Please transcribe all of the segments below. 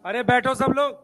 अरे बैठो सब लोग।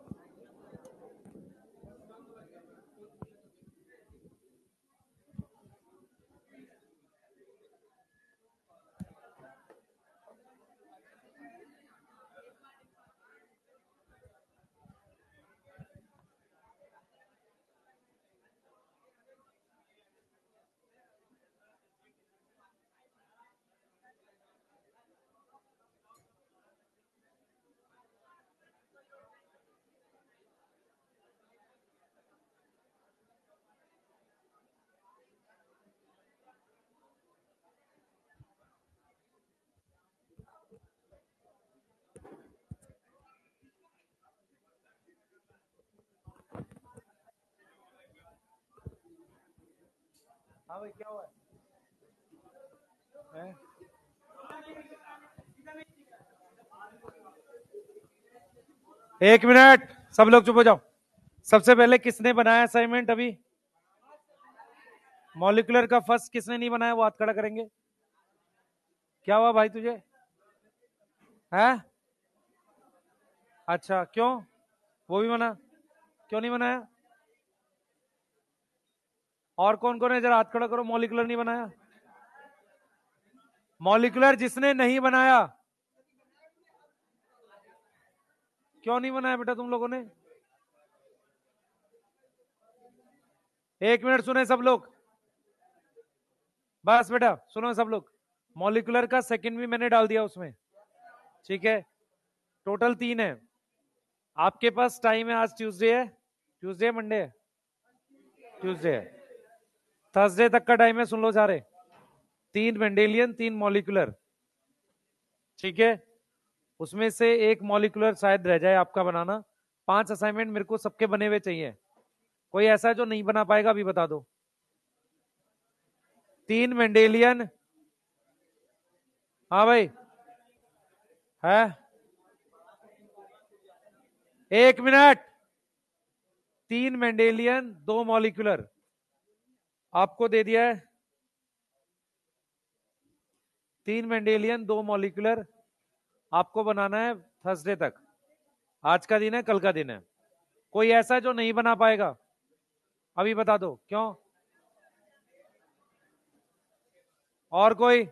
हाँ भाई क्या हुआ है? एक मिनट, सब लोग चुप हो जाओ। सबसे पहले किसने बनाया असाइनमेंट अभी? मॉलिक्यूलर का फर्स्ट किसने नहीं बनाया वो हाथ खड़ा करेंगे। क्या हुआ भाई तुझे? है? अच्छा क्यों? वो भी बना? क्यों नहीं बनाया? और कौन कौन है जरा हाथ खड़ा करो, मॉलिक्यूलर नहीं बनाया। मॉलिक्यूलर जिसने नहीं बनाया, क्यों नहीं बनाया बेटा तुम लोगों ने? एक मिनट सुने सब लोग, बस बेटा सुनो सब लोग। मॉलिक्यूलर का सेकंड भी मैंने डाल दिया उसमें, ठीक है। टोटल 3 है। आपके पास टाइम है, आज ट्यूसडे है, ट्यूसडे मंडे है, ट्यूसडे है, थर्सडे तक का टाइम है, सुन लो सारे। 3 मेंडेलियन 3 मॉलिक्यूलर, ठीक है। उसमें से एक मॉलिक्यूलर शायद रह जाए आपका बनाना। 5 असाइनमेंट मेरे को सबके बने हुए चाहिए। कोई ऐसा है जो नहीं बना पाएगा अभी बता दो। 3 मेंडेलियन। हाँ भाई है। एक मिनट। 3 मेंडेलियन 2 मॉलिक्यूलर आपको दे दिया है। 3 मेंडेलियन 2 मॉलिक्यूलर आपको बनाना है थर्सडे तक। आज का दिन है, कल का दिन है। कोई ऐसा जो नहीं बना पाएगा अभी बता दो, क्यों? और कोई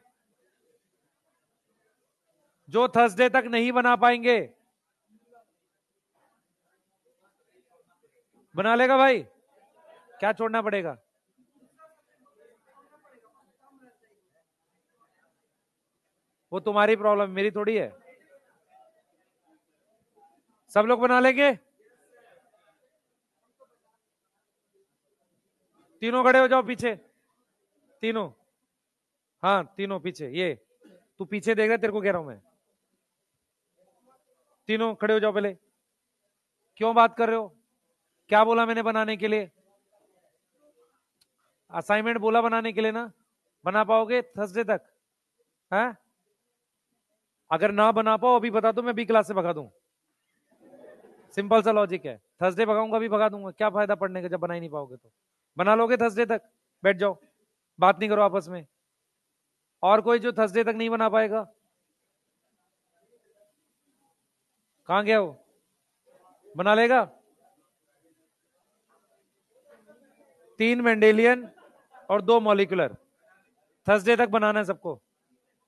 जो थर्सडे तक नहीं बना पाएंगे? बना लेगा भाई, क्या छोड़ना पड़ेगा? वो तुम्हारी प्रॉब्लम, मेरी थोड़ी है। सब लोग बना लेंगे? तीनों खड़े हो जाओ पीछे, तीनों। हाँ तीनों पीछे, ये तू पीछे देख रहा है, तेरे को कह रहा हूं मैं। तीनों खड़े हो जाओ पहले। क्यों बात कर रहे हो? क्या बोला मैंने बनाने के लिए? असाइनमेंट बोला बनाने के लिए ना। बना पाओगे थर्सडे तक? है? अगर ना बना पाओ अभी बता दो, मैं बी क्लास से भगा दूं। सिंपल सा लॉजिक है। थर्सडे भगाऊंगा, अभी भगा दूंगा, क्या फायदा पढ़ने का जब बना ही नहीं पाओगे तो। बना लोगे थर्सडे तक? बैठ जाओ, बात नहीं करो आपस में। और कोई जो थर्सडे तक नहीं बना पाएगा? कहां गया वो? बना लेगा? 3 मेंडेलियन और 2 मॉलिक्यूलर थर्सडे तक बनाना है सबको,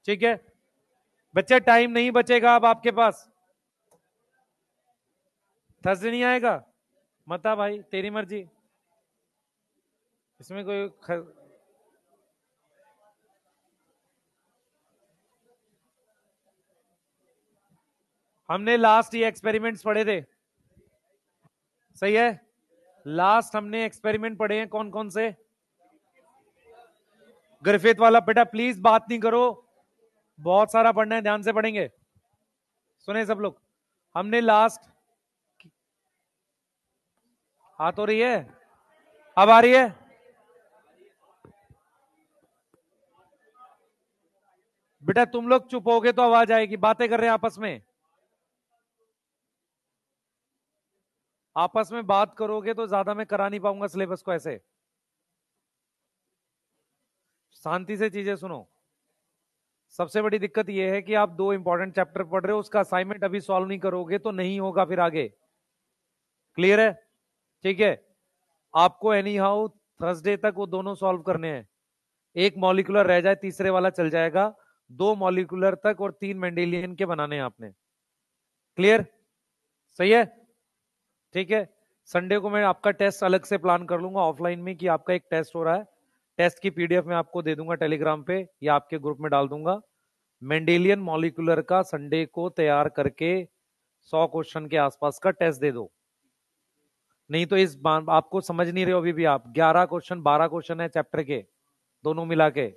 ठीक है। बच्चे टाइम नहीं बचेगा अब आपके पास। थर्सडे नहीं आएगा मत आ भाई, तेरी मर्जी। इसमें कोई हमने लास्ट ये एक्सपेरिमेंट्स पढ़े थे, सही है। लास्ट हमने एक्सपेरिमेंट पढ़े हैं कौन कौन से? ग्रिफिथ वाला। बेटा प्लीज बात नहीं करो, बहुत सारा पढ़ना है, ध्यान से पढ़ेंगे। सुने सब लोग, हमने लास्ट। आ तो रही है, अब आ रही है? बेटा तुम लोग चुप होगे तो आवाज आएगी, बातें कर रहे हैं आपस में। आपस में बात करोगे तो ज्यादा मैं करा नहीं पाऊंगा सिलेबस को ऐसे। शांति से चीजें सुनो। सबसे बड़ी दिक्कत यह है कि आप 2 इंपॉर्टेंट चैप्टर पढ़ रहे हो, उसका असाइनमेंट अभी सॉल्व नहीं करोगे तो नहीं होगा फिर आगे। क्लियर है? ठीक है, आपको एनी हाउ थर्सडे तक वो दोनों सॉल्व करने हैं। एक मॉलिक्यूलर रह जाए, तीसरे वाला चल जाएगा। 2 मॉलिक्यूलर तक और 3 मेंडेलियन के बनाने हैं आपने। क्लियर? सही है? ठीक है, संडे को मैं आपका टेस्ट अलग से प्लान कर लूंगा ऑफलाइन में कि आपका एक टेस्ट हो रहा है। टेस्ट की पीडीएफ में आपको दे दूंगा टेलीग्राम पे या आपके ग्रुप में डाल दूंगा। मेंडेलियन मॉलिक्यूलर का संडे को तैयार करके 100 क्वेश्चन के आसपास का टेस्ट दे दो। नहीं तो इस आपको समझ नहीं रहे हो अभी भी आप। 11 क्वेश्चन 12 क्वेश्चन है चैप्टर के दोनों मिला के।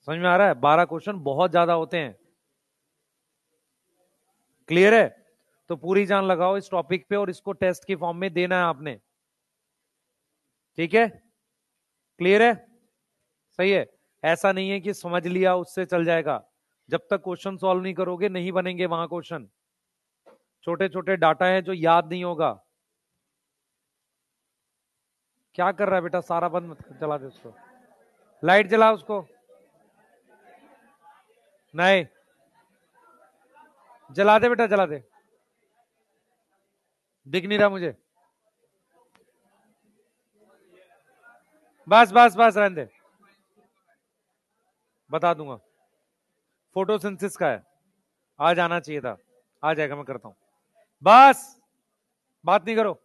समझ में आ रहा है? 12 क्वेश्चन बहुत ज्यादा होते हैं। क्लियर है? तो पूरी जान लगाओ इस टॉपिक पे और इसको टेस्ट की फॉर्म में देना है आपने। ठीक है? क्लियर है? सही है? ऐसा नहीं है कि समझ लिया उससे चल जाएगा। जब तक क्वेश्चन सॉल्व नहीं करोगे नहीं बनेंगे वहां क्वेश्चन। छोटे छोटे डाटा है जो याद नहीं होगा। क्या कर रहा है बेटा? सारा बंद मत चला दे उसको। लाइट जला उसको। नहीं, जला दे बेटा, जला दे। दिख नहीं रहा मुझे। बस बस बस रहने दे, बता दूंगा। फोटोसिंथेसिस का है, आज आना चाहिए था। आ जाएगा, मैं करता हूं। बस बात नहीं करो।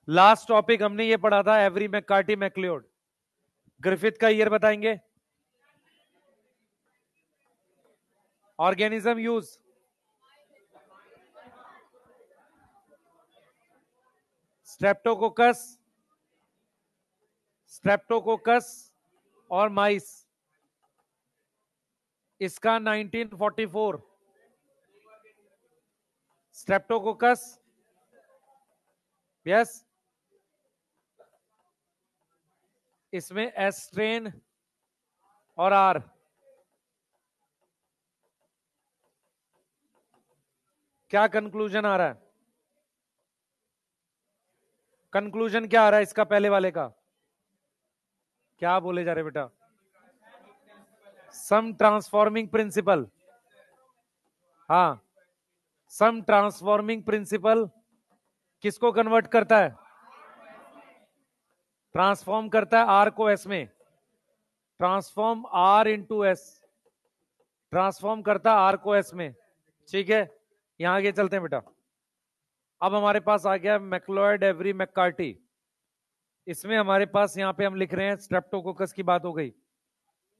लास्ट टॉपिक हमने ये पढ़ा था, एवरी मैककार्टी मैक्लियोड। ग्रिफिथ का ईयर बताएंगे। ऑर्गेनिज्म यूज स्ट्रेप्टोकोकस, स्ट्रेप्टोकोकस और माइस। इसका 1944। Streptococcus, yes. इसमें एस स्ट्रेन और आर। क्या कंक्लूजन आ रहा है? कंक्लूजन क्या आ रहा है इसका पहले वाले का? क्या बोले जा रहे बेटा? Some transforming principle. हाँ, सम ट्रांसफॉर्मिंग प्रिंसिपल किसको कन्वर्ट करता है? ट्रांसफॉर्म करता है आर को एस में। Transform R into S, transform करता है आर को एस में। ठीक है, यहां आगे चलते हैं बेटा। अब हमारे पास आ गया मैक्लोइड एवरी मैककार्टी। इसमें हमारे पास यहां पे हम लिख रहे हैं स्ट्रेप्टोकोकस की बात हो गई।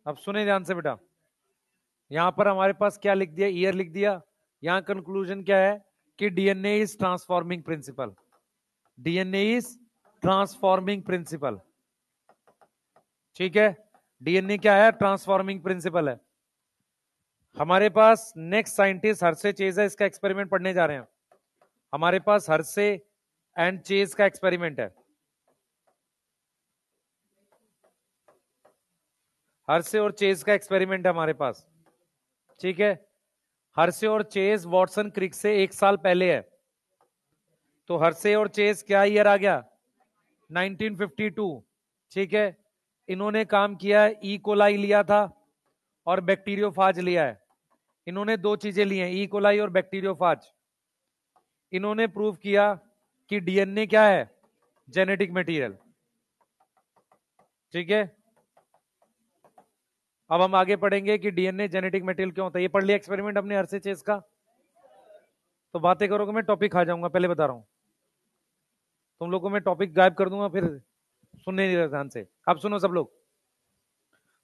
अब सुने ध्यान से बेटा, यहां पर हमारे पास क्या लिख दिया? ईयर लिख दिया। यहां कंक्लूजन क्या है कि DNA is transforming principle. DNA is transforming principle. ठीक है, डीएनए क्या है? ट्रांसफॉर्मिंग प्रिंसिपल है। हमारे पास नेक्स्ट साइंटिस्ट हर्षे चेज है, इसका एक्सपेरिमेंट पढ़ने जा रहे हैं। हमारे पास हर्षे एंड चेज का एक्सपेरिमेंट है। हर्षे और चेज का एक्सपेरिमेंट है हमारे पास। ठीक है, हर्षे और चेज वॉटसन क्रिक से 1 साल पहले है। तो हर्षे और चेज क्या ईयर आ गया? 1952। ठीक है, इन्होंने काम किया है, ई कोलाई लिया था और बैक्टीरियोफाज लिया है। इन्होंने 2 चीजें ली हैं, ई कोलाई और बैक्टीरियोफाज। इन्होंने प्रूव किया कि डीएनए क्या है? Genetic material. ठीक है, अब हम आगे पढ़ेंगे कि डीएनए जेनेटिक मटेरियल क्यों होता है। ये पढ़ लिया एक्सपेरिमेंट हमने हर्षे चेज का। तो बातें करोगे मैं टॉपिक खा जाऊंगा, पहले बता रहा हूं। तुम लोगों को मैं टॉपिक गायब कर दूंगा, फिर सुनने नहीं रहे ध्यान से। अब सुनो सब लोग,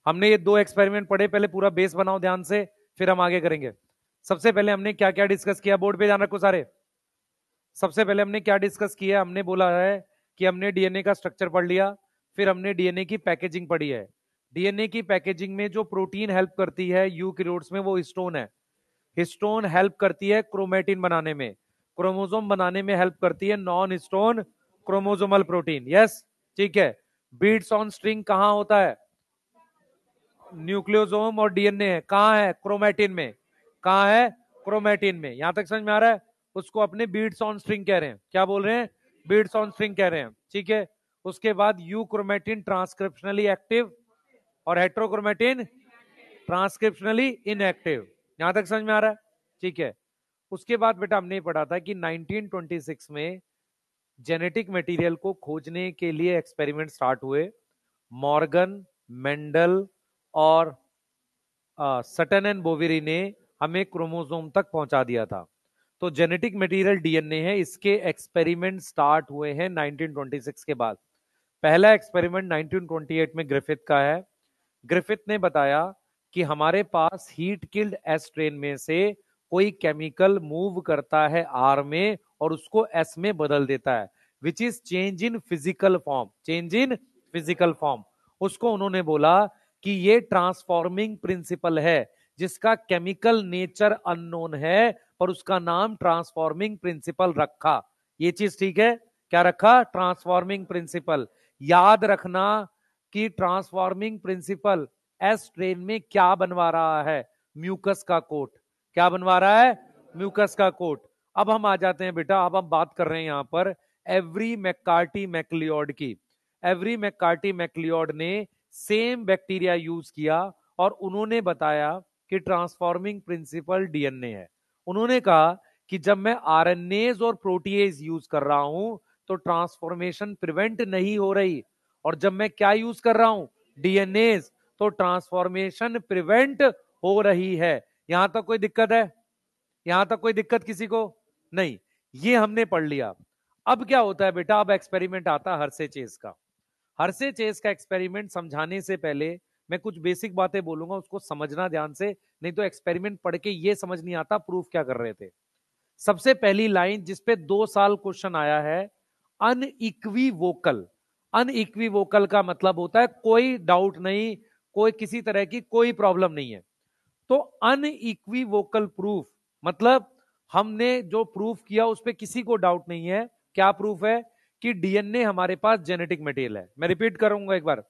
हमने ये 2 एक्सपेरिमेंट पढ़े, पहले पूरा बेस बनाओ ध्यान से, फिर हम आगे करेंगे। सबसे पहले हमने क्या क्या डिस्कस किया, बोर्ड पे ध्यान रखो सारे। सबसे पहले हमने क्या डिस्कस किया? हमने बोला है कि हमने डीएनए का स्ट्रक्चर पढ़ लिया, फिर हमने डीएनए की पैकेजिंग पढ़ी है। डीएनए की पैकेजिंग में जो प्रोटीन हेल्प करती है यूकैरियोट्स में, वो हिस्टोन है। हिस्टोन हेल्प करती है क्रोमेटिन बनाने में, क्रोमोसोम बनाने में हेल्प करती है non histone chromosomal protein. Yes, ठीक है। बीट्स ऑन स्ट्रिंग कहां होता है? न्यूक्लियोसोम और डीएनए है, कहां है? क्रोमेटिन में। कहां है? क्रोमेटिन में। यहां तक समझ में आ रहा है? उसको अपने बीट्स ऑन स्ट्रिंग कह रहे हैं। क्या बोल रहे हैं? बीट्स ऑन स्ट्रिंग कह रहे हैं। ठीक है, उसके बाद यू क्रोमेटिन ट्रांसक्रिप्शनली एक्टिव और हेट्रोक्रोमेटिन ट्रांसक्रिप्शनली इनएक्टिव। यहां तक समझ में आ रहा है? ठीक है। उसके बाद बेटा हमने पढ़ा था कि 1926 में जेनेटिक मटेरियल को खोजने के लिए एक्सपेरिमेंट स्टार्ट हुए। मॉर्गन, मेंडल और सटन एंड बोवेरी ने हमें क्रोमोसोम तक पहुंचा दिया था। तो जेनेटिक मटेरियल डीएनए है, इसके एक्सपेरिमेंट स्टार्ट हुए हैं 1926 के बाद। पहला एक्सपेरिमेंट 1928 में ग्रिफिथ का है। ग्रिफिथ ने बताया कि हमारे पास हीट किल्ड एस ट्रेन में से कोई केमिकल मूव करता है आर में और उसको एस में बदल देता है, which is change in physical form. Change in physical form, उसको उन्होंने बोला कि ये ट्रांसफॉर्मिंग प्रिंसिपल है, जिसका केमिकल नेचर अननोन है, पर उसका नाम ट्रांसफॉर्मिंग प्रिंसिपल रखा। ये चीज ठीक है? क्या रखा? Transforming principle. याद रखना कि ट्रांसफॉर्मिंग प्रिंसिपल एस ट्रेन में क्या बनवा रहा है? म्यूकस का कोट। क्या बनवा रहा है? म्यूकस का कोट। अब हम आ जाते हैं बेटा, अब हम बात कर रहे हैं यहां पर एवरी मैककार्टी मैक्लियोड की। एवरी मैककार्टी मैक्लियोड ने सेम बैक्टीरिया यूज किया और उन्होंने बताया कि ट्रांसफॉर्मिंग प्रिंसिपल डीएनए है। उन्होंने कहा कि जब मैं आरएनएज और प्रोटीएज यूज कर रहा हूं तो ट्रांसफॉर्मेशन प्रिवेंट नहीं हो रही, और जब मैं क्या यूज कर रहा हूं? डीएनएज, तो ट्रांसफॉर्मेशन प्रिवेंट हो रही है। यहां तक कोई दिक्कत है? यहां तक कोई दिक्कत किसी को? नहीं। ये हमने पढ़ लिया। अब क्या होता है बेटा? अब एक्सपेरिमेंट आता है हर्से चेस का। हर्से चेस का एक्सपेरिमेंट समझाने से पहले मैं कुछ बेसिक बातें बोलूंगा, उसको समझना ध्यान से, नहीं तो एक्सपेरिमेंट पढ़ के ये समझ नहीं आता प्रूफ क्या कर रहे थे। सबसे पहली लाइन जिसपे 2 साल क्वेश्चन आया है, अनइक्विवोकल। अनइक्विवोकल का मतलब होता है कोई डाउट नहीं, कोई किसी तरह की कोई प्रॉब्लम नहीं है। तो अनइक्विवोकल प्रूफ मतलब हमने जो प्रूफ किया उस पर किसी को डाउट नहीं है। क्या प्रूफ है? कि डीएनए हमारे पास जेनेटिक मटेरियल है। मैं रिपीट करूंगा एक बार,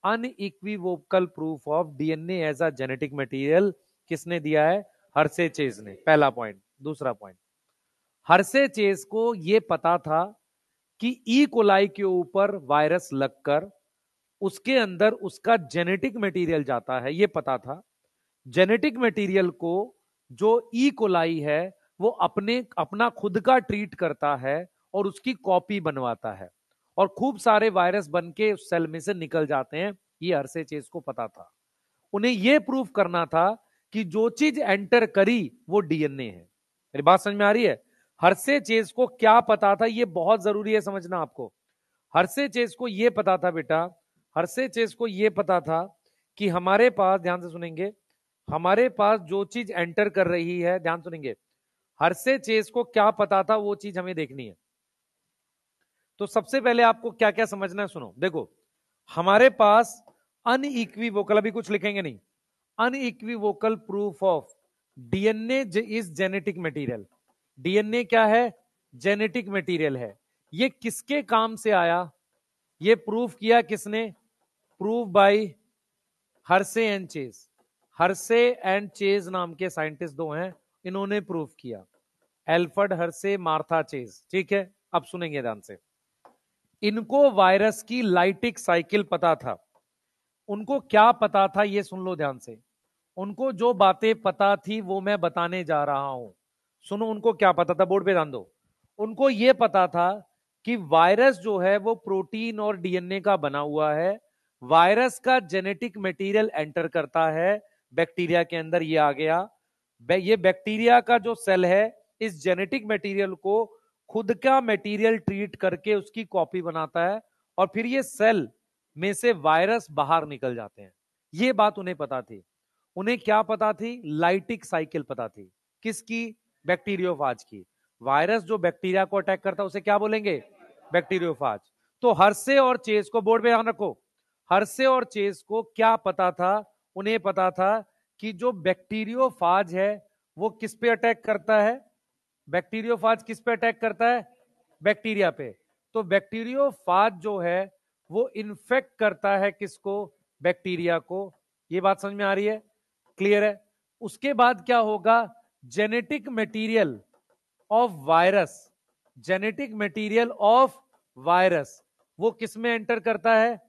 unequivocal proof of DNA as a genetic material किसने दिया है? हर्से चेज ने। पहला पॉइंट। दूसरा पॉइंट, हर्से चेज को यह पता था कि ई कोलाई के ऊपर वायरस लगकर उसके अंदर उसका जेनेटिक मटेरियल जाता है, यह पता था। जेनेटिक मटेरियल को जो ई कोलाई है वो अपना खुद का ट्रीट करता है और उसकी कॉपी बनवाता है, और खूब सारे वायरस बन के उस सेल में से निकल जाते हैं। ये हर्से चेज को पता था। उन्हें यह प्रूफ करना था कि जो चीज एंटर करी वो डीएनए है। मेरी बात समझ में आ रही है? हर्से चेज को क्या पता था? यह बहुत जरूरी है समझना आपको। हर्से चेज को यह पता था बेटा, हर्से चेज को यह पता था कि हमारे पास, ध्यान से सुनेंगे, हमारे पास जो चीज एंटर कर रही है, ध्यान सुनेंगे, हर्से चेज को क्या पता था वो चीज हमें देखनी है। तो सबसे पहले आपको क्या क्या समझना है, सुनो। देखो, हमारे पास अनइक्विवोकल, अभी कुछ लिखेंगे नहीं, unequivocal proof of DNA is genetic material. DNA क्या है? जेनेटिक मटेरियल है। ये किसके काम से आया? ये प्रूफ किया किसने? Proof by Hershey and Chase. Hershey and Chase नाम के साइंटिस्ट दो हैं, इन्होंने प्रूफ किया। Alfred Hershey, Martha Chase. ठीक है, अब सुनेंगे ध्यान से। इनको वायरस की लाइटिक साइकिल पता था। उनको क्या पता था ये सुन लो ध्यान से। उनको जो बातें पता थी वो मैं बताने जा रहा हूं। सुनो, उनको क्या पता था, बोर्ड पे ध्यान दो। उनको यह पता था कि वायरस जो है वो प्रोटीन और डीएनए का बना हुआ है। वायरस का जेनेटिक मटेरियल एंटर करता है बैक्टीरिया के अंदर, ये आ गया। ये बैक्टीरिया का जो सेल है इस जेनेटिक मटेरियल को खुद का मटेरियल ट्रीट करके उसकी कॉपी बनाता है, और फिर ये सेल में से वायरस बाहर निकल जाते हैं। ये बात उन्हें पता थी। उन्हें क्या पता थी? लाइटिक साइकिल पता थी। किसकी? बैक्टीरियोफाज की। वायरस जो बैक्टीरिया को अटैक करता है उसे क्या बोलेंगे? बैक्टीरियोफाज। तो हर्से और चेज को, बोर्ड पे ध्यान रखो, हर्से और चेज को क्या पता था? उन्हें पता था कि जो बैक्टीरियोफाज है वो किस पे अटैक करता है? बैक्टीरियोफाज किस पे अटैक करता है? बैक्टीरिया पे। तो बैक्टीरियोफाज जो है वो इन्फेक्ट करता है किसको? बैक्टीरिया को। ये बात समझ में आ रही है? क्लियर है? उसके बाद क्या होगा? Genetic material of virus, genetic material of virus वो किस में एंटर करता है?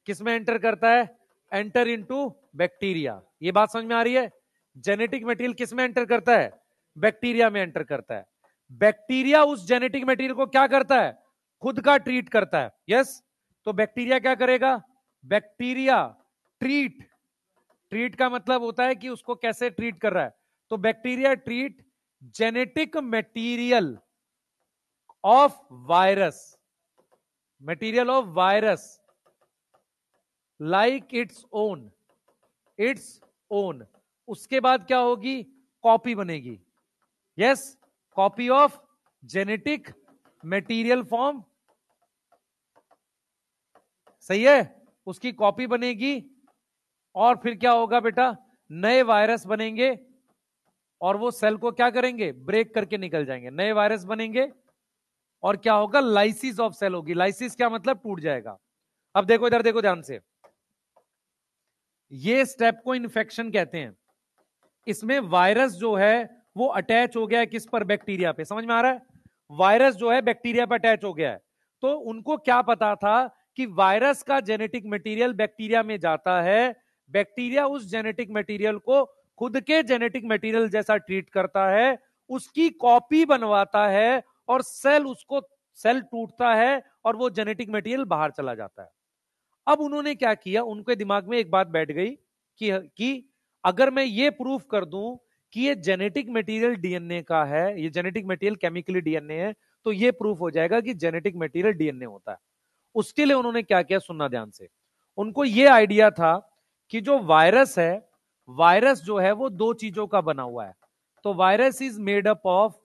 किस में एंटर करता है? Enter into bacteria. ये बात समझ में आ रही है? जेनेटिक मटेरियल किस में एंटर करता है? बैक्टीरिया में एंटर करता है। बैक्टीरिया उस जेनेटिक मटेरियल को क्या करता है? खुद का ट्रीट करता है। यस, तो बैक्टीरिया क्या करेगा? बैक्टीरिया ट्रीट, ट्रीट का मतलब होता है कि उसको कैसे ट्रीट कर रहा है। तो bacteria treat genetic material of virus, material of virus like its own, its own. उसके बाद क्या होगी? कॉपी बनेगी। Yes, copy of genetic material form, सही है, उसकी कॉपी बनेगी। और फिर क्या होगा बेटा? नए वायरस बनेंगे और वो सेल को क्या करेंगे? ब्रेक करके निकल जाएंगे। नए वायरस बनेंगे और क्या होगा? लाइसिस ऑफ सेल होगी। लाइसिस क्या मतलब? टूट जाएगा। अब देखो इधर, देखो ध्यान से, ये स्टेप को इन्फेक्शन कहते हैं। इसमें वायरस जो है वो अटैच हो गया है किस पर? बैक्टीरिया पे। समझ में आ रहा है? वायरस जो है बैक्टीरिया पे अटैच हो गया है। तो उनको क्या पता था कि वायरस का जेनेटिक मटेरियल बैक्टीरिया में जाता है, बैक्टीरिया उस जेनेटिक मटेरियल को खुद के जेनेटिक मटेरियल जैसा ट्रीट करता है, उसकी कॉपी बनवाता है और सेल उसको, सेल टूटता है और वो जेनेटिक मटेरियल बाहर चला जाता है। अब उन्होंने क्या किया? उनके दिमाग में एक बात बैठ गई कि अगर मैं ये प्रूफ कर दूं कि ये जेनेटिक मटेरियल डीएनए का है, ये जेनेटिक मटेरियल केमिकली डीएनए है, तो ये प्रूफ हो जाएगा कि जेनेटिक मटेरियल डीएनए होता है। उसके लिए उन्होंने क्या किया? सुनना ध्यान से। उनको ये आइडिया था कि जो वायरस है, वायरस जो है वो दो चीजों का बना हुआ है। तो virus is made up of,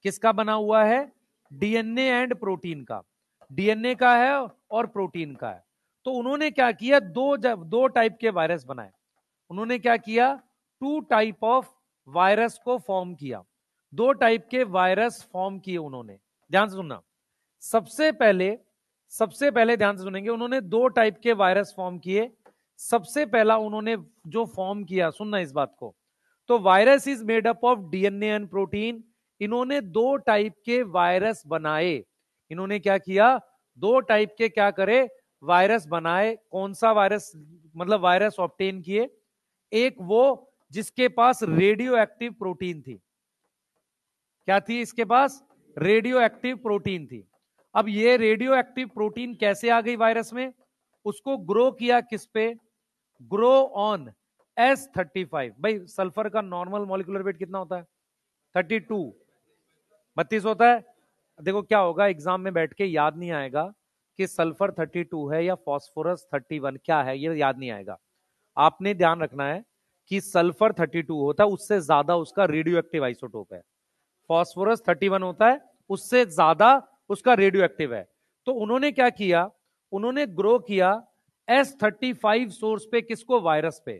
किसका बना हुआ है? डीएनए एंड प्रोटीन का। डीएनए का है और प्रोटीन का है। तो उन्होंने क्या किया? दो टाइप के वायरस बनाए। उन्होंने क्या किया? टू टाइप ऑफ वायरस को फॉर्म किया। दो टाइप के वायरस फॉर्म किए उन्होंने। ध्यान से सुनना। सबसे पहले ध्यान से सुनेंगे, उन्होंने दो टाइप के वायरस फॉर्म किए। सबसे पहला उन्होंने जो फॉर्म किया, सुनना इस बात को, तो virus is made up of DNA and protein. इन्होंने दो टाइप के वायरस बनाए। इन्होंने क्या किया? दो टाइप के क्या करे? वायरस बनाए। कौन सा वायरस? मतलब वायरस ऑब्टेन किए। एक वो जिसके पास रेडियो एक्टिव प्रोटीन थी। क्या थी इसके पास? रेडियो एक्टिव प्रोटीन थी। अब ये रेडियो एक्टिव प्रोटीन कैसे आ गई वायरस में? उसको ग्रो किया किस पे? Grow on S35। भाई सल्फर का नॉर्मल मॉलिक्यूलर वेट कितना होता है? 32, 32 होता है। देखो क्या होगा, एग्जाम में बैठ के याद नहीं आएगा कि सल्फर 32 है या फास्फोरस 31 क्या है, ये याद नहीं आएगा। आपने ध्यान रखना है कि सल्फर 32 होता है, उससे ज्यादा उसका रेडियो एक्टिव आइसोटोप है। फास्फोरस 31 होता है, उससे ज्यादा उसका रेडियो एक्टिव है। तो उन्होंने क्या किया? उन्होंने ग्रो किया S35 सोर्स पे। किसको? वायरस पे।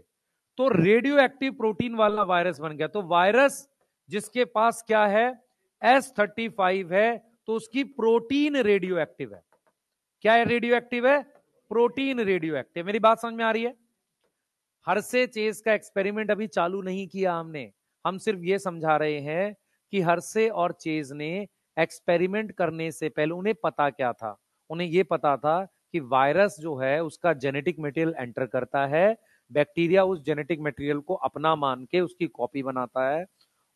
तो रेडियो एक्टिव प्रोटीन वाला वायरस बन गया। तो वायरस जिसके पास क्या है? S35 है, तो उसकी प्रोटीन रेडियो एक्टिव है। क्या है? रेडियो एक्टिव है, प्रोटीन रेडियो एक्टिव। मेरी बात समझ में आ रही है? हर्षे चेज का एक्सपेरिमेंट अभी चालू नहीं किया हमने, हम सिर्फ ये समझा रहे हैं कि हर्षे और चेज ने एक्सपेरिमेंट करने से पहले उन्हें पता क्या था? उन्हें यह पता था कि वायरस जो है उसका जेनेटिक मटेरियल एंटर करता है, बैक्टीरिया उस जेनेटिक मटेरियल को अपना मान के उसकी कॉपी बनाता है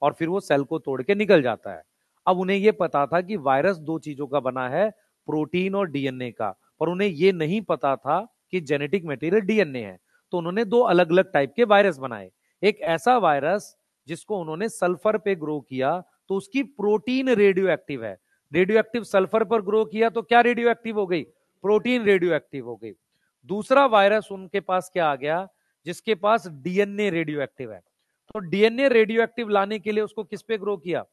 और फिर वो सेल को तोड़ के निकल जाता है। अब उन्हें यह पता था कि वायरस दो चीजों का बना है, प्रोटीन और डीएनए का, पर उन्हें यह नहीं पता था कि जेनेटिक मटेरियल डीएनए है। तो उन्होंने दो अलग अलग टाइप के वायरस बनाए। एक ऐसा वायरस जिसको उन्होंने सल्फर पे ग्रो किया, तो उसकी प्रोटीन रेडियो एक्टिव है। रेडियो एक्टिव सल्फर पर ग्रो किया तो क्या रेडियो एक्टिव हो गई? प्रोटीन रेडियो एक्टिव हो गई। दूसरा वायरस उनके पास क्या आ गया? जिसके पास डीएनए रेडियो एक्टिव है। तो डीएनए रेडियो एक्टिव लाने के लिए उसको किस पे ग्रो किया?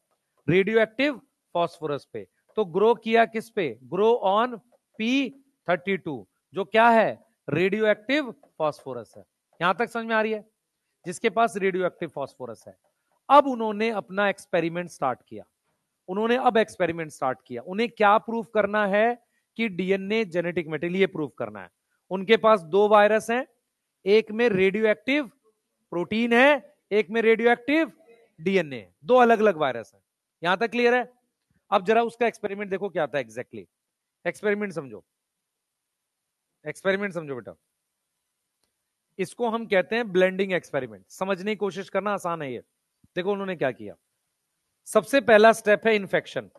रेडियो एक्टिव फास्फोरस पे। तो ग्रो किया किस पे? ग्रो ऑन P32, जो क्या है? रेडियो एक्टिव फास्फोरस है। यहां तक समझ में आ रही है? जिसके पास रेडियो एक्टिव फास्फोरस है। अब उन्होंने अपना एक्सपेरिमेंट स्टार्ट किया। उन्हें क्या प्रूफ करना है? कि डीएनए जेनेटिक मटेरियल, ये प्रूफ करना है। उनके पास दो वायरस हैं, एक में रेडियो एक्टिव प्रोटीन है, एक में रेडियो एक्टिव डीएनए। दो अलग अलग वायरस है। यहां तक क्लियर है? अब जरा उसका एक्सपेरिमेंट देखो क्या आता है एग्जैक्टली। एक्सपेरिमेंट समझो, एक्सपेरिमेंट समझो बेटा। इसको हम कहते हैं ब्लेंडिंग एक्सपेरिमेंट। समझने की कोशिश करना, आसान है ये। देखो उन्होंने क्या किया। सबसे पहला स्टेप है इन्फेक्शन।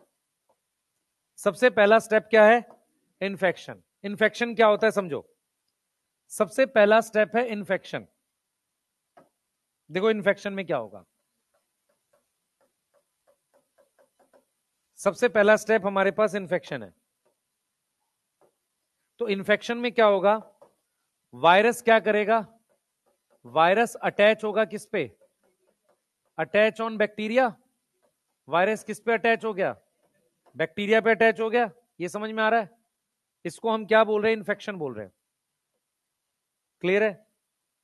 सबसे पहला स्टेप क्या है? इन्फेक्शन। इन्फेक्शन क्या होता है समझो। सबसे पहला स्टेप है इन्फेक्शन। देखो इन्फेक्शन में क्या होगा। सबसे पहला स्टेप हमारे पास इन्फेक्शन है। तो इन्फेक्शन में क्या होगा? वायरस क्या करेगा? वायरस अटैच होगा किस पे? Attach on bacteria. वायरस किस पे अटैच हो गया? बैक्टीरिया पे अटैच हो गया। ये समझ में आ रहा है? इसको हम क्या बोल रहे हैं? इन्फेक्शन बोल रहे हैं। क्लियर है?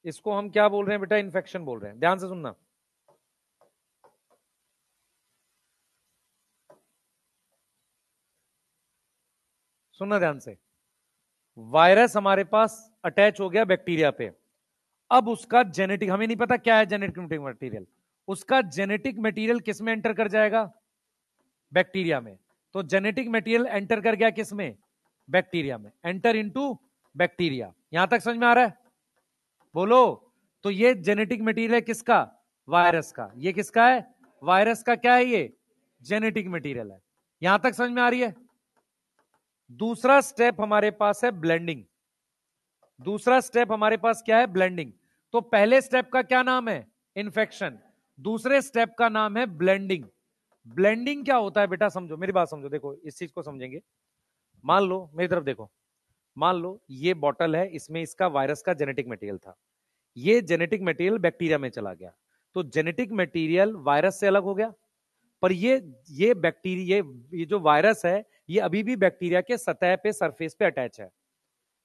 इसको हम क्या बोल रहे हैं बेटा? इन्फेक्शन बोल रहे हैं। ध्यान से सुनना। सुनना ध्यान से। वायरस हमारे पास अटैच हो गया बैक्टीरिया पे। अब उसका जेनेटिक, हमें नहीं पता क्या है जेनेटिक मटेरियल, उसका जेनेटिक मटेरियल किस में एंटर कर जाएगा? बैक्टीरिया में। तो जेनेटिक मटेरियल एंटर कर गया किस में? बैक्टीरिया में। Enter into bacteria. यहां तक समझ में आ रहा है? बोलो। तो ये जेनेटिक मटेरियल है किसका? वायरस का। ये किसका है? वायरस का। क्या है ये? जेनेटिक मटेरियल है। यहां तक समझ में आ रही है? दूसरा स्टेप हमारे पास है ब्लेंडिंग। दूसरा स्टेप हमारे पास क्या है? ब्लेंडिंग। तो पहले स्टेप का क्या नाम है? इन्फेक्शन। दूसरे स्टेप का नाम है ब्लेंडिंग। ब्लेंडिंग क्या होता है बेटा? समझो मेरी बात, समझो। देखो इस चीज को समझेंगे। मान लो मेरी तरफ देखो। मान लो ये बॉटल है, इसमें इसका वायरस का जेनेटिक मटेरियल था। ये जेनेटिक मटेरियल बैक्टीरिया में चला गया। तो जेनेटिक मटेरियल वायरस से अलग हो गया। पर ये बैक्टीरिया, ये जो वायरस है, ये अभी भी बैक्टीरिया के सतह पे, सरफेस पे अटैच है।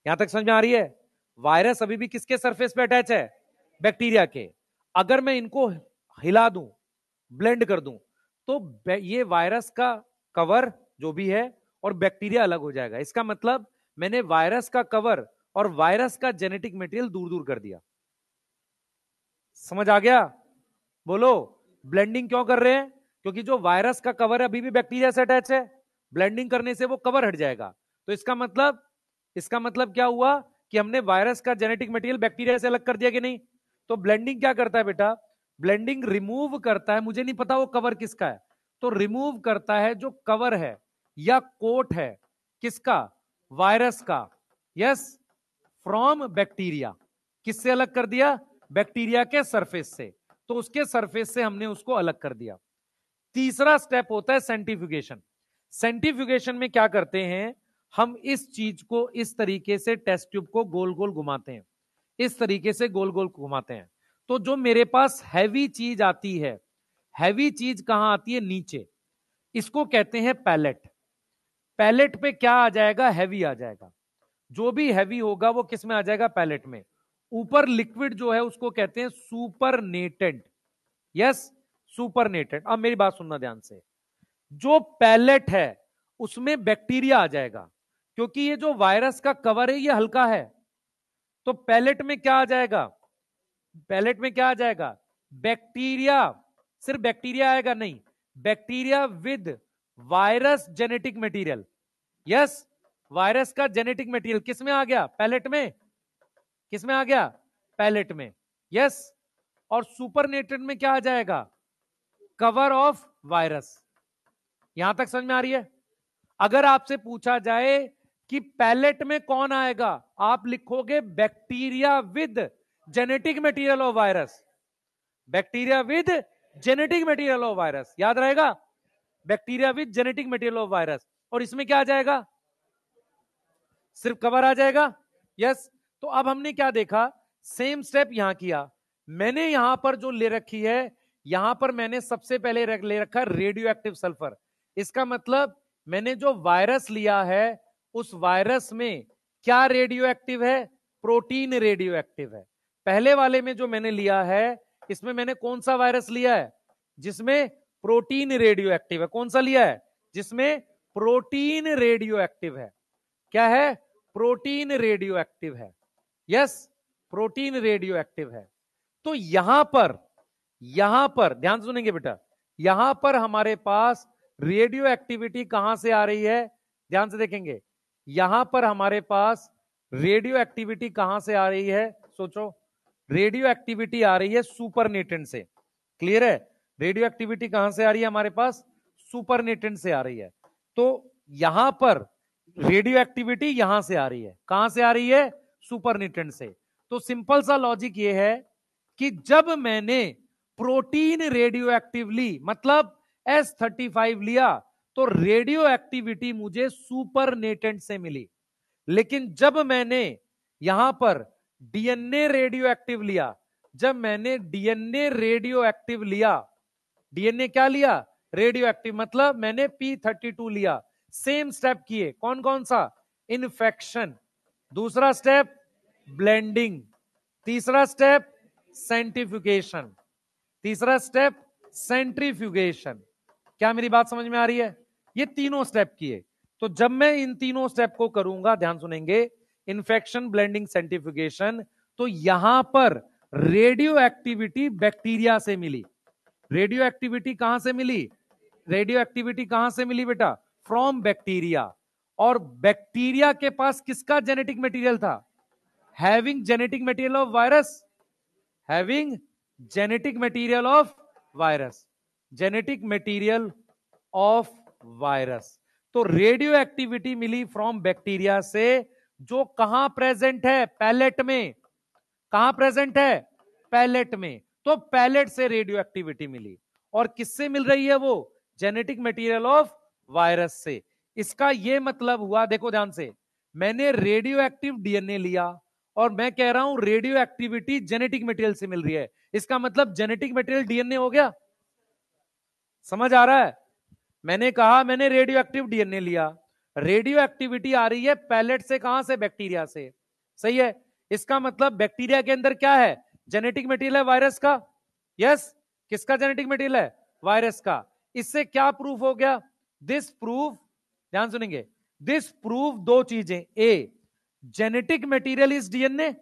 यहां तक समझ में आ रही है? वायरस अभी भी किसके सरफेस पे अटैच है? बैक्टीरिया के। अगर मैं इनको हिला दूं, ब्लेंड कर दूं, तो ये वायरस का कवर जो भी है और बैक्टीरिया अलग हो जाएगा। इसका मतलब मैंने वायरस का कवर और वायरस का जेनेटिक मटेरियल दूर दूर कर दिया। समझ आ गया? बोलो। ब्लेंडिंग क्यों कर रहे हैं? क्योंकि जो वायरस का कवर है अभी भी बैक्टीरिया से अटैच है। ब्लेंडिंग करने से वो कवर हट जाएगा। तो इसका मतलब क्या हुआ कि हमने वायरस का जेनेटिक मटेरियल बैक्टीरिया से अलग कर दिया कि नहीं? तो ब्लेंडिंग क्या करता है बेटा? ब्लेंडिंग रिमूव करता है, मुझे नहीं पता वो कवर किसका है, तो रिमूव करता है जो कवर है या कोट है किसका? वायरस का। Yes, from bacteria. किससे अलग कर दिया? बैक्टीरिया के सरफेस से। तो उसके सरफेस से हमने उसको अलग कर दिया। तीसरा स्टेप होता है सेंट्रीफ्यूगेशन। सेंट्रीफ्यूगेशन में क्या करते हैं? हम इस चीज को इस तरीके से, टेस्ट ट्यूब को गोल गोल घुमाते हैं। इस तरीके से गोल गोल घुमाते हैं। तो जो मेरे पास हैवी चीज आती है, हैवी चीज कहां आती है? नीचे। इसको कहते हैं पैलेट। पैलेट पे क्या आ जाएगा? हैवी आ जाएगा। जो भी हैवी होगा वो किस में आ जाएगा? पैलेट में। ऊपर लिक्विड जो है उसको कहते हैं सुपरनेटेंट। Yes, supernatant. अब मेरी बात सुनना ध्यान से। जो पैलेट है उसमें बैक्टीरिया आ जाएगा, क्योंकि ये जो वायरस का कवर है ये हल्का है। तो पैलेट में क्या आ जाएगा? पैलेट में क्या आ जाएगा? बैक्टीरिया। सिर्फ बैक्टीरिया आएगा नहीं, bacteria with virus genetic material. Yes, virus का जेनेटिक मटेरियल किस में आ गया? पैलेट में। किस में आ गया? पैलेट में। यस। और सुपरनेटेड में क्या आ जाएगा? Cover of virus. यहां तक समझ में आ रही है? अगर आपसे पूछा जाए कि पैलेट में कौन आएगा, आप लिखोगे bacteria with genetic material of virus. Bacteria with genetic material of virus, याद रहेगा? Bacteria with genetic material of virus. और इसमें क्या आ जाएगा? सिर्फ कवर आ जाएगा। यस। तो अब हमने क्या देखा? सेम स्टेप यहां किया। मैंने यहां पर जो ले रखी है, यहां पर मैंने सबसे पहले ले रखा रेडियो एक्टिव सल्फर। इसका मतलब मैंने जो वायरस लिया है उस वायरस में क्या रेडियो एक्टिव है? प्रोटीन रेडियो एक्टिव है। पहले वाले में जो मैंने लिया है, इसमें मैंने कौन सा वायरस लिया है? जिसमें प्रोटीन रेडियो एक्टिव है। कौन सा लिया है? जिसमें प्रोटीन रेडियो एक्टिव है। क्या है? प्रोटीन रेडियो एक्टिव है। यस, प्रोटीन रेडियो एक्टिव है। तो यहां पर ध्यान सुनेंगे बेटा, यहां पर हमारे पास रेडियो एक्टिविटी कहां से आ रही है? ध्यान से देखेंगे। यहां पर हमारे पास रेडियो एक्टिविटी कहां से आ रही है? सोचो। रेडियो एक्टिविटी आ रही है सुपरनेटेंट से। क्लियर है? रेडियो एक्टिविटी कहां से आ रही है हमारे पास? सुपरनेटेंट से आ रही है। तो यहां पर रेडियो एक्टिविटी यहां से आ रही है। कहां से आ रही है? सुपरनेटेंट से। तो सिंपल सा लॉजिक ये है कि जब मैंने प्रोटीन रेडियो एक्टिवली मतलब S35 लिया तो रेडियो एक्टिविटी मुझे सुपरनेटेंट से मिली। लेकिन जब मैंने यहां पर डीएनए रेडियो एक्टिव लिया, जब मैंने डीएनए रेडियो एक्टिव लिया, डीएनए क्या लिया? रेडियो एक्टिव, मतलब मैंने P32 लिया। सेम स्टेप किए। कौन कौन सा? इन्फेक्शन, दूसरा स्टेप ब्लेंडिंग, तीसरा स्टेप सेंट्रीफ्यूगेशन, तीसरा स्टेप सेंट्रीफ्यूगेशन। क्या मेरी बात समझ में आ रही है? ये तीनों स्टेप किए। तो जब मैं इन तीनों स्टेप को करूंगा, ध्यान सुनेंगे, इन्फेक्शन, ब्लेंडिंग, सेंट्रीफ्यूगेशन, तो यहां पर रेडियो एक्टिविटी बैक्टीरिया से मिली। रेडियो एक्टिविटी कहां से मिली? रेडियो एक्टिविटी कहां से मिली बेटा? From bacteria. और बैक्टीरिया के पास किसका जेनेटिक मटेरियल था? Having genetic material of virus, having genetic material of virus, genetic material of virus. तो रेडियो एक्टिविटी मिली फ्रॉम बैक्टीरिया से, जो कहां प्रेजेंट है? पैलेट में। कहां प्रेजेंट है? पैलेट में। तो पैलेट से रेडियो एक्टिविटी मिली। और किससे मिल रही है वो? जेनेटिक मटेरियल ऑफ वायरस से। इसका यह मतलब हुआ, देखो ध्यान से, मैंने रेडियो एक्टिव डीएनए लिया और मैं कह रहा हूं रेडियो एक्टिविटी जेनेटिक मटेरियल से मिल रही है। इसका मतलब जेनेटिक मटेरियल डीएनए हो गया। समझ आ रहा है? मैंने कहा मैंने रेडियो एक्टिव डीएनए लिया, रेडियो एक्टिविटी आ रही है पैलेट से। कहां से? बैक्टीरिया से। सही है? इसका मतलब बैक्टीरिया के अंदर क्या है? जेनेटिक मटेरियल है वायरस का। यस, किसका जेनेटिक मटेरियल है? वायरस का। इससे क्या प्रूफ हो गया? दिस प्रूफ, ध्यान सुनेंगे, दिस प्रूफ दो चीजें। A, genetic material is DNA.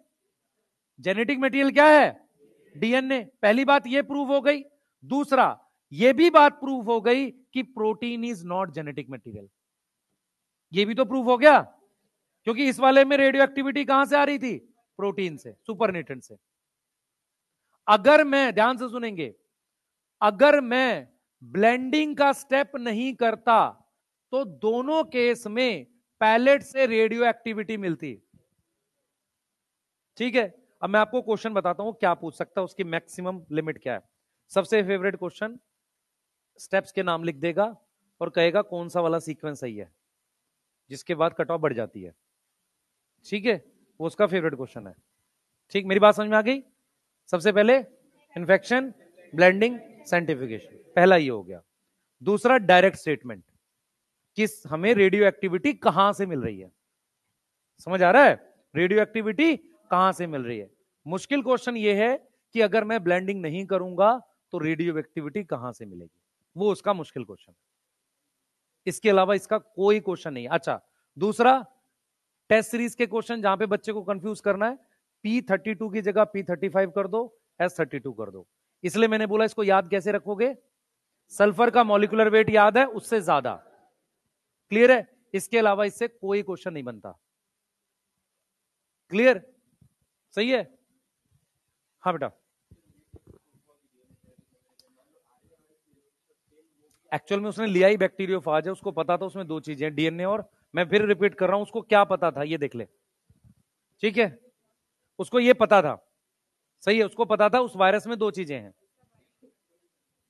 Genetic material क्या है? डीएनए। पहली बात ये प्रूफ हो गई। दूसरा, ये भी बात प्रूफ हो गई कि protein is not genetic material. ये भी तो प्रूफ हो गया, क्योंकि इस वाले में रेडियो एक्टिविटी कहां से आ रही थी? प्रोटीन से, सुपरनेटेंट से। अगर मैं, ध्यान से सुनेंगे, अगर मैं ब्लेंडिंग का स्टेप नहीं करता तो दोनों केस में पैलेट से रेडियो एक्टिविटी मिलती। ठीक है? अब मैं आपको क्वेश्चन बताता हूं क्या पूछ सकता है, उसकी मैक्सिमम लिमिट क्या है। सबसे फेवरेट क्वेश्चन, स्टेप्स के नाम लिख देगा और कहेगा कौन सा वाला सीक्वेंस सही है, जिसके बाद कट ऑफ बढ़ जाती है। ठीक है? वो उसका फेवरेट क्वेश्चन है। ठीक, मेरी बात समझ में आ गई? सबसे पहले इन्फेक्शन, ब्लेंडिंग, सेंट्रीफ्यूगेशन, पहला ये हो गया। दूसरा डायरेक्ट स्टेटमेंट, किस हमें रेडियो एक्टिविटी कहां से मिल रही है। समझ आ रहा है? रेडियो एक्टिविटी कहां से मिल रही है। मुश्किल क्वेश्चन ये है कि अगर मैं ब्लेंडिंग नहीं करूंगा तो रेडियो एक्टिविटी कहां से मिलेगी, वो उसका मुश्किल क्वेश्चन। इसके अलावा इसका कोई क्वेश्चन नहीं। अच्छा, दूसरा, टेस्ट सीरीज के क्वेश्चन जहां पे बच्चे को कंफ्यूज करना है, P32 की जगह P35 कर दो, S32 कर दो। इसलिए मैंने बोला इसको याद कैसे रखोगे? सल्फर का मॉलिक्यूलर वेट याद है, उससे ज्यादा। क्लियर है? इसके अलावा इससे कोई क्वेश्चन नहीं बनता। क्लियर? सही है? हाँ बेटा, एक्चुअल में उसने लिया ही बैक्टीरियोफाज है, उसको पता था उसमें दो चीजें, डीएनए और, मैं फिर रिपीट कर रहा हूं, उसको क्या पता था ये देख ले। ठीक है? उसको ये पता था। सही है? उसको पता था उस वायरस में दो चीजें हैं।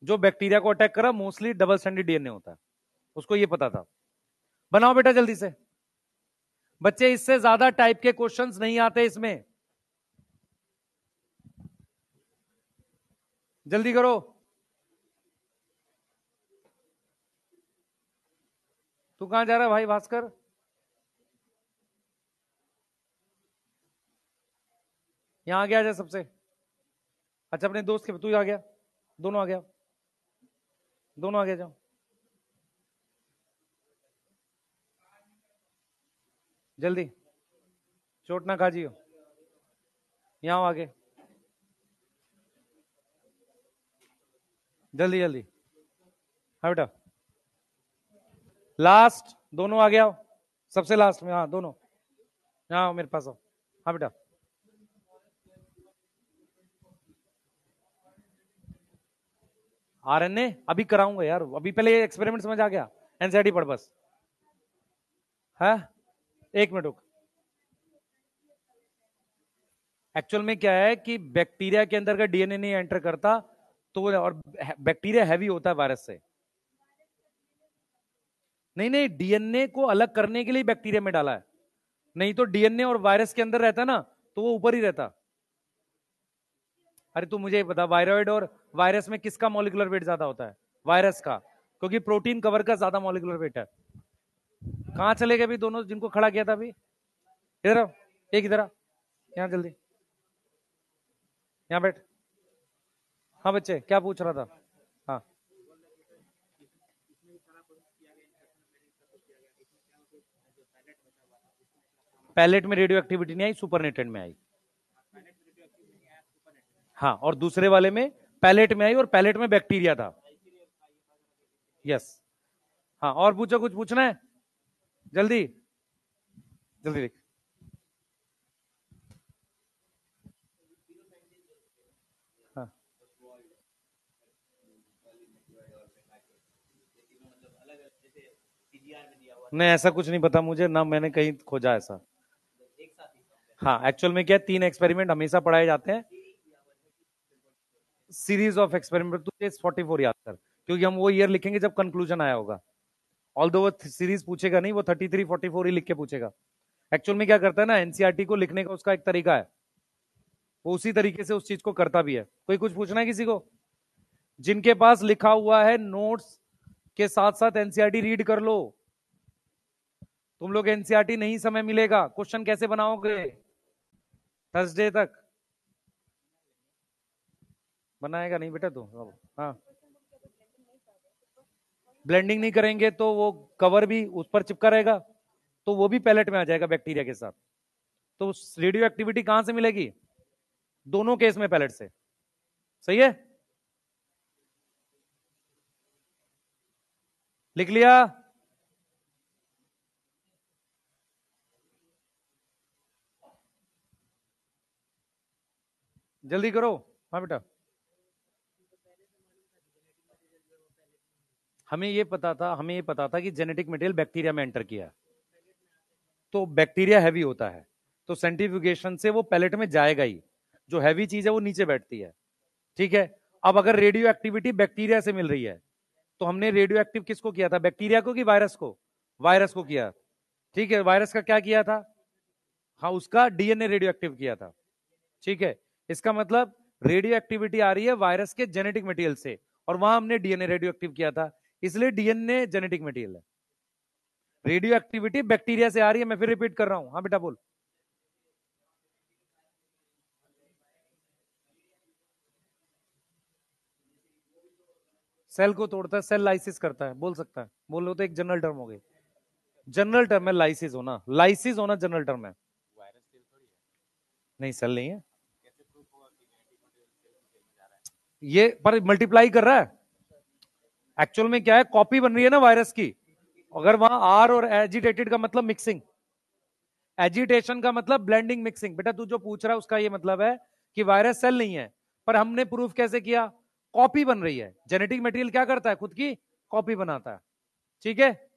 जो बैक्टीरिया को अटैक करा मोस्टली डबल स्टैंडर्ड डीएनए होता है, उसको ये पता था। बनाओ बेटा जल्दी से बच्चे, इससे ज्यादा टाइप के क्वेश्चंस नहीं आते इसमें। जल्दी करो। तू कहां जा रहा है भाई भास्कर? यहां आ गया जा सबसे। अच्छा, अपने दोस्त के, तू आ गया, दोनों आ गया, दोनों आ गया, जाओ जल्दी, चोट ना खाजियो। यहां आगे, जल्दी जल्दी। हाँ बेटा, लास्ट, दोनों आ गया, सबसे लास्ट में। हाँ, दोनों यहाँ आओ मेरे पास आओ। हाँ बेटा, आरएनए अभी कराऊंगा यार, अभी पहले एक्सपेरिमेंट समझ आ गया, एनसीईआरटी पढ़ बस। है, एक मिनट रुक। एक्चुअल में क्या है कि बैक्टीरिया के अंदर का डीएनए नहीं एंटर करता तो, और बैक्टीरिया हैवी होता है वायरस से। नहीं नहीं, डीएनए को अलग करने के लिए बैक्टीरिया में डाला है, नहीं तो डीएनए और वायरस के अंदर रहता ना तो वो ऊपर ही रहता। अरे तू मुझे बता, वायरॉइड और वायरस में किसका मॉलिक्यूलर वेट ज्यादा होता है? वायरस का, क्योंकि प्रोटीन कवर का ज्यादा मॉलिक्यूलर वेट है। कहां चले गए अभी दोनों जिनको खड़ा किया था अभी? इधर आओ, एक इधर आ, यहाँ जल्दी, यहाँ बैठ। हाँ बच्चे, क्या पूछ रहा था? हाँ, पैलेट में रेडियो एक्टिविटी नहीं आई, सुपरनेटेंट में आई। हाँ, और दूसरे वाले में पैलेट में आई, और पैलेट में बैक्टीरिया था। यस। हाँ, और पूछो, कुछ पूछना है? जल्दी जल्दी देख। हाँ, नहीं ऐसा कुछ नहीं पता मुझे ना, मैंने कहीं खोजा ऐसा। हाँ, एक्चुअल में क्या है, 3 एक्सपेरिमेंट हमेशा पढ़ाए जाते हैं, सीरीज ऑफ एक्सपेरिमेंट। तू 44 याद कर, क्योंकि हम वो ईयर लिखेंगे जब कंक्लूजन आया होगा। ऑल दो वो सीरीज पूछेगा नहीं, वो 33 44 ही लिख के पूछेगा। एक्चुअल में क्या करता है ना, एनसीईआरटी को लिखने का उसका एक तरीका है, वो उसी तरीके से उस चीज को करता भी है। कोई कुछ पूछना है किसी को? जिनके पास लिखा हुआ है नोट्स के साथ साथ एनसीईआरटी रीड कर लो। तुम लोग एनसीईआरटी नहीं समय मिलेगा, क्वेश्चन कैसे बनाओगे? थर्सडे तक बनाएगा नहीं बेटा तू? हाँ, ब्लेंडिंग नहीं करेंगे तो वो कवर भी उस पर चिपका रहेगा, तो वो भी पैलेट में आ जाएगा बैक्टीरिया के साथ। तो रेडियो एक्टिविटी कहां से मिलेगी? दोनों केस में पैलेट से। सही है, लिख लिया? जल्दी करो। हाँ बेटा, हमें ये पता था कि जेनेटिक मटेरियल बैक्टीरिया में एंटर किया, तो बैक्टीरिया हैवी होता है, तो सेंट्रीफ्यूगेशन से वो पैलेट में जाएगा ही, जो हैवी चीज है वो नीचे बैठती है। ठीक है, अब अगर रेडियो एक्टिविटी बैक्टीरिया से मिल रही है, तो हमने रेडियो एक्टिव किसको किया था, बैक्टीरिया को कि वायरस को? वायरस को किया। ठीक है, वायरस का क्या किया था? हाँ, उसका डीएनए रेडियो एक्टिव किया था। ठीक है, इसका मतलब रेडियो एक्टिविटी आ रही है वायरस के जेनेटिक मटेरियल से, और वहां हमने डीएनए रेडियो एक्टिव किया था, इसलिए डीएनए जेनेटिक मटेरियल है। रेडियो एक्टिविटी बैक्टीरिया से आ रही है, मैं फिर रिपीट कर रहा हूं। हाँ बेटा बोल। सेल को तोड़ता है, सेल लाइसिस करता है, बोल सकता है, बोलो तो एक जनरल टर्म हो गई। जनरल टर्म है लाइसिस होना, लाइसिस होना जनरल टर्म है। नहीं, सेल नहीं है ये, पर मल्टीप्लाई कर रहा है। एक्चुअल में क्या है, कॉपी बन रही है ना वायरस की। अगर वहां आर और एजिटेटेड का मतलब मिक्सिंग, एजिटेशन का मतलब ब्लेंडिंग मिक्सिंग। बेटा तू जो पूछ रहा है उसका ये मतलब है कि वायरस सेल नहीं है, पर हमने प्रूफ कैसे किया? कॉपी बन रही है। जेनेटिक मटेरियल क्या करता है, खुद की कॉपी बनाता है। ठीक है,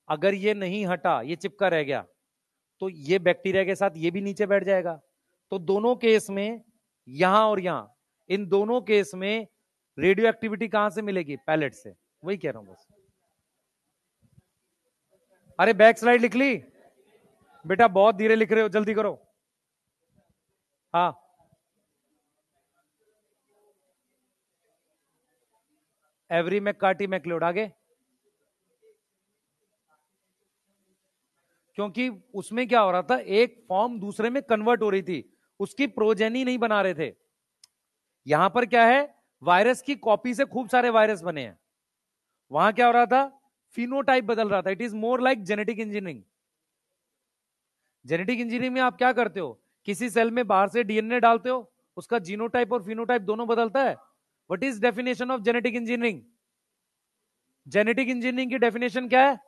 अगर ये नहीं हटा, ये चिपका रह गया, तो ये बैक्टीरिया के साथ ये भी नीचे बैठ जाएगा। तो दोनों केस में, यहां और यहां, इन दोनों केस में रेडियो एक्टिविटी कहां से मिलेगी? पैलेट से। वही कह रहा हूं बस। अरे बैक स्लाइड लिख ली? बेटा बहुत धीरे लिख रहे हो, जल्दी करो। हाँ, एवरी मैककार्टी मैक्लियोड आगे, क्योंकि उसमें क्या हो रहा था, एक फॉर्म दूसरे में कन्वर्ट हो रही थी, उसकी प्रोजेनी नहीं बना रहे थे। यहां पर क्या है, वायरस की कॉपी से खूब सारे वायरस बने हैं। वहां क्या हो रहा था, फिनोटाइप बदल रहा था। It is more like genetic engineering. Genetic engineering में आप क्या करते हो, किसी सेल में बाहर से डीएनए डालते हो, उसका जीनोटाइप और फिनोटाइप दोनों बदलता है। What is definition of genetic engineering? Genetic engineering की डेफिनेशन क्या है?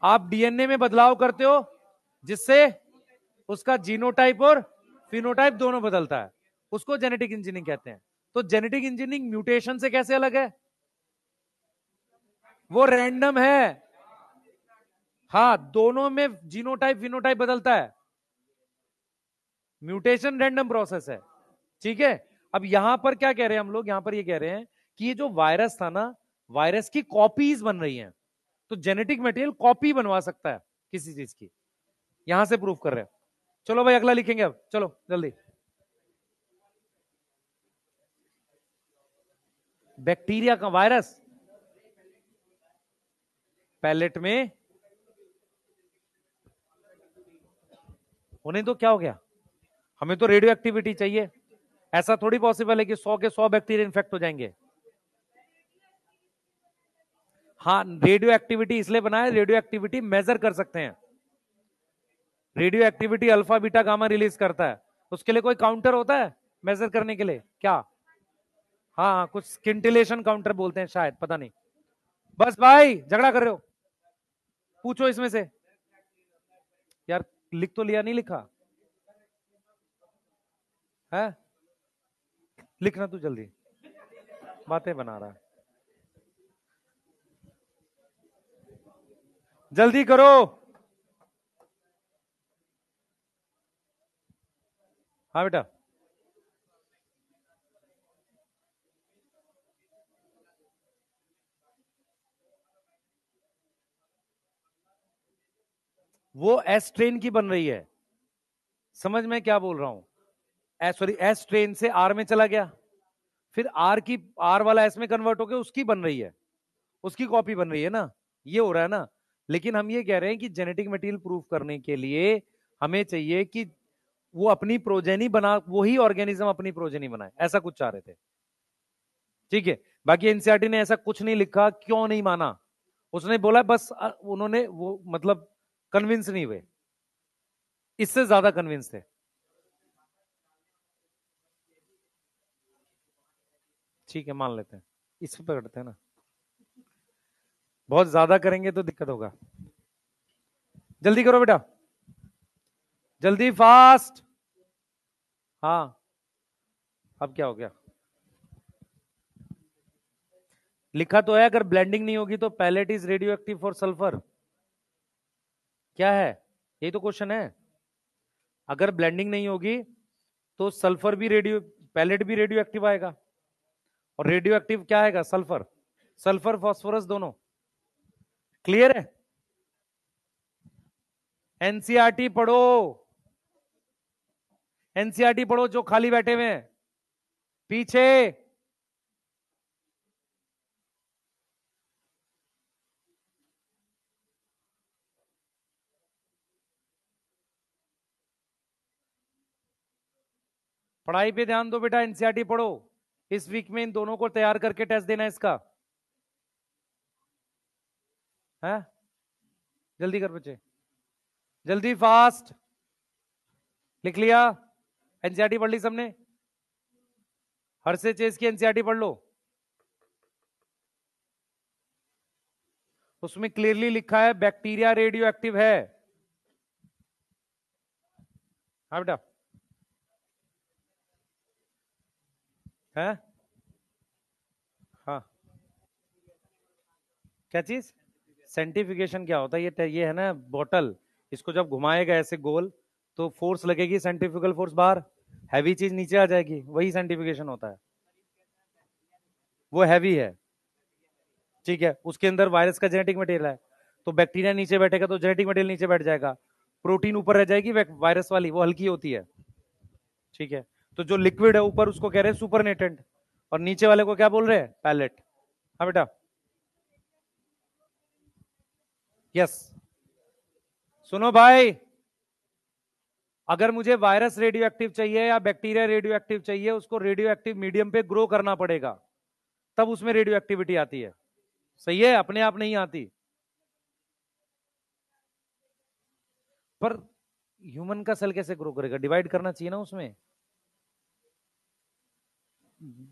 आप डीएनए में बदलाव करते हो जिससे उसका जीनोटाइप और फिनोटाइप दोनों बदलता है। उसको जेनेटिक इंजीनियरिंग कहते हैं। तो जेनेटिक इंजीनियरिंग म्यूटेशन से कैसे अलग है? वो रैंडम है। हाँ, दोनों में जीनोटाइप फिनोटाइप बदलता है। म्यूटेशन रैंडम प्रोसेस है। ठीक है। अब यहां पर क्या कह रहे हैं हम लोग? यहां पर ये कह रहे हैं कि ये जो वायरस था ना, वायरस की कॉपीज बन रही हैं। तो जेनेटिक मटेरियल कॉपी बनवा सकता है किसी चीज की। यहां से प्रूफ कर रहे हैं। चलो भाई अगला लिखेंगे अब, चलो जल्दी। बैक्टीरिया का वायरस पैलेट में होने तो क्या हो गया? हमें तो रेडियो एक्टिविटी चाहिए। ऐसा थोड़ी पॉसिबल है कि 100 के 100 बैक्टीरिया इन्फेक्ट हो जाएंगे। हाँ, रेडियो एक्टिविटी इसलिए बनाया, रेडियो एक्टिविटी मेजर कर सकते हैं। Radio activity alpha beta gamma release करता है। उसके लिए कोई काउंटर होता है मेजर करने के लिए क्या? हाँ, कुछ स्किंटिलेशन काउंटर बोलते हैं शायद, पता नहीं। बस भाई झगड़ा कर रहे हो, पूछो इसमें से। यार लिख तो लिया, नहीं लिखा है? लिखना तू जल्दी, बातें बना रहा है, जल्दी करो। हाँ बेटा। वो एस ट्रेन की बन रही है। समझ में क्या बोल रहा हूं? सॉरी, एस ट्रेन से आर में चला गया, फिर आर की, आर वाला एस में कन्वर्ट होकर उसकी बन रही है, उसकी कॉपी बन रही है ना, ये हो रहा है ना। लेकिन हम ये कह रहे हैं कि जेनेटिक मटेरियल प्रूफ करने के लिए हमें चाहिए कि वो अपनी प्रोजेनी बना, वही ऑर्गेनिज्म अपनी प्रोजेनी बनाए, ऐसा कुछ चाह रहे थे। ठीक है। बाकी एनसीईआरटी ने ऐसा कुछ नहीं लिखा, क्यों नहीं माना? उसने बोला बस उन्होंने वो मतलब कन्विंस नहीं हुए, इससे ज्यादा कन्विंस थे। ठीक है, मान लेते हैं, इस पे पकड़ते हैं ना। बहुत ज्यादा करेंगे तो दिक्कत होगा। जल्दी करो बेटा, जल्दी फास्ट। हाँ, अब क्या हो गया? लिखा तो है अगर ब्लेंडिंग नहीं होगी तो pellet is radioactive for sulphur. क्या है? यही तो क्वेश्चन है। अगर ब्लेंडिंग नहीं होगी तो सल्फर भी रेडियो, पैलेट भी रेडियो एक्टिव आएगा। और रेडियो एक्टिव क्या आएगा? सल्फर। सल्फर फास्फोरस दोनों। क्लियर है? एनसीईआरटी पढ़ो, एनसीईआरटी पढ़ो जो खाली बैठे हुए हैं पीछे। पढ़ाई पे ध्यान दो बेटा, एनसीईआरटी पढ़ो। इस वीक में इन दोनों को तैयार करके टेस्ट देना है इसका। है? जल्दी कर बच्चे, जल्दी फास्ट। लिख लिया? एनसीईआरटी पढ़ ली सबने? हर से चेस की एनसीईआरटी पढ़ लो। उसमें क्लियरली लिखा है बैक्टीरिया रेडियो एक्टिव है। हाँ बेटा। है? हाँ। क्या चीज? सेंटिफिकेशन क्या होता है? ये है ना बोतल, इसको जब घुमाएगा ऐसे गोल तो फोर्स लगेगी, सेंट्रीफ्यूगल फोर्स बाहर, हैवी चीज नीचे आ जाएगी, वही सेंटिफिकेशन होता है। वो हैवी है। ठीक है, उसके अंदर वायरस का जेनेटिक मटेरियल है, तो बैक्टीरिया नीचे बैठेगा तो जेनेटिक मटेरियल नीचे बैठ जाएगा, प्रोटीन ऊपर रह जाएगी, वायरस वाली वो हल्की होती है। ठीक है। तो जो लिक्विड है ऊपर उसको कह रहे हैं सुपरनेटेंट, और नीचे वाले को क्या बोल रहे हैं? पैलेट। हाँ बेटा। यस। सुनो भाई, अगर मुझे वायरस रेडियो एक्टिव चाहिए या बैक्टीरिया रेडियो एक्टिव चाहिए, उसको रेडियो एक्टिव मीडियम पे ग्रो करना पड़ेगा, तब उसमें रेडियो एक्टिविटी आती है। सही है, अपने आप नहीं आती। पर ह्यूमन का सेल कैसे ग्रो करेगा? डिवाइड करना चाहिए ना उसमें।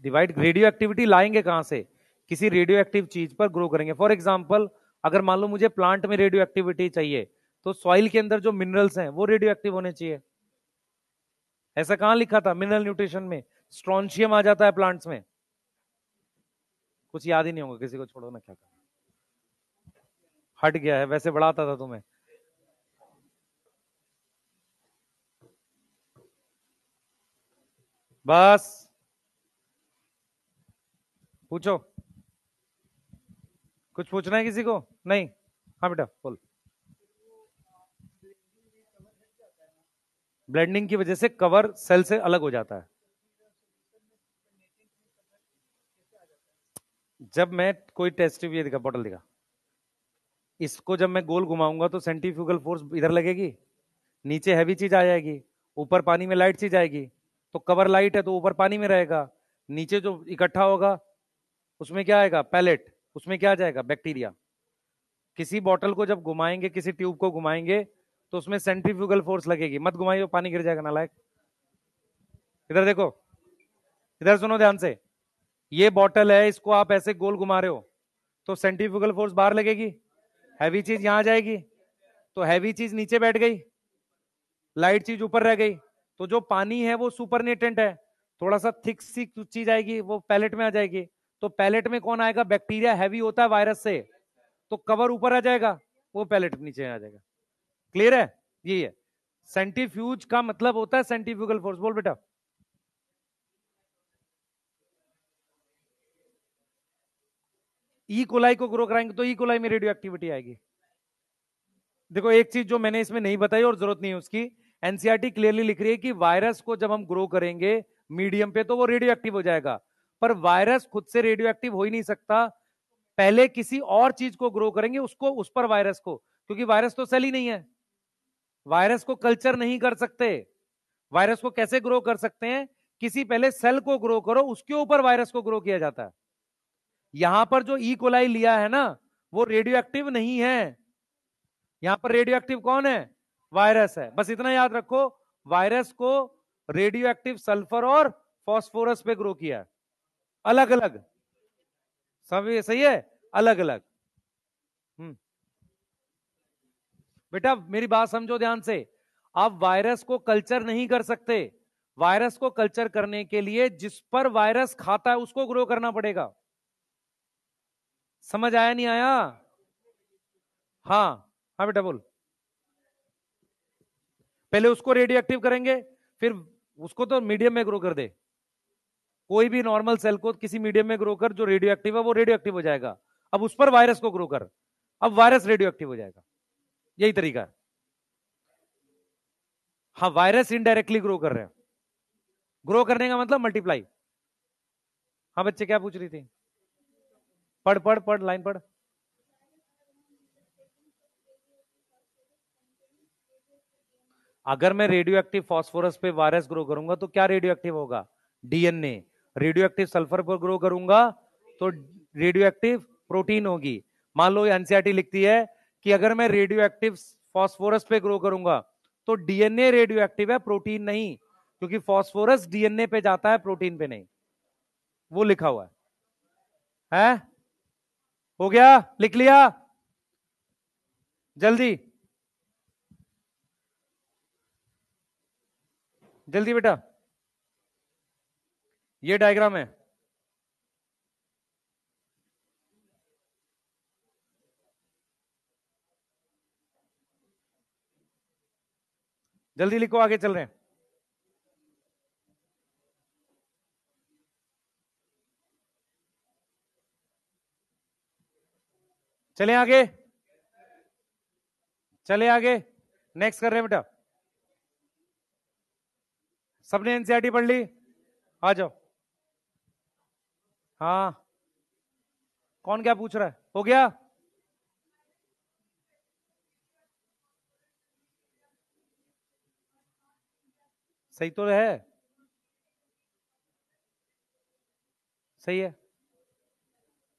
डिवाइड, रेडियो एक्टिविटी लाएंगे कहां से? किसी रेडियो एक्टिव चीज पर ग्रो करेंगे। फॉर एग्जाम्पल, अगर मान लो मुझे प्लांट में रेडियो एक्टिविटी चाहिए, तो सॉइल के अंदर जो मिनरल्स हैं वो रेडियो एक्टिव होने चाहिए, ऐसा कहां लिखा था मिनरल न्यूट्रिशन में? स्ट्रॉन्शियम आ जाता है प्लांट्स में। कुछ याद ही नहीं होगा किसी को, छोड़ो ना, क्या करना, हट गया है, वैसे बढ़ाता था तुम्हें। बस पूछो, कुछ पूछना है किसी को? नहीं? हाँ बेटा बोल। ब्लेंडिंग की वजह से कवर सेल से अलग हो जाता है। जब मैं कोई टेस्ट ट्यूब, ये दिखा, बॉटल दिखा, इसको जब मैं गोल घुमाऊंगा तो सेंट्रीफ्यूगल फोर्स इधर लगेगी, नीचे हैवी चीज आ जाएगी, ऊपर पानी में लाइट चीज आएगी, तो कवर लाइट है तो ऊपर पानी में रहेगा, नीचे जो इकट्ठा होगा उसमें क्या आएगा? पैलेट, उसमें क्या आ जाएगा? बैक्टीरिया। किसी बॉटल को जब घुमाएंगे, किसी ट्यूब को घुमाएंगे, तो उसमें सेंट्रीफ्यूगल फोर्स लगेगी। मत घुमाइए, पानी गिर जाएगा नालायक। इधर देखो, इधर सुनो ध्यान से, ये बॉटल है, इसको आप ऐसे गोल घुमा रहे हो तो सेंट्रीफ्यूगल फोर्स बाहर लगेगी, हैवी चीज यहां जाएगी, तो हैवी चीज नीचे बैठ गई, लाइट चीज ऊपर रह गई, तो जो पानी है वो सुपरनेटेंट है, थोड़ा सा थिक सी चीज आएगी, वो पैलेट में आ जाएगी। तो पैलेट में कौन आएगा? बैक्टीरिया, हैवी होता है वायरस से, तो कवर ऊपर आ जाएगा, वो पैलेट नीचे आ जाएगा। क्लियर है? यही है सेंट्रीफ्यूज का मतलब, होता है सेंट्रीफ्यूगल फोर्स। बोल बेटा। ई कोलाई को ग्रो कराएंगे तो ई कोलाई में रेडियो एक्टिविटी आएगी। देखो एक चीज जो मैंने इसमें नहीं बताई और जरूरत नहीं है उसकी, एनसीईआरटी क्लियरली लिख रही है कि वायरस को जब हम ग्रो करेंगे मीडियम पे तो वो रेडियो एक्टिव हो जाएगा, पर वायरस खुद से रेडियो एक्टिव हो ही नहीं सकता, पहले किसी और चीज को ग्रो करेंगे उसको, उस पर वायरस को, क्योंकि वायरस तो सेल ही नहीं है, वायरस को कल्चर नहीं कर सकते। वायरस को कैसे ग्रो कर सकते हैं? किसी पहले सेल को ग्रो करो, उसके ऊपर वायरस को ग्रो किया जाता है। यहां पर जो ई कोलाई लिया है ना, वो रेडियो एक्टिव नहीं है, यहां पर रेडियो एक्टिव कौन है? वायरस है। बस इतना याद रखो, वायरस को रेडियो एक्टिव सल्फर और फॉस्फोरस पे ग्रो किया है, अलग अलग। सब ये सही है, अलग अलग। बेटा मेरी बात समझो ध्यान से, आप वायरस को कल्चर नहीं कर सकते, वायरस को कल्चर करने के लिए जिस पर वायरस खाता है उसको ग्रो करना पड़ेगा। समझ आया नहीं आया? हाँ। हाँ बेटा बोल। पहले उसको रेडियो एक्टिव करेंगे, फिर उसको तो मीडियम में ग्रो कर दे, कोई भी नॉर्मल सेल को किसी मीडियम में ग्रो कर, जो रेडियो एक्टिव है वो रेडियो एक्टिव हो जाएगा। अब उस पर वायरस को ग्रो कर, अब वायरस रेडियो एक्टिव हो जाएगा। यही तरीका है। हाँ, वायरस इनडायरेक्टली ग्रो कर रहे हैं, ग्रो करने का मतलब मल्टीप्लाई। हाँ बच्चे क्या पूछ रही थी? पढ़ पढ़ पढ़, लाइन पढ़। अगर मैं रेडियो एक्टिव फास्फोरस पे वायरस ग्रो करूंगा तो क्या रेडियो एक्टिव होगा? डीएनए। रेडियो एक्टिव सल्फर पर ग्रो करूंगा तो रेडियो एक्टिव प्रोटीन होगी। मान लो एनसीईआरटी लिखती है कि अगर मैं रेडियो एक्टिव फास्फोरस पे ग्रो करूंगा तो डीएनए रेडियो एक्टिव है, प्रोटीन नहीं, क्योंकि फास्फोरस डीएनए पे जाता है, प्रोटीन पे नहीं। वो लिखा हुआ है? हो गया? लिख लिया? जल्दी जल्दी बेटा। ये डायग्राम है, जल्दी लिखो, आगे चल रहे हैं। चले आगे, चले आगे, नेक्स्ट कर रहे हैं बेटा। सबने एनसीईआरटी पढ़ ली? आ जाओ। हाँ, कौन क्या पूछ रहा है? हो गया? सही तो है, सही है।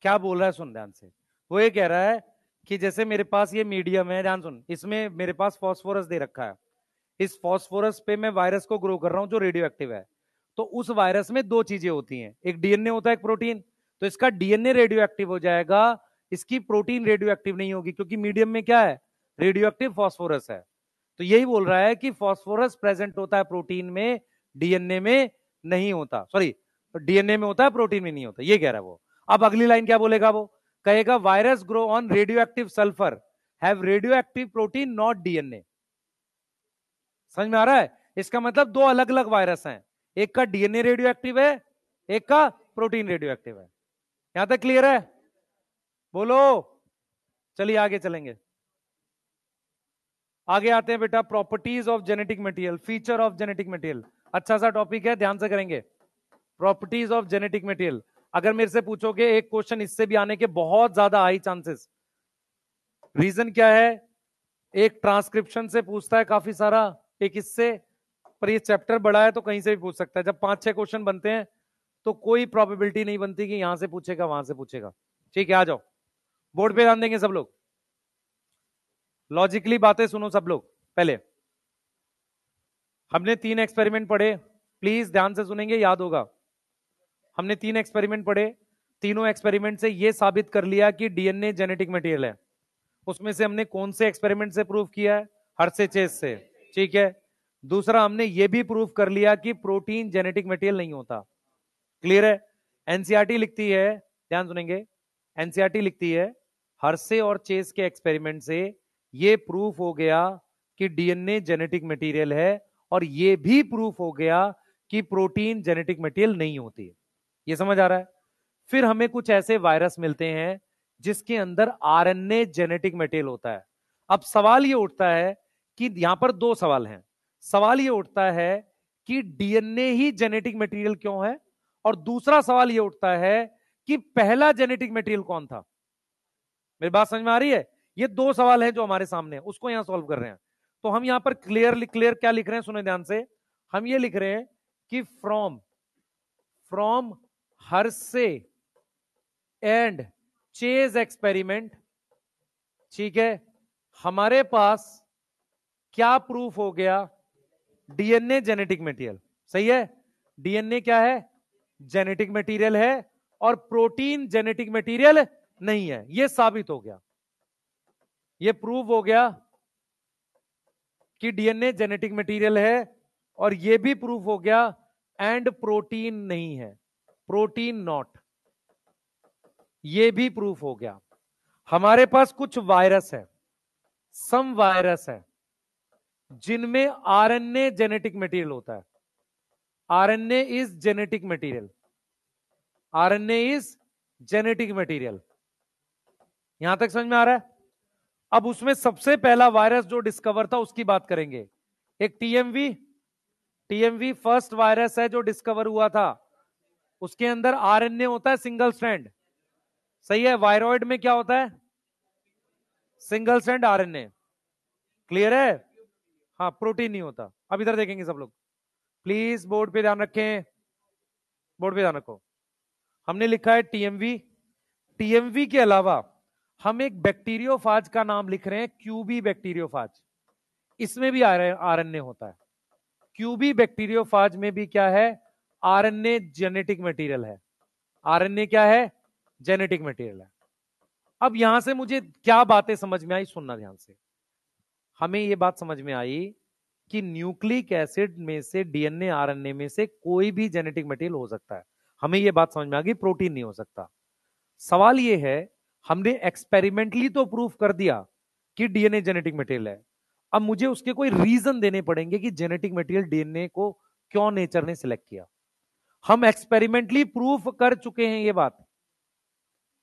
क्या बोल रहा है सुन ध्यान से, वो ये कह रहा है कि जैसे मेरे पास ये मीडियम है, ध्यान सुन, इसमें मेरे पास फास्फोरस दे रखा है, इस फास्फोरस पे मैं वायरस को ग्रो कर रहा हूं जो रेडियो एक्टिव है, तो उस वायरस में दो चीजें होती हैं, एक डीएनए होता है, एक प्रोटीन। तो इसका डीएनए रेडियो एक्टिव हो जाएगा, इसकी प्रोटीन रेडियो एक्टिव नहीं होगी, क्योंकि मीडियम में क्या है? रेडियो एक्टिव फास्फोरस है। तो यही बोल रहा है कि फास्फोरस प्रेजेंट होता है प्रोटीन में, डीएनए में नहीं होता, सॉरी डीएनए में होता है, प्रोटीन में नहीं होता, ये कह रहा है वो। अब अगली लाइन क्या बोलेगा, वो कहेगा virus grow on radio active sulphur, have radio active protein not DNA. समझ में आ रहा है? इसका मतलब दो अलग अलग वायरस हैं, एक का डीएनए रेडियो एक्टिव है, एक का प्रोटीन रेडियो एक्टिव है। यहां तक क्लियर है? बोलो। चलिए आगे चलेंगे, आगे आते हैं बेटा, properties of genetic material, feature of genetic material. अच्छा सा टॉपिक है, ध्यान से करेंगे। प्रॉपर्टीज ऑफ जेनेटिक मटेरियल, अगर मेरे से पूछोगे एक क्वेश्चन इससे भी आने के बहुत ज्यादा हाई चांसेस। रीजन क्या है? एक ट्रांसक्रिप्शन से पूछता है काफी सारा, एक इससे, पर ये चैप्टर बड़ा है तो कहीं से भी पूछ सकता है। जब 5-6 क्वेश्चन बनते हैं तो कोई प्रोबेबिलिटी नहीं बनती कि यहां से पूछेगा वहां से पूछेगा। ठीक है, आ जाओ, बोर्ड पे ध्यान देंगे सब लोग, लॉजिकली बातें सुनो सब लोग। पहले हमने 3 एक्सपेरिमेंट पढ़े, प्लीज ध्यान से सुनेंगे, याद होगा। हमने 3 एक्सपेरिमेंट पढ़े, तीनों एक्सपेरिमेंट से यह साबित कर लिया कि डीएनए जेनेटिक मटेरियल है। उसमें से हमने कौन से एक्सपेरिमेंट से प्रूव किया है? हर्षे-चेस से। ठीक है, दूसरा हमने यह भी प्रूव कर लिया कि प्रोटीन जेनेटिक मटेरियल नहीं होता। क्लियर है? एनसीईआरटी लिखती है, ध्यान सुनेंगे, एनसीईआरटी लिखती है हर्षे और चेस के एक्सपेरिमेंट से यह प्रूफ हो गया कि डीएनए जेनेटिक मटेरियल है, और यह भी प्रूफ हो गया कि प्रोटीन जेनेटिक मटेरियल नहीं होती। यह समझ आ रहा है? फिर हमें कुछ ऐसे वायरस मिलते हैं जिसके अंदर आरएनए जेनेटिक मटेरियल होता है। अब सवाल यह उठता है कि यहां पर 2 सवाल हैं। सवाल यह उठता है कि डीएनए ही जेनेटिक मटेरियल क्यों है, और दूसरा सवाल यह उठता है कि पहला जेनेटिक मटेरियल कौन था। मेरी बात समझ में आ रही है? ये 2 सवाल हैं जो हमारे सामने है, उसको यहां सॉल्व कर रहे हैं। तो हम यहां पर क्लियर क्या लिख रहे हैं, सुने ध्यान से। हम ये लिख रहे हैं कि from Hershey and Chase experiment, ठीक है, हमारे पास क्या प्रूफ हो गया? DNA genetic material. सही है? डीएनए क्या है? जेनेटिक मटेरियल है, और प्रोटीन जेनेटिक मटेरियल नहीं है। यह साबित हो गया, यह प्रूव हो गया कि डीएनए जेनेटिक मटेरियल है, और यह भी प्रूफ हो गया एंड प्रोटीन नहीं है, प्रोटीन नॉट, यह भी प्रूफ हो गया। हमारे पास कुछ वायरस है, सम वायरस है जिनमें आरएनए जेनेटिक मटेरियल होता है। RNA is genetic material, RNA is genetic material. यहां तक समझ में आ रहा है? अब उसमें सबसे पहला वायरस जो डिस्कवर था उसकी बात करेंगे। एक टीएमवी, टीएमवी फर्स्ट वायरस है जो डिस्कवर हुआ था। उसके अंदर आरएनए होता है सिंगल स्ट्रैंड। सही है? वायरॉइड में क्या होता है? Single strand RNA. क्लियर है? हाँ, प्रोटीन नहीं होता। अब इधर देखेंगे सब लोग, प्लीज बोर्ड पे ध्यान रखें, बोर्ड पे ध्यान रखो। हमने लिखा है टीएमवी, टीएमवी के अलावा हम एक बैक्टीरियोफाज का नाम लिख रहे हैं, क्यूबी बैक्टीरियोफाज। इसमें भी आरएनए होता है। क्यूबी बैक्टीरियोफाज में भी क्या है? आरएनए जेनेटिक मटेरियल है। आरएनए क्या है? जेनेटिक मटेरियल है। अब यहां से मुझे क्या बातें समझ में आई, सुनना ध्यान से। हमें यह बात समझ में आई कि न्यूक्लिक एसिड में से, डीएनए आरएनए में से कोई भी जेनेटिक मटेरियल हो सकता है। हमें यह बात समझ में आ गई, प्रोटीन नहीं हो सकता। सवाल यह है, हमने एक्सपेरिमेंटली तो प्रूफ कर दिया कि डीएनए जेनेटिक मटेरियल है, अब मुझे उसके कोई रीजन देने पड़ेंगे कि जेनेटिक मटेरियल डीएनए को क्यों नेचर ने सिलेक्ट किया। हम एक्सपेरिमेंटली प्रूफ कर चुके हैं, ये बात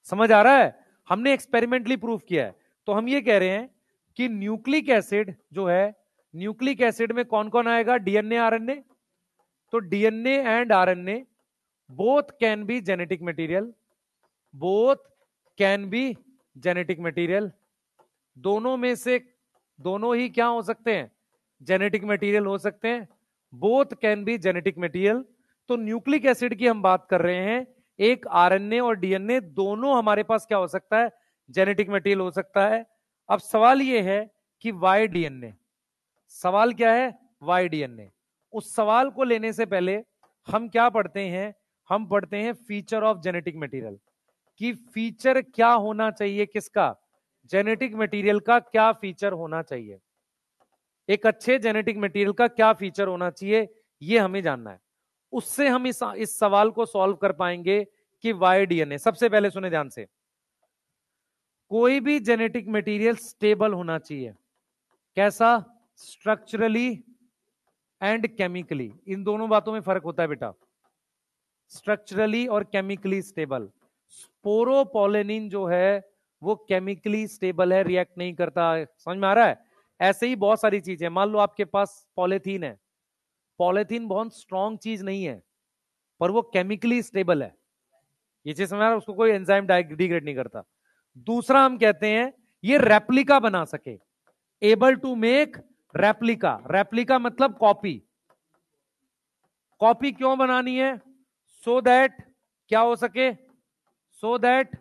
समझ आ रहा है? हमने एक्सपेरिमेंटली प्रूफ किया है। तो हम ये कह रहे हैं कि न्यूक्लिक एसिड जो है, न्यूक्लिक एसिड में कौन कौन आएगा? DNA RNA. तो DNA and RNA both can be genetic material, both can be genetic material. दोनों में से दोनों ही क्या हो सकते हैं? जेनेटिक मटेरियल हो सकते हैं। Both can be genetic material. तो न्यूक्लिक एसिड की हम बात कर रहे हैं, एक आरएनए और डीएनए दोनों हमारे पास क्या हो सकता है? जेनेटिक मटेरियल हो सकता है। अब सवाल यह है कि वाई डीएनए, सवाल क्या है? Why DNA. उस सवाल को लेने से पहले हम क्या पढ़ते हैं? हम पढ़ते हैं फीचर ऑफ जेनेटिक मटेरियल, कि फीचर क्या होना चाहिए, किसका? जेनेटिक मटेरियल का क्या फीचर होना चाहिए, एक अच्छे जेनेटिक मटेरियल का क्या फीचर होना चाहिए, ये हमें जानना है। उससे हम इस सवाल को सॉल्व कर पाएंगे कि वाई डीएनए। सबसे पहले सुने ध्यान से, कोई भी जेनेटिक मटेरियल स्टेबल होना चाहिए। कैसा? Structurally and chemically. इन दोनों बातों में फर्क होता है बेटा, स्ट्रक्चरली और केमिकली स्टेबल। स्पोरोपोलेनिन जो है वो केमिकली स्टेबल है, रिएक्ट नहीं करता। समझ में आ रहा है? ऐसे ही बहुत सारी चीजें, मान लो आपके पास पॉलीथीन है, पॉलीथीन बहुत स्ट्रॉन्ग चीज नहीं है पर वो केमिकली स्टेबल है। ये चीज समझ आ रहा है? उसको कोई एंजाइम डिग्रेड नहीं करता। दूसरा हम कहते हैं ये रेप्लिका बना सके, able to make replica. Replica मतलब कॉपी। कॉपी क्यों बनानी है? सो दैट क्या हो सके? So that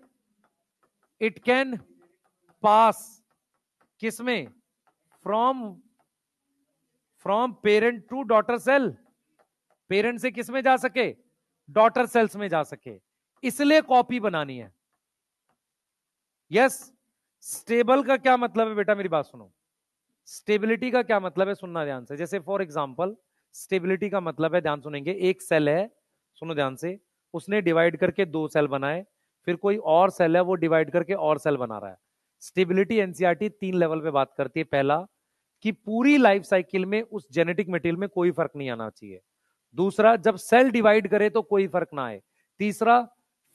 it can pass किसमें? From parent to daughter cell. Parent से किसमें जा सके? डॉटर सेल्स में जा सके, इसलिए कॉपी बनानी है। यस। स्टेबल का क्या मतलब है बेटा? मेरी बात सुनो। स्टेबिलिटी का क्या मतलब है? सुनना ध्यान से। जैसे फॉर एग्जांपल, स्टेबिलिटी का मतलब है, ध्यान सुनेंगे, एक सेल है, सुनो ध्यान से, उसने डिवाइड करके 2 सेल बनाए, फिर कोई और सेल है वो डिवाइड करके और सेल बना रहा है। स्टेबिलिटी एनसीईआरटी 3 लेवल पे बात करती है। पहला, कि पूरी लाइफ साइकिल में उस जेनेटिक मटेरियल में कोई फर्क नहीं आना चाहिए। दूसरा, जब सेल डिवाइड करे तो कोई फर्क ना आए। तीसरा,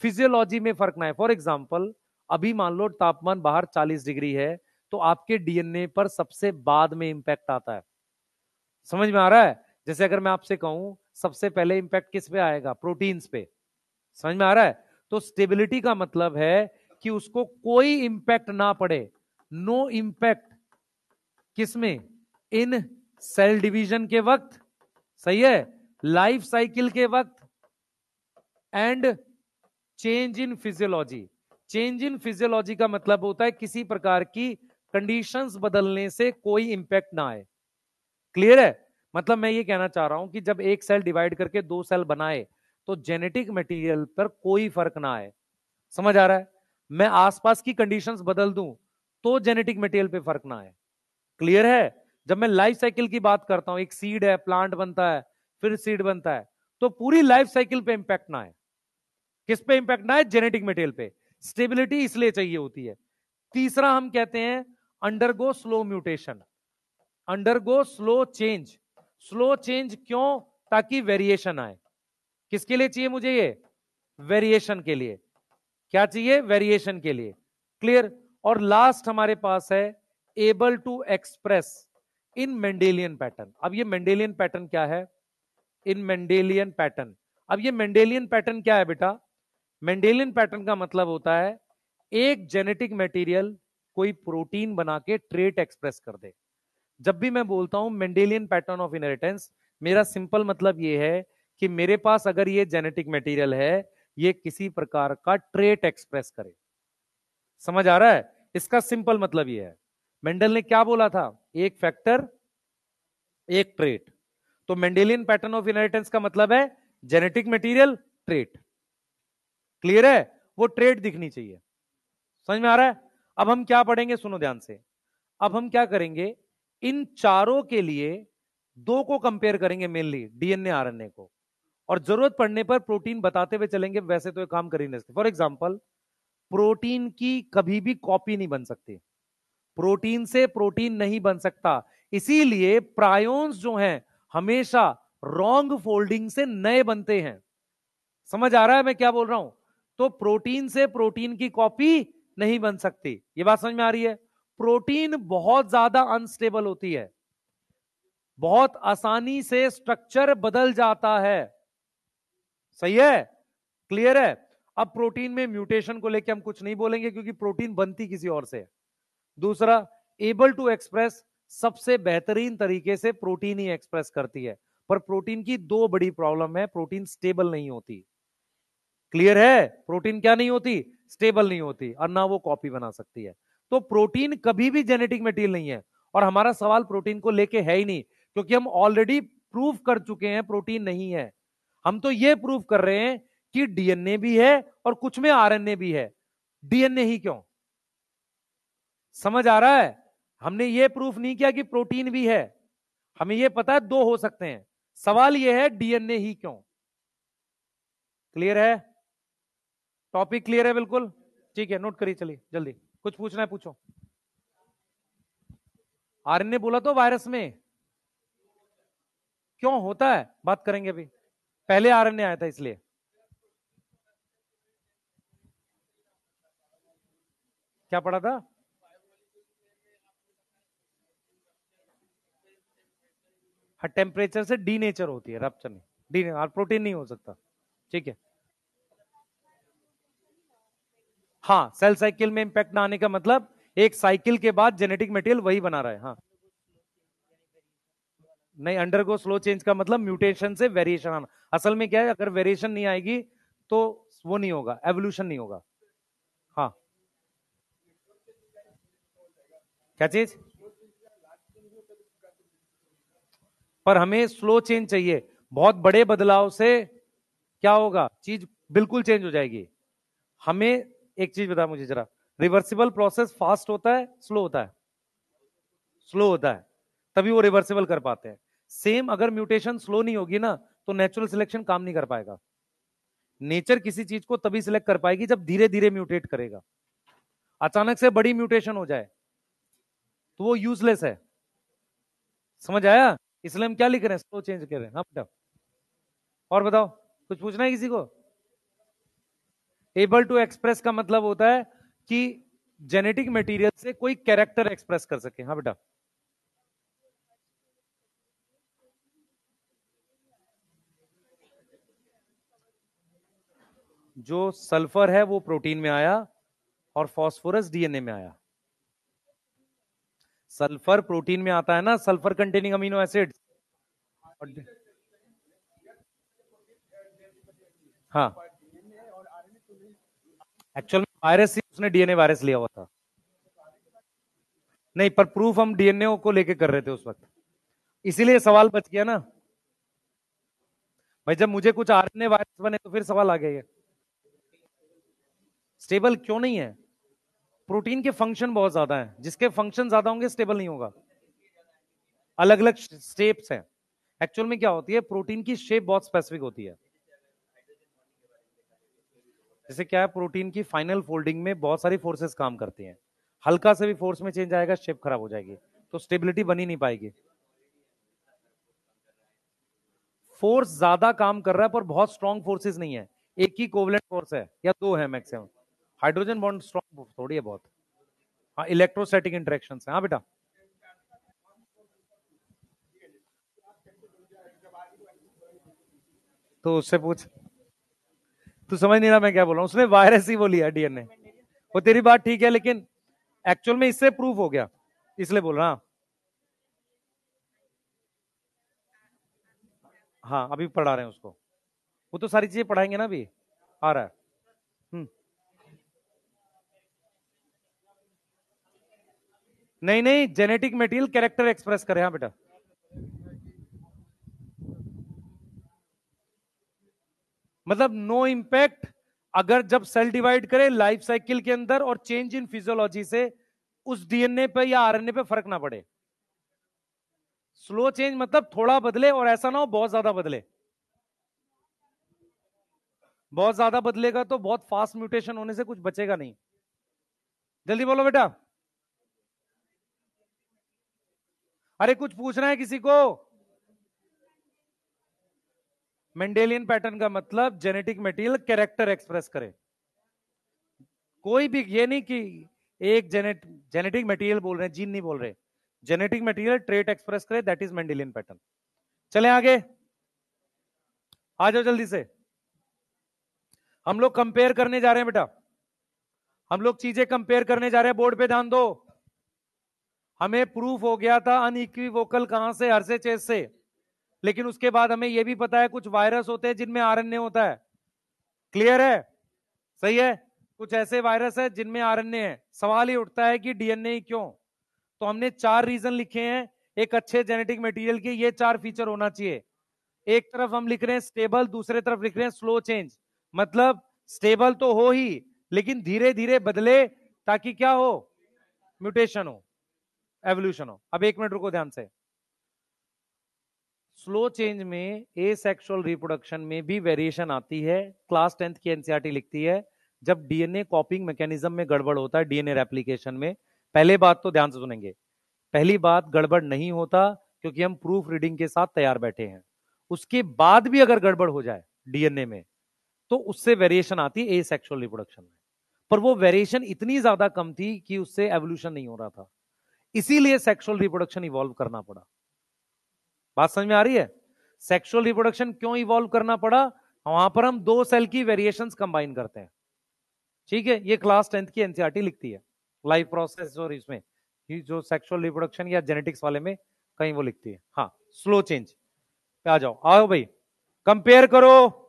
फिजियोलॉजी में फर्क ना आए। फॉर एग्जाम्पल, अभी मान लो तापमान बाहर 40 डिग्री है तो आपके डीएनए पर सबसे बाद में इंपैक्ट आता है। समझ में आ रहा है? जैसे अगर मैं आपसे कहूं सबसे पहले इंपैक्ट किस पे आएगा? प्रोटीन्स पे। समझ में आ रहा है? तो स्टेबिलिटी का मतलब है कि उसको कोई इंपैक्ट ना पड़े, नो इंपैक्ट। किसमें? इन सेल डिवीजन के वक्त, सही है, लाइफ साइकिल के वक्त, and change in physiology. Change in physiology का मतलब होता है किसी प्रकार की कंडीशंस बदलने से कोई इंपैक्ट ना आए। क्लियर है? मतलब मैं ये कहना चाह रहा हूं कि जब एक सेल डिवाइड करके 2 सेल बनाए तो जेनेटिक मटेरियल पर कोई फर्क ना आए। समझ आ रहा है? मैं आसपास की कंडीशंस बदल दूं तो जेनेटिक मटेरियल पे फर्क ना आए। क्लियर है? जब मैं लाइफ साइकिल की बात करता हूं, एक सीड है, प्लांट बनता है, फिर सीड बनता है, तो पूरी लाइफ साइकिल पे इंपैक्ट ना आए। किस पे इंपैक्ट ना आए? जेनेटिक मटेरियल पे। स्टेबिलिटी इसलिए चाहिए होती है। तीसरा हम कहते हैं undergo slow mutation, undergo slow change. Slow change क्यों? ताकि वेरिएशन आए। किसके लिए चाहिए मुझे ये? वेरिएशन के लिए। क्या चाहिए? वेरिएशन के लिए। क्लियर? और लास्ट हमारे पास है able to express in Mendelian pattern. अब ये मेंडेलियन पैटर्न क्या है? In Mendelian pattern. अब ये मेंडेलियन पैटर्न क्या है बेटा? मेंडेलियन पैटर्न का मतलब होता है एक जेनेटिक मटेरियल कोई प्रोटीन बना के ट्रेट एक्सप्रेस कर दे। जब भी मैं बोलता हूं मेंडेलियन पैटर्न ऑफ इनहेरिटेंस, मेरा सिंपल मतलब यह है कि मेरे पास अगर ये जेनेटिक मटेरियल है, ये किसी प्रकार का ट्रेट एक्सप्रेस करे। समझ आ रहा है? इसका सिंपल मतलब यह है। मेंडल ने क्या बोला था? एक फैक्टर एक ट्रेट। तो मेंडेलियन पैटर्न ऑफ इनहेरिटेंस का मतलब है जेनेटिक मटेरियल ट्रेट। क्लियर है? वो ट्रेट दिखनी चाहिए। समझ में आ रहा है? अब हम क्या पढ़ेंगे, सुनो ध्यान से। अब हम क्या करेंगे, इन चारों के लिए 2 को कंपेयर करेंगे, मेनली डीएनए आरएनए को, और जरूरत पड़ने पर प्रोटीन बताते हुए चलेंगे। वैसे तो ये काम कर ही नहीं सकते। फॉर एग्जांपल, प्रोटीन की कभी भी कॉपी नहीं बन सकती, प्रोटीन से प्रोटीन नहीं बन सकता। इसीलिए प्रायोन्स जो हैं हमेशा रॉन्ग फोल्डिंग से नए बनते हैं। समझ आ रहा है मैं क्या बोल रहा हूं? तो प्रोटीन से प्रोटीन की कॉपी नहीं बन सकती। ये बात समझ में आ रही है? प्रोटीन बहुत ज्यादा अनस्टेबल होती है, बहुत आसानी से स्ट्रक्चर बदल जाता है। सही है? क्लियर है? अब प्रोटीन में म्यूटेशन को लेकर हम कुछ नहीं बोलेंगे क्योंकि प्रोटीन बनती किसी और से। दूसरा, एबल टू एक्सप्रेस, सबसे बेहतरीन तरीके से प्रोटीन ही एक्सप्रेस करती है। पर प्रोटीन की 2 बड़ी प्रॉब्लम है, प्रोटीन स्टेबल नहीं होती। क्लियर है? प्रोटीन क्या नहीं होती? स्टेबल नहीं होती, और ना वो कॉपी बना सकती है। तो प्रोटीन कभी भी जेनेटिक मटेरियल नहीं है, और हमारा सवाल प्रोटीन को लेके है ही नहीं, क्योंकि हम ऑलरेडी प्रूव कर चुके हैं प्रोटीन नहीं है। हम तो ये प्रूव कर रहे हैं कि डीएनए भी है और कुछ में आरएनए भी है। डीएनए ही क्यों? समझ आ रहा है? हमने ये प्रूफ नहीं किया कि प्रोटीन भी है। हमें ये पता है 2 हो सकते हैं, सवाल यह है डीएनए ही क्यों? क्लियर है? टॉपिक क्लियर है बिल्कुल? ठीक है, नोट करिए, चलिए जल्दी। कुछ पूछना है पूछो। आरएनए बोला तो वायरस में क्यों होता है बात करेंगे अभी। पहले आरएनए आया था इसलिए। क्या पढ़ा था? हाँ, टेम्परेचर से डी नेचर होती है, रप्चर नहीं। डी प्रोटीन नहीं हो सकता। ठीक है। हाँ, सेल साइकिल में इंपैक्ट ना आने का मतलब एक साइकिल के बाद जेनेटिक मटेरियल वही बना रहा है। हाँ, नहीं, अंडरगो स्लो चेंज का मतलब म्यूटेशन से वेरिएशन आना। असल में क्या है, अगर वेरिएशन नहीं आएगी तो वो नहीं होगा, एवोल्यूशन नहीं होगा। हाँ, क्या चीज? पर हमें स्लो चेंज चाहिए। बहुत बड़े बदलाव से क्या होगा, चीज बिल्कुल चेंज हो जाएगी। हमें एक चीज बता मुझे जरा, रिवर्सिबल प्रोसेस फास्ट होता है स्लो होता है? स्लो होता है, तभी वो रिवर्सिबल कर पाते हैं। सेम अगर म्यूटेशन स्लो नहीं होगी ना, तो नेचुरल सिलेक्शन काम नहीं कर पाएगा। नेचर किसी चीज को तभी सिलेक्ट कर पाएगी जब धीरे धीरे म्यूटेट करेगा। अचानक से बड़ी म्यूटेशन हो जाए तो वो यूजलेस है। समझ आया? इसलिए हम क्या लिख रहे हैं, स्लो चेंज कर रहे हैं। हाँ बेटा, और बताओ, कुछ पूछना है किसी को? एबल टू एक्सप्रेस का मतलब होता है कि जेनेटिक मटेरियल से कोई कैरेक्टर एक्सप्रेस कर सके। हाँ बेटा, जो सल्फर है वो प्रोटीन में आया और फास्फोरस डीएनए में आया। सल्फर प्रोटीन में आता है ना, सल्फर कंटेनिंग अमीनो एसिड। हाँ, एक्चुअल में वायरस ही, उसने डीएनए वायरस लिया हुआ था। नहीं, पर प्रूफ हम डीएनए को लेके कर रहे थे उस वक्त, इसीलिए सवाल बच गया ना भाई। जब मुझे कुछ आरएनए वायरस बने तो फिर सवाल आ गया ये। स्टेबल क्यों नहीं है? प्रोटीन के फंक्शन बहुत ज्यादा हैं, जिसके फंक्शन ज्यादा होंगे स्टेबल नहीं होगा। अलग अलग शेप्स हैं। एक्चुअल में क्या होती है, प्रोटीन की शेप बहुत स्पेसिफिक होती है। जैसे क्या है, प्रोटीन की फाइनल फोल्डिंग में बहुत सारी फोर्सेस काम करती हैं। हल्का से भी फोर्स में चेंज आएगा, शेप खराब हो जाएगी, तो स्टेबिलिटी बनी नहीं पाएगी। फोर्स ज्यादा काम कर रहा है पर बहुत स्ट्रॉन्ग फोर्सेस नहीं है। एक ही कोवलेंट फोर्स है या दो है मैक्सिमम। हाइड्रोजन बॉन्ड स्ट्रॉन्ग थोड़ी है बहुत। हाँ, इलेक्ट्रोस्टैटिक इंटरेक्शन है। हाँ बेटा, तो उससे पूछ। तू समझ नहीं रहा मैं क्या बोल रहा हूँ, उसने वायरस ही वो लिया डीएनए। वो तेरी बात ठीक है, लेकिन एक्चुअल में इससे प्रूफ हो गया, इसलिए बोल रहा। हाँ, अभी पढ़ा रहे हैं उसको। वो तो सारी चीजें पढ़ाएंगे ना अभी, आ रहा है। हम्म। नहीं नहीं, जेनेटिक मटेरियल कैरेक्टर एक्सप्रेस करे। हाँ बेटा, मतलब नो इम्पैक्ट। अगर जब सेल डिवाइड करे लाइफ साइकिल के अंदर और चेंज इन फिजियोलॉजी से उस डीएनए पे या आरएनए पे फर्क ना पड़े। स्लो चेंज मतलब थोड़ा बदले, और ऐसा ना हो बहुत ज्यादा बदले। बहुत ज्यादा बदलेगा तो बहुत फास्ट म्यूटेशन होने से कुछ बचेगा नहीं। जल्दी बोलो बेटा। अरे कुछ पूछना है किसी को? मेंडेलियन पैटर्न का मतलब जेनेटिक मटेरियल कैरेक्टर एक्सप्रेस करे। कोई भी ये नहीं कि एक जेनेटिक मटेरियल बोल रहे हैं, जीन नहीं बोल रहे। जेनेटिक मटेरियल ट्रेट एक्सप्रेस करे, दैट इज मेंडेलियन पैटर्न। चले आगे, आ जाओ जल्दी से। हम लोग कंपेयर करने जा रहे हैं बेटा, हम लोग चीजें कंपेयर करने जा रहे हैं। बोर्ड पे ध्यान दो। हमें प्रूफ हो गया था अनइक्विवोकल कहां से, हर से चेस से। लेकिन उसके बाद हमें यह भी पता है कुछ वायरस होते हैं जिनमें आरएनए होता है। क्लियर है? सही है। कुछ ऐसे वायरस है जिनमें आरएनए है। सवाल ही उठता है कि डीएनए ही क्यों? तो हमने चार रीजन लिखे हैं। एक अच्छे जेनेटिक मटेरियल के ये चार फीचर होना चाहिए। एक तरफ हम लिख रहे हैं स्टेबल, दूसरे तरफ लिख रहे हैं स्लो चेंज। मतलब स्टेबल तो हो ही, लेकिन धीरे धीरे बदले, ताकि क्या हो, म्यूटेशन हो, एवोल्यूशन हो। अब एक मिनट रुको ध्यान से। स्लो चेंज में ए सेक्सुअल रिप्रोडक्शन में भी वेरिएशन आती है। क्लास 10th की एनसीईआरटी लिखती है जब डीएनए कॉपिंग मैकेनिज्म में गड़बड़ होता है, डीएनए रेप्लिकेशन में। पहले बात तो ध्यान से सुनेंगे, पहली बात गड़बड़ नहीं होता क्योंकि हम प्रूफ रीडिंग के साथ तैयार बैठे हैं। उसके बाद भी अगर गड़बड़ हो जाए डीएनए में तो उससे वेरिएशन आती है ए सेक्सुअल रिप्रोडक्शन में। पर वो वेरिएशन इतनी ज्यादा कम थी कि उससे एवोल्यूशन नहीं हो रहा था, इसीलिए सेक्सुअल रिप्रोडक्शन इवॉल्व करना पड़ा। बात समझ में आ रही है? सेक्सुअल रिप्रोडक्शन क्यों इवॉल्व करना पड़ा? वहां पर हम दो सेल की वेरिएशंस कंबाइन करते हैं। ठीक है, ये क्लास 10th की एनसीईआरटी लिखती है लाइफ प्रोसेस, और इसमें जो सेक्सुअल रिप्रोडक्शन या जेनेटिक्स वाले में कहीं वो लिखती है। हाँ, स्लो चेंज पे आ जाओ, आओ भाई कंपेयर करो।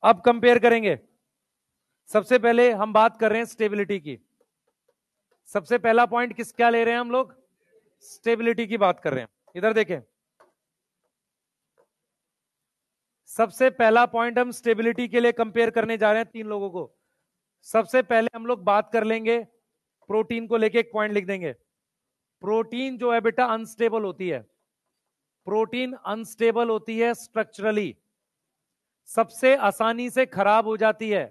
अब कंपेयर करेंगे। सबसे पहले हम बात कर रहे हैं स्टेबिलिटी की। सबसे पहला पॉइंट किस क्या ले रहे हैं हम लोग? स्टेबिलिटी की बात कर रहे हैं। इधर देखें, सबसे पहला पॉइंट हम स्टेबिलिटी के लिए कंपेयर करने जा रहे हैं तीन लोगों को। सबसे पहले हम लोग बात कर लेंगे प्रोटीन को लेके, एक पॉइंट लिख देंगे। प्रोटीन जो है बेटा अनस्टेबल होती है, प्रोटीन अनस्टेबल होती है स्ट्रक्चरली, सबसे आसानी से खराब हो जाती है।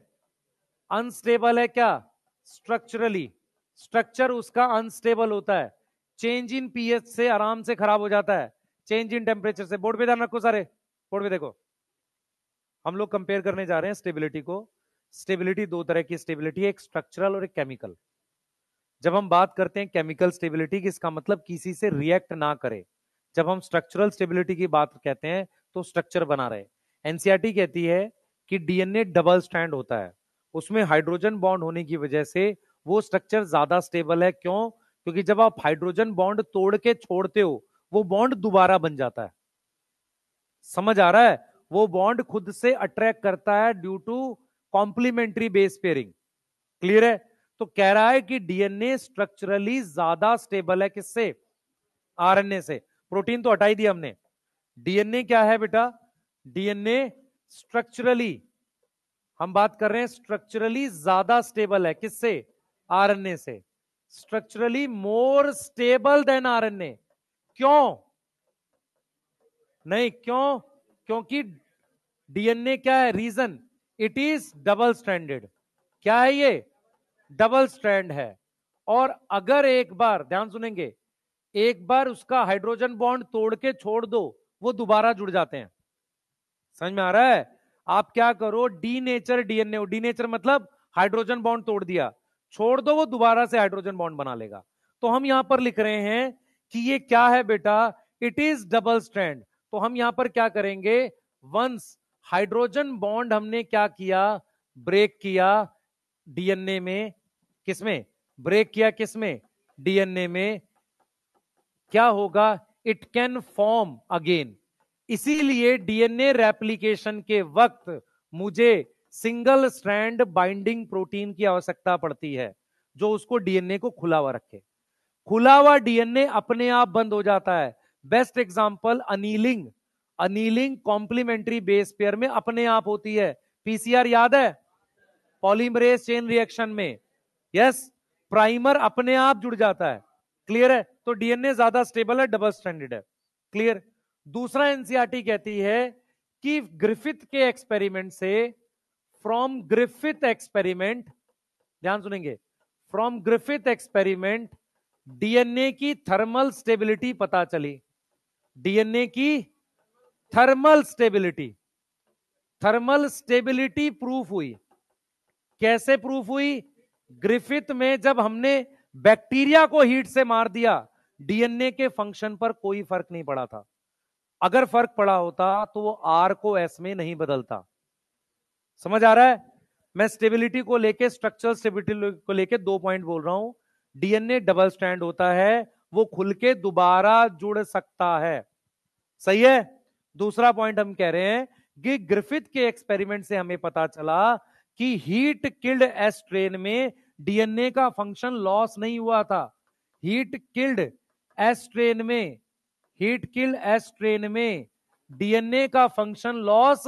अनस्टेबल है क्या? स्ट्रक्चरली, स्ट्रक्चर उसका अनस्टेबल होता है। चेंज इन पीएच से आराम से खराब हो जाता है, चेंज इन टेम्परेचर से। बोर्ड पे ध्यान रखो सारे, बोर्ड पे देखो। हम लोग कंपेयर करने जा रहे हैं स्टेबिलिटी को। स्टेबिलिटी दो तरह की स्टेबिलिटी है, एक स्ट्रक्चरल और एक केमिकल। जब हम बात करते हैं केमिकल स्टेबिलिटी की, इसका मतलब किसी से रिएक्ट ना करे। जब हम स्ट्रक्चरल स्टेबिलिटी की बात कहते हैं तो स्ट्रक्चर बना रहे। एनसीईआरटी कहती है कि डीएनए डबल स्ट्रैंड होता है, उसमें हाइड्रोजन बॉन्ड होने की वजह से वो स्ट्रक्चर ज्यादा स्टेबल है। क्यों? क्योंकि जब आप हाइड्रोजन बॉन्ड तोड़ के छोड़ते हो वो बॉन्ड दोबारा बन जाता है। समझ आ रहा है? वो बॉन्ड खुद से अट्रैक्ट करता है due to complementary base pairing. Clear है? तो कह रहा है कि डीएनए स्ट्रक्चरली ज्यादा स्टेबल है किससे? आरएनए से। प्रोटीन तो हटा ही दिया हमने। डीएनए क्या है बेटा? डीएनए स्ट्रक्चरली, हम बात कर रहे हैं स्ट्रक्चरली ज्यादा स्टेबल है किससे? आरएनए से। Structurally more stable than RNA. क्यों? नहीं, क्यों? क्योंकि डीएनए क्या है? Reason, it is double stranded. क्या है ये? डबल स्ट्रैंड है। और अगर एक बार, ध्यान सुनेंगे, एक बार उसका हाइड्रोजन बॉन्ड तोड़ के छोड़ दो वो दोबारा जुड़ जाते हैं। समझ में आ रहा है? आप क्या करो, डीनेचर डीएनए, डीनेचर मतलब हाइड्रोजन बॉन्ड तोड़ दिया, छोड़ दो, वो दोबारा से हाइड्रोजन बॉन्ड बना लेगा। तो हम यहां पर लिख रहे हैं कि ये क्या है बेटा? It is double strand. तो हम यहां पर क्या करेंगे, वंस हाइड्रोजन बॉन्ड हमने क्या किया, ब्रेक किया डीएनए में, किसमें ब्रेक किया? किसमें? डीएनए में। क्या होगा? It can form again. इसीलिए डीएनए रेप्लिकेशन के वक्त मुझे सिंगल स्ट्रैंड बाइंडिंग प्रोटीन की आवश्यकता पड़ती है जो उसको डीएनए को खुला हुआ रखे। खुला हुआ डीएनए अपने आप बंद हो जाता है। Best example annealing, annealing complementary base pair में अपने आप होती है। पीसीआर याद है? पॉलीमरेज चेन रिएक्शन में, यस, प्राइमर अपने आप जुड़ जाता है। क्लियर है? तो डीएनए ज्यादा स्टेबल है, डबल स्ट्रैंडेड है। क्लियर? दूसरा एनसीईआरटी कहती है कि ग्रिफिथ के एक्सपेरिमेंट से, फ्रॉम ग्रिफिथ एक्सपेरिमेंट, ध्यान सुनेंगे, फ्रॉम ग्रिफिथ एक्सपेरिमेंट डीएनए की थर्मल स्टेबिलिटी पता चली। डीएनए की thermal stability, thermal stability proof हुई। कैसे प्रूफ हुई? ग्रिफिथ में जब हमने बैक्टीरिया को हीट से मार दिया, डीएनए के फंक्शन पर कोई फर्क नहीं पड़ा था। अगर फर्क पड़ा होता तो वो आर को एस में नहीं बदलता। समझ आ रहा है? मैं स्टेबिलिटी को लेके, स्ट्रक्चरल स्टेबिलिटी को लेके दो पॉइंट बोल रहा हूं। डीएनए डबल स्ट्रैंड होता है, वो खुल के दोबारा जुड़ सकता है। सही है? दूसरा पॉइंट हम कह रहे हैं कि ग्रिफिथ के एक्सपेरिमेंट से हमें पता चला कि हीट किल्ड एस स्ट्रेन में डीएनए का फंक्शन लॉस नहीं हुआ था। हीट किल्ड एस स्ट्रेन में, हीट किल्ड एस स्ट्रेन में डीएनए का फंक्शन लॉस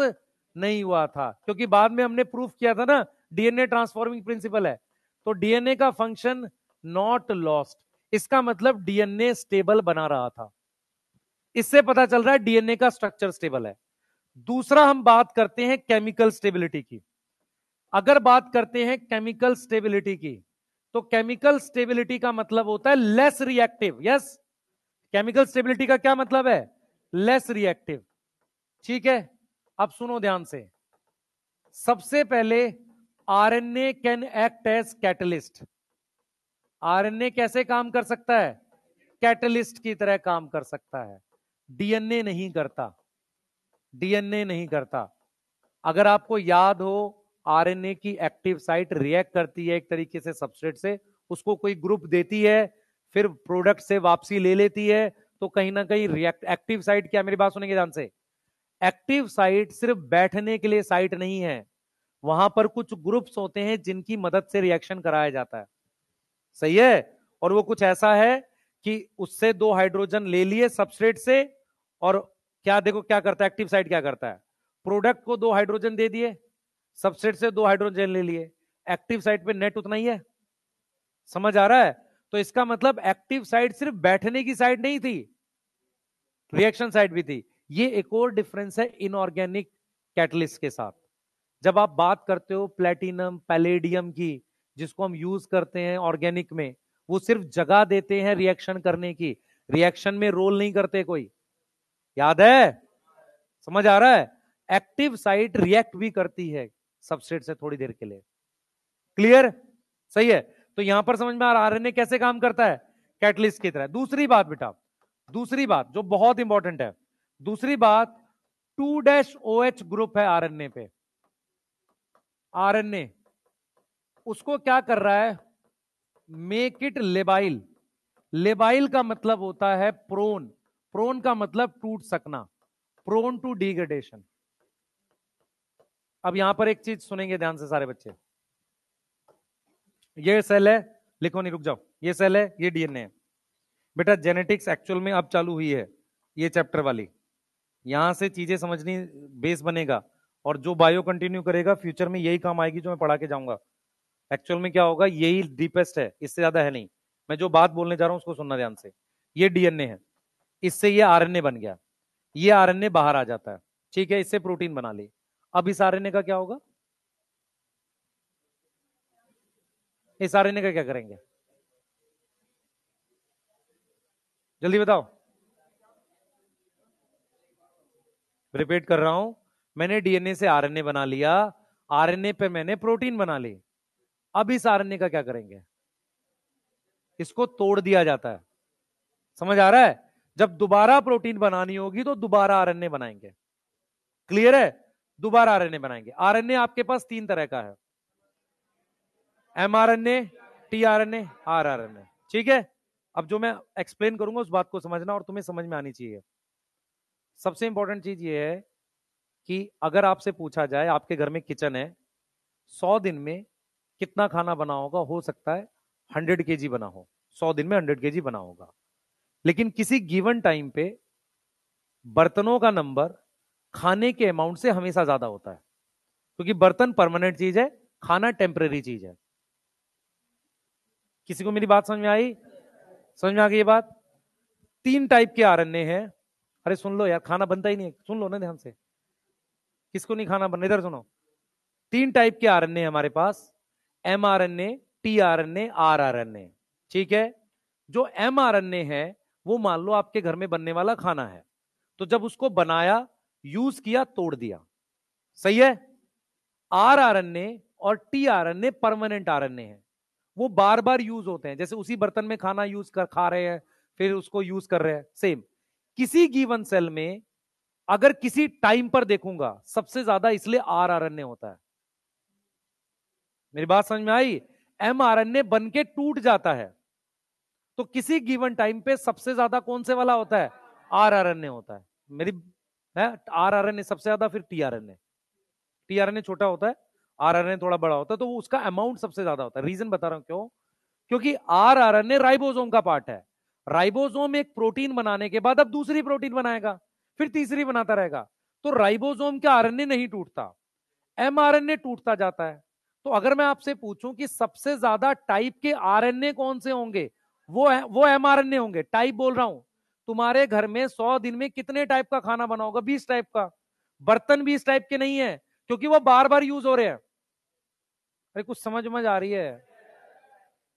नहीं हुआ था, क्योंकि बाद में हमने प्रूफ किया था ना, डीएनए ट्रांसफॉर्मिंग प्रिंसिपल है। तो डीएनए का फंक्शन नॉट लॉस्ट, इसका मतलब डीएनए स्टेबल बना रहा था। इससे पता चल रहा है डीएनए का स्ट्रक्चर स्टेबल है। दूसरा हम बात करते हैं केमिकल स्टेबिलिटी की। अगर बात करते हैं केमिकल स्टेबिलिटी की, तो केमिकल स्टेबिलिटी का मतलब होता है less reactive. Yes, chemical stability का क्या मतलब है? Less reactive. ठीक है, अब सुनो ध्यान से। सबसे पहले RNA can act as catalyst. RNA कैसे काम कर सकता है? कैटलिस्ट की तरह काम कर सकता है। डीएनए नहीं करता, डीएनए नहीं करता। अगर आपको याद हो, आरएनए की एक्टिव साइट रिएक्ट करती है एक तरीके से सबस्ट्रेट से, उसको कोई ग्रुप देती है, फिर प्रोडक्ट से वापसी ले लेती है। तो कहीं ना कहीं रिएक्ट एक्टिव साइट क्या, मेरी बात सुनेंगे ध्यान से, एक्टिव साइट सिर्फ बैठने के लिए साइट नहीं है, वहां पर कुछ ग्रुप्स होते हैं जिनकी मदद से रिएक्शन कराया जाता है। सही है? और वो कुछ ऐसा है कि उससे 2 हाइड्रोजन ले लिए सबस्ट्रेट से, और क्या देखो क्या करता है एक्टिव साइट, क्या करता है, प्रोडक्ट को 2 हाइड्रोजन दे दिए, सबस्ट्रेट से 2 हाइड्रोजन ले लिए, एक्टिव साइट पे नेट उतना ही है। समझ आ रहा है? तो इसका मतलब एक्टिव साइट सिर्फ बैठने की साइट नहीं थी, रिएक्शन साइट भी थी। ये एक और डिफरेंस है इनऑर्गेनिक कैटलिस्ट के साथ। जब आप बात करते हो प्लेटिनम पैलेडियम की, जिसको हम यूज करते हैं ऑर्गेनिक में, वो सिर्फ जगह देते हैं रिएक्शन करने की, रिएक्शन में रोल नहीं करते कोई। याद है? समझ आ रहा है? एक्टिव साइट रिएक्ट भी करती है सबस्ट्रेट से थोड़ी देर के लिए। क्लियर? सही है। तो यहां पर समझ में आ रहा आरएनए कैसे काम करता है, कैटलिस्ट की तरह। दूसरी बात बेटा, दूसरी बात जो बहुत इंपॉर्टेंट है, दूसरी बात 2-OH ग्रुप है आरएनए पे। आरएनए उसको क्या कर रहा है, मेक इट लेबाइल। लेबाइल का मतलब होता है प्रोन, प्रोन का मतलब टूट सकना, प्रोन टू डिग्रेडेशन। अब यहां पर एक चीज सुनेंगे ध्यान से सारे बच्चे, ये सेल है, लिखो नहीं रुक जाओ, ये सेल है, ये डीएनए है। बेटा जेनेटिक्स एक्चुअल में अब चालू हुई है, ये चैप्टर वाली, यहां से चीजें समझनी बेस बनेगा, और जो बायो कंटिन्यू करेगा फ्यूचर में यही काम आएगी जो मैं पढ़ा के जाऊंगा। एक्चुअल में क्या होगा, यही डीपेस्ट है, इससे ज्यादा है नहीं। मैं जो बात बोलने जा रहा हूं उसको सुनना ध्यान से। ये डीएनए है, इससे ये आरएनए बन गया, ये आरएनए बाहर आ जाता है, ठीक है, इससे प्रोटीन बना ली। अब इस आरएनए का क्या होगा, इस आरएनए का क्या करेंगे, जल्दी बताओ। रिपीट कर रहा हूं, मैंने डीएनए से आरएनए बना लिया, आरएनए पे मैंने प्रोटीन बना ली। अब इस आरएनए का क्या करेंगे, इसको तोड़ दिया जाता है। समझ आ रहा है? जब दोबारा प्रोटीन बनानी होगी तो दोबारा आरएनए बनाएंगे। क्लियर है? दोबारा आरएनए बनाएंगे। आरएनए आपके पास 3 तरह का है, एमआरएनए, टीआरएनए, आरआरएनए। ठीक है? अब जो मैं एक्सप्लेन करूंगा उस बात को समझना, और तुम्हें समझ में आनी चाहिए। सबसे इंपॉर्टेंट चीज ये है कि अगर आपसे पूछा जाए, आपके घर में किचन है, 100 दिन में कितना खाना बना होगा, हो सकता है 100 kg बना हो, 100 दिन में 100 kg बना होगा। लेकिन किसी गिवन टाइम पे बर्तनों का नंबर खाने के अमाउंट से हमेशा ज्यादा होता है, क्योंकि बर्तन परमानेंट चीज है, खाना टेम्परेरी चीज है। किसी को मेरी बात समझ में आई? समझ में आ गई ये बात? 3 टाइप के आरएनए हैं। अरे सुन लो यार, खाना बनता ही नहीं है, सुन लो ना ध्यान से, किसको नहीं खाना बनना, इधर सुनो। 3 टाइप के आरएनए हमारे पास, एमआरएनए, टीआरएनए, आरआरएनए। ठीक है? जो एमआरएनए है वो मान लो आपके घर में बनने वाला खाना है, तो जब उसको बनाया, यूज किया, तोड़ दिया। सही है? आरआरएनए और टीआरएनए परमानेंट आरएनए है, वो बार बार यूज होते हैं, जैसे उसी बर्तन में खाना यूज कर खा रहे हैं, फिर उसको यूज कर रहे हैं। सेम किसी गिवन सेल में अगर किसी टाइम पर देखूंगा सबसे ज्यादा इसलिए आरआरएनए होता है। मेरी बात समझ में आई? एमआरएनए बन के टूट जाता है, तो किसी गिवन टाइम पे सबसे ज्यादा कौन से वाला होता है, आरआरएनए होता है। मेरी है आरआरएनए सबसे ज्यादा, फिर टीआरएनए। टीआरएनए छोटा होता है, आरआरएनए थोड़ा बड़ा होता है, तो उसका अमाउंट सबसे ज्यादा होता है। रीजन बता रहा हूं क्यों, क्योंकि आरआरएनए राइबोसोम का पार्ट है। राइबोसोम एक प्रोटीन बनाने के बाद अब दूसरी प्रोटीन बनाएगा, फिर तीसरी बनाता रहेगा, तो राइबोसोम का आरएनए नहीं टूटता, एमआरएनए टूटता जाता है। तो अगर मैं आपसे पूछूं कि सबसे ज्यादा टाइप के आरएनए कौन से होंगे, वो एमआरएनए होंगे, टाइप बोल रहा हूं। तुम्हारे घर में 100 दिन में कितने टाइप का खाना बना होगा? 20 टाइप का। बर्तन भी इस टाइप के नहीं है, क्योंकि वो बार बार यूज हो रहे हैं। अरे कुछ समझ में आ रही है?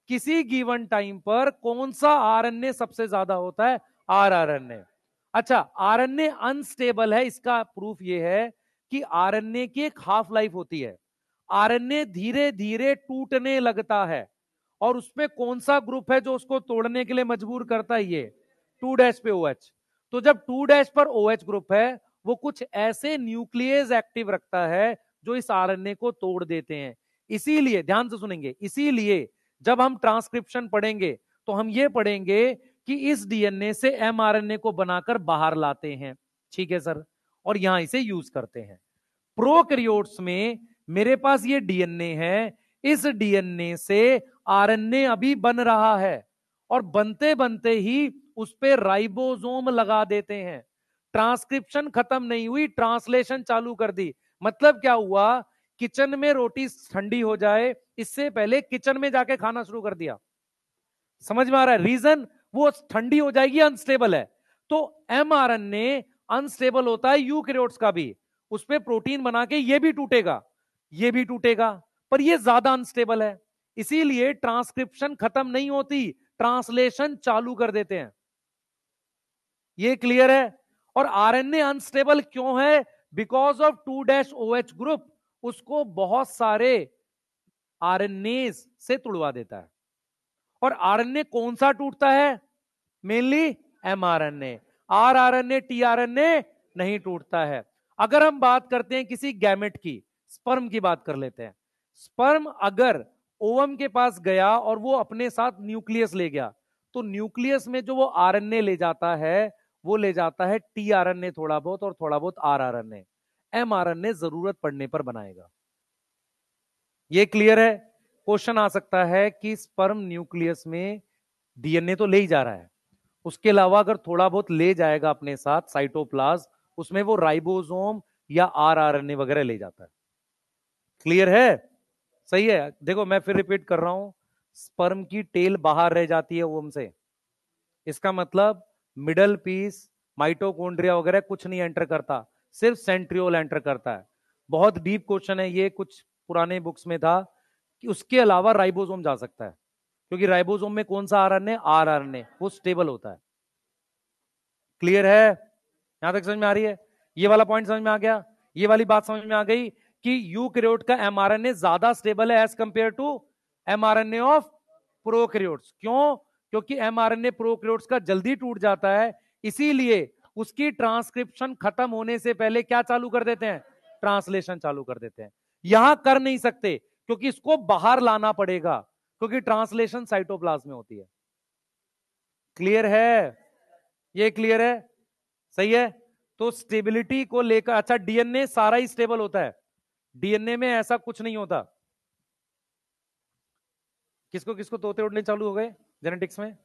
किसी गिवन टाइम पर कौन सा आरएनए सबसे ज्यादा होता है? आरआरएनए। अच्छा, आरएनए अनस्टेबल है, इसका प्रूफ ये है कि आरएनए की एक हाफ लाइफ होती है। आरएनए धीरे धीरे टूटने लगता है, और उसमें कौन सा ग्रुप है जो उसको तोड़ने के लिए मजबूर करता है? ये 2' पे OH। तो जब 2' पर OH ग्रुप है, वो कुछ ऐसे न्यूक्लियस एक्टिव रखता है जो इस आरएनए को तोड़ देते हैं। इसीलिए ध्यान से सुनेंगे, इसीलिए जब हम ट्रांसक्रिप्शन पढ़ेंगे तो हम ये पढ़ेंगे कि इस डीएनए से एमआरएनए को बनाकर बाहर लाते हैं। ठीक है सर, और यहां इसे यूज करते हैं। प्रोकैरियोट्स में मेरे पास ये डीएनए है, इस डीएनए से आरएनए अभी बन रहा है, और बनते बनते ही उस पर राइबोसोम लगा देते हैं। ट्रांसक्रिप्शन खत्म नहीं हुई, ट्रांसलेशन चालू कर दी। मतलब क्या हुआ? किचन में रोटी ठंडी हो जाए इससे पहले किचन में जाके खाना शुरू कर दिया। समझ में आ रहा है? रीजन, वो ठंडी हो जाएगी, अनस्टेबल है। तो एमआरएनए अनस्टेबल होता है यूकैरियोट्स का भी, उस पर प्रोटीन बना के ये भी टूटेगा, ये भी टूटेगा, पर ये ज्यादा अनस्टेबल है। इसीलिए ट्रांसक्रिप्शन खत्म नहीं होती, ट्रांसलेशन चालू कर देते हैं। ये क्लियर है? और आरएनए अनस्टेबल क्यों है? बिकॉज ऑफ 2' ग्रुप उसको बहुत सारे आरएनए से तुड़वा देता है। और आरएनए कौन सा टूटता है? Mainly mRNA. आरआरएनए, टीआरएनए नहीं टूटता है। अगर हम बात करते हैं किसी गैमेट की, स्पर्म की बात कर लेते हैं। स्पर्म अगर ओवम के पास गया और वो अपने साथ न्यूक्लियस ले गया, तो न्यूक्लियस में जो वो आरएनए ले जाता है, वो ले जाता है टीआरएनए थोड़ा बहुत, और थोड़ा बहुत आरआरएनए। एमआरएनए जरूरत पड़ने पर बनाएगा। ये क्लियर है? क्वेश्चन आ सकता है कि स्पर्म न्यूक्लियस में डीएनए तो ले ही जा रहा है, उसके अलावा अगर थोड़ा बहुत ले जाएगा अपने साथ साइटोप्लाज्म, उसमें वो राइबोसोम या आरआरएनए वगैरह ले जाता है। क्लियर है? सही है। देखो मैं फिर रिपीट कर रहा हूं, स्पर्म की टेल बाहर रह जाती है ओवम से, इसका मतलब मिडल पीस, माइटोकॉन्ड्रिया वगैरह कुछ नहीं एंटर करता, सिर्फ सेंट्रियोल एंटर करता है। बहुत डीप क्वेश्चन है ये, कुछ पुराने बुक्स में था कि उसके अलावा राइबोसोम जा सकता है, क्योंकि राइबोसोम में कौन सा आरएनए? आरआरएनए, वो स्टेबल होता है। क्लियर है? यहां तक समझ में आ रही है? ये वाला पॉइंट समझ में आ गया? ये वाली बात समझ में आ गई कि यूकैरियोट का एमआरएनए ज्यादा स्टेबल है as compare to mRNA of prokaryotes. क्यों? क्योंकि एमआरएनए प्रोकैरियोट्स का जल्दी टूट जाता है, इसीलिए उसकी ट्रांसक्रिप्शन खत्म होने से पहले क्या चालू कर देते हैं? ट्रांसलेशन चालू कर देते हैं। यहां कर नहीं सकते, क्योंकि इसको बाहर लाना पड़ेगा, क्योंकि ट्रांसलेशन साइटोप्लाज्म में होती है। क्लियर है? ये क्लियर है? सही है। तो स्टेबिलिटी को लेकर, अच्छा डीएनए सारा ही स्टेबल होता है, डीएनए में ऐसा कुछ नहीं होता। किसको किसको तोते उड़ने चालू हो गए जेनेटिक्स में?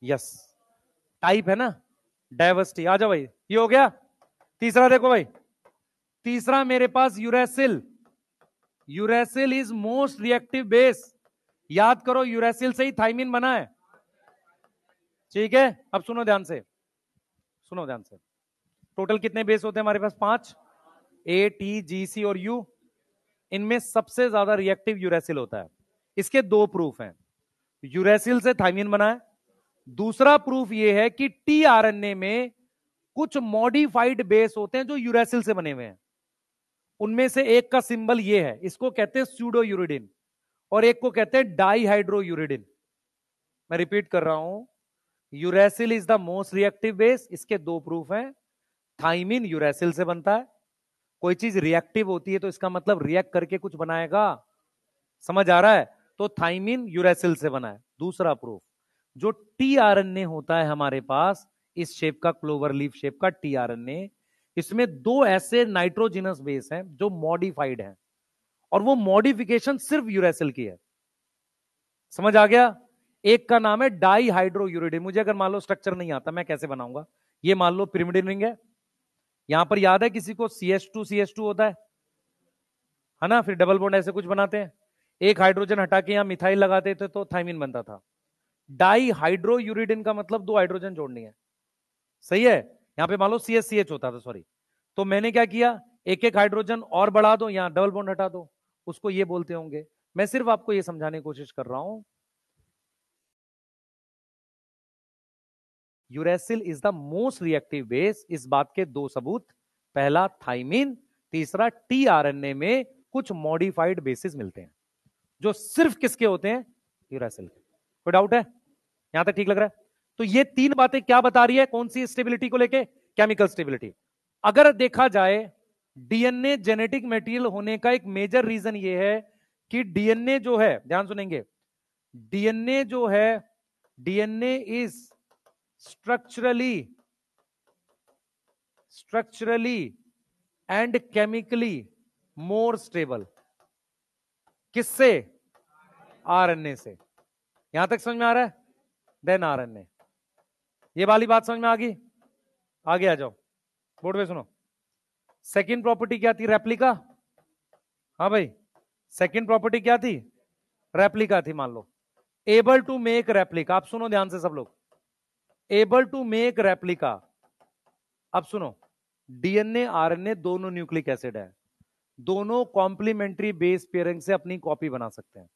यस, टाइप है ना, डाइवर्सिटी। आ जाओ भाई, ये हो गया। तीसरा देखो भाई, तीसरा मेरे पास uracil. Uracil is most reactive base. याद करो, यूरेसिल से ही थाइमिन बना है। ठीक है, अब सुनो ध्यान से, सुनो ध्यान से। टोटल कितने बेस होते हैं हमारे पास? 5, ए, टी, जी, सी और यू। इनमें सबसे ज्यादा रिएक्टिव यूरेसिल होता है। इसके दो प्रूफ हैं, यूरेसिल से थाइमिन बना है। दूसरा प्रूफ यह है कि टीआरएनए में कुछ मॉडिफाइड बेस होते हैं जो यूरेसिल से बने हुए हैं। उनमें से एक का सिंबल यह है, इसको कहते हैं स्यूडो यूरिडिन, और एक को कहते हैं डाईहाइड्रो यूरिडिन। मैं रिपीट कर रहा हूं, uracil is the most reactive base. इसके दो प्रूफ हैं, थाइमिन यूरेसिल से बनता है। कोई चीज रिएक्टिव होती है तो इसका मतलब रिएक्ट करके कुछ बनाएगा। समझ आ रहा है? तो थाइमिन यूरेसिल से बना है। दूसरा प्रूफ, जो टीआरएनए होता है हमारे पास, इस शेप का, क्लोवर लीफ शेप का टीआरएनए, इसमें दो ऐसे नाइट्रोजिनस बेस हैं जो मॉडिफाइड हैं, और वो मॉडिफिकेशन सिर्फ यूरेसिल की है। समझ आ गया? एक का नाम है डाईहाइड्रोयूरिडिन। मुझे अगर मान लो स्ट्रक्चर नहीं आता, मैं कैसे बनाऊंगा? ये मान लो पिरिमिडिन रिंग है, यहां पर याद है किसी को CH2 होता है ना? फिर डबल बॉन्ड ऐसे कुछ बनाते हैं, एक हाइड्रोजन हटा के यहां मिथाइल लगाते थे तो थाइमिन बनता था। डाई हाइड्रो यूरिडिन का मतलब 2 हाइड्रोजन जोड़नी है, सही है। यहां पे मान लो CH होता था, सॉरी, तो मैंने क्या किया, एक एक हाइड्रोजन और बढ़ा दो, यहां डबल बॉन्ड हटा दो, उसको ये बोलते होंगे। मैं सिर्फ आपको ये समझाने की कोशिश कर रहा हूं, uracil is the most reactive base. इस बात के 2 सबूत, पहला थाइमिन, तीसरा टीआरएनए में कुछ मॉडिफाइड बेसिस मिलते हैं जो सिर्फ किसके होते हैं, यूरेसिल के। कोई डाउट है यहां तक, ठीक लग रहा है? तो ये 3 बातें क्या बता रही है, कौन सी स्टेबिलिटी को लेके, केमिकल स्टेबिलिटी। अगर देखा जाए डीएनए जेनेटिक मटेरियल होने का एक मेजर रीजन ये है कि डीएनए जो है, ध्यान सुनेंगे, डीएनए जो है, DNA is structurally and chemically more stable. किससे, आरएनए से। यहां तक समझ में आ रहा है, देन आरएनए। ये वाली बात समझ में आ गई, आगे आ जाओ, बोर्ड पे सुनो। सेकंड प्रॉपर्टी क्या थी, रेप्लिका। हाँ भाई, सेकंड प्रॉपर्टी क्या थी, रेप्लिका थी। मान लो एबल टू मेक रेप्लिका, आप सुनो ध्यान से सब लोग, एबल टू मेक रेप्लिका। अब सुनो, डीएनए आरएनए दोनों न्यूक्लिक एसिड है, दोनों कॉम्प्लीमेंट्री बेस पेयरिंग से अपनी कॉपी बना सकते हैं।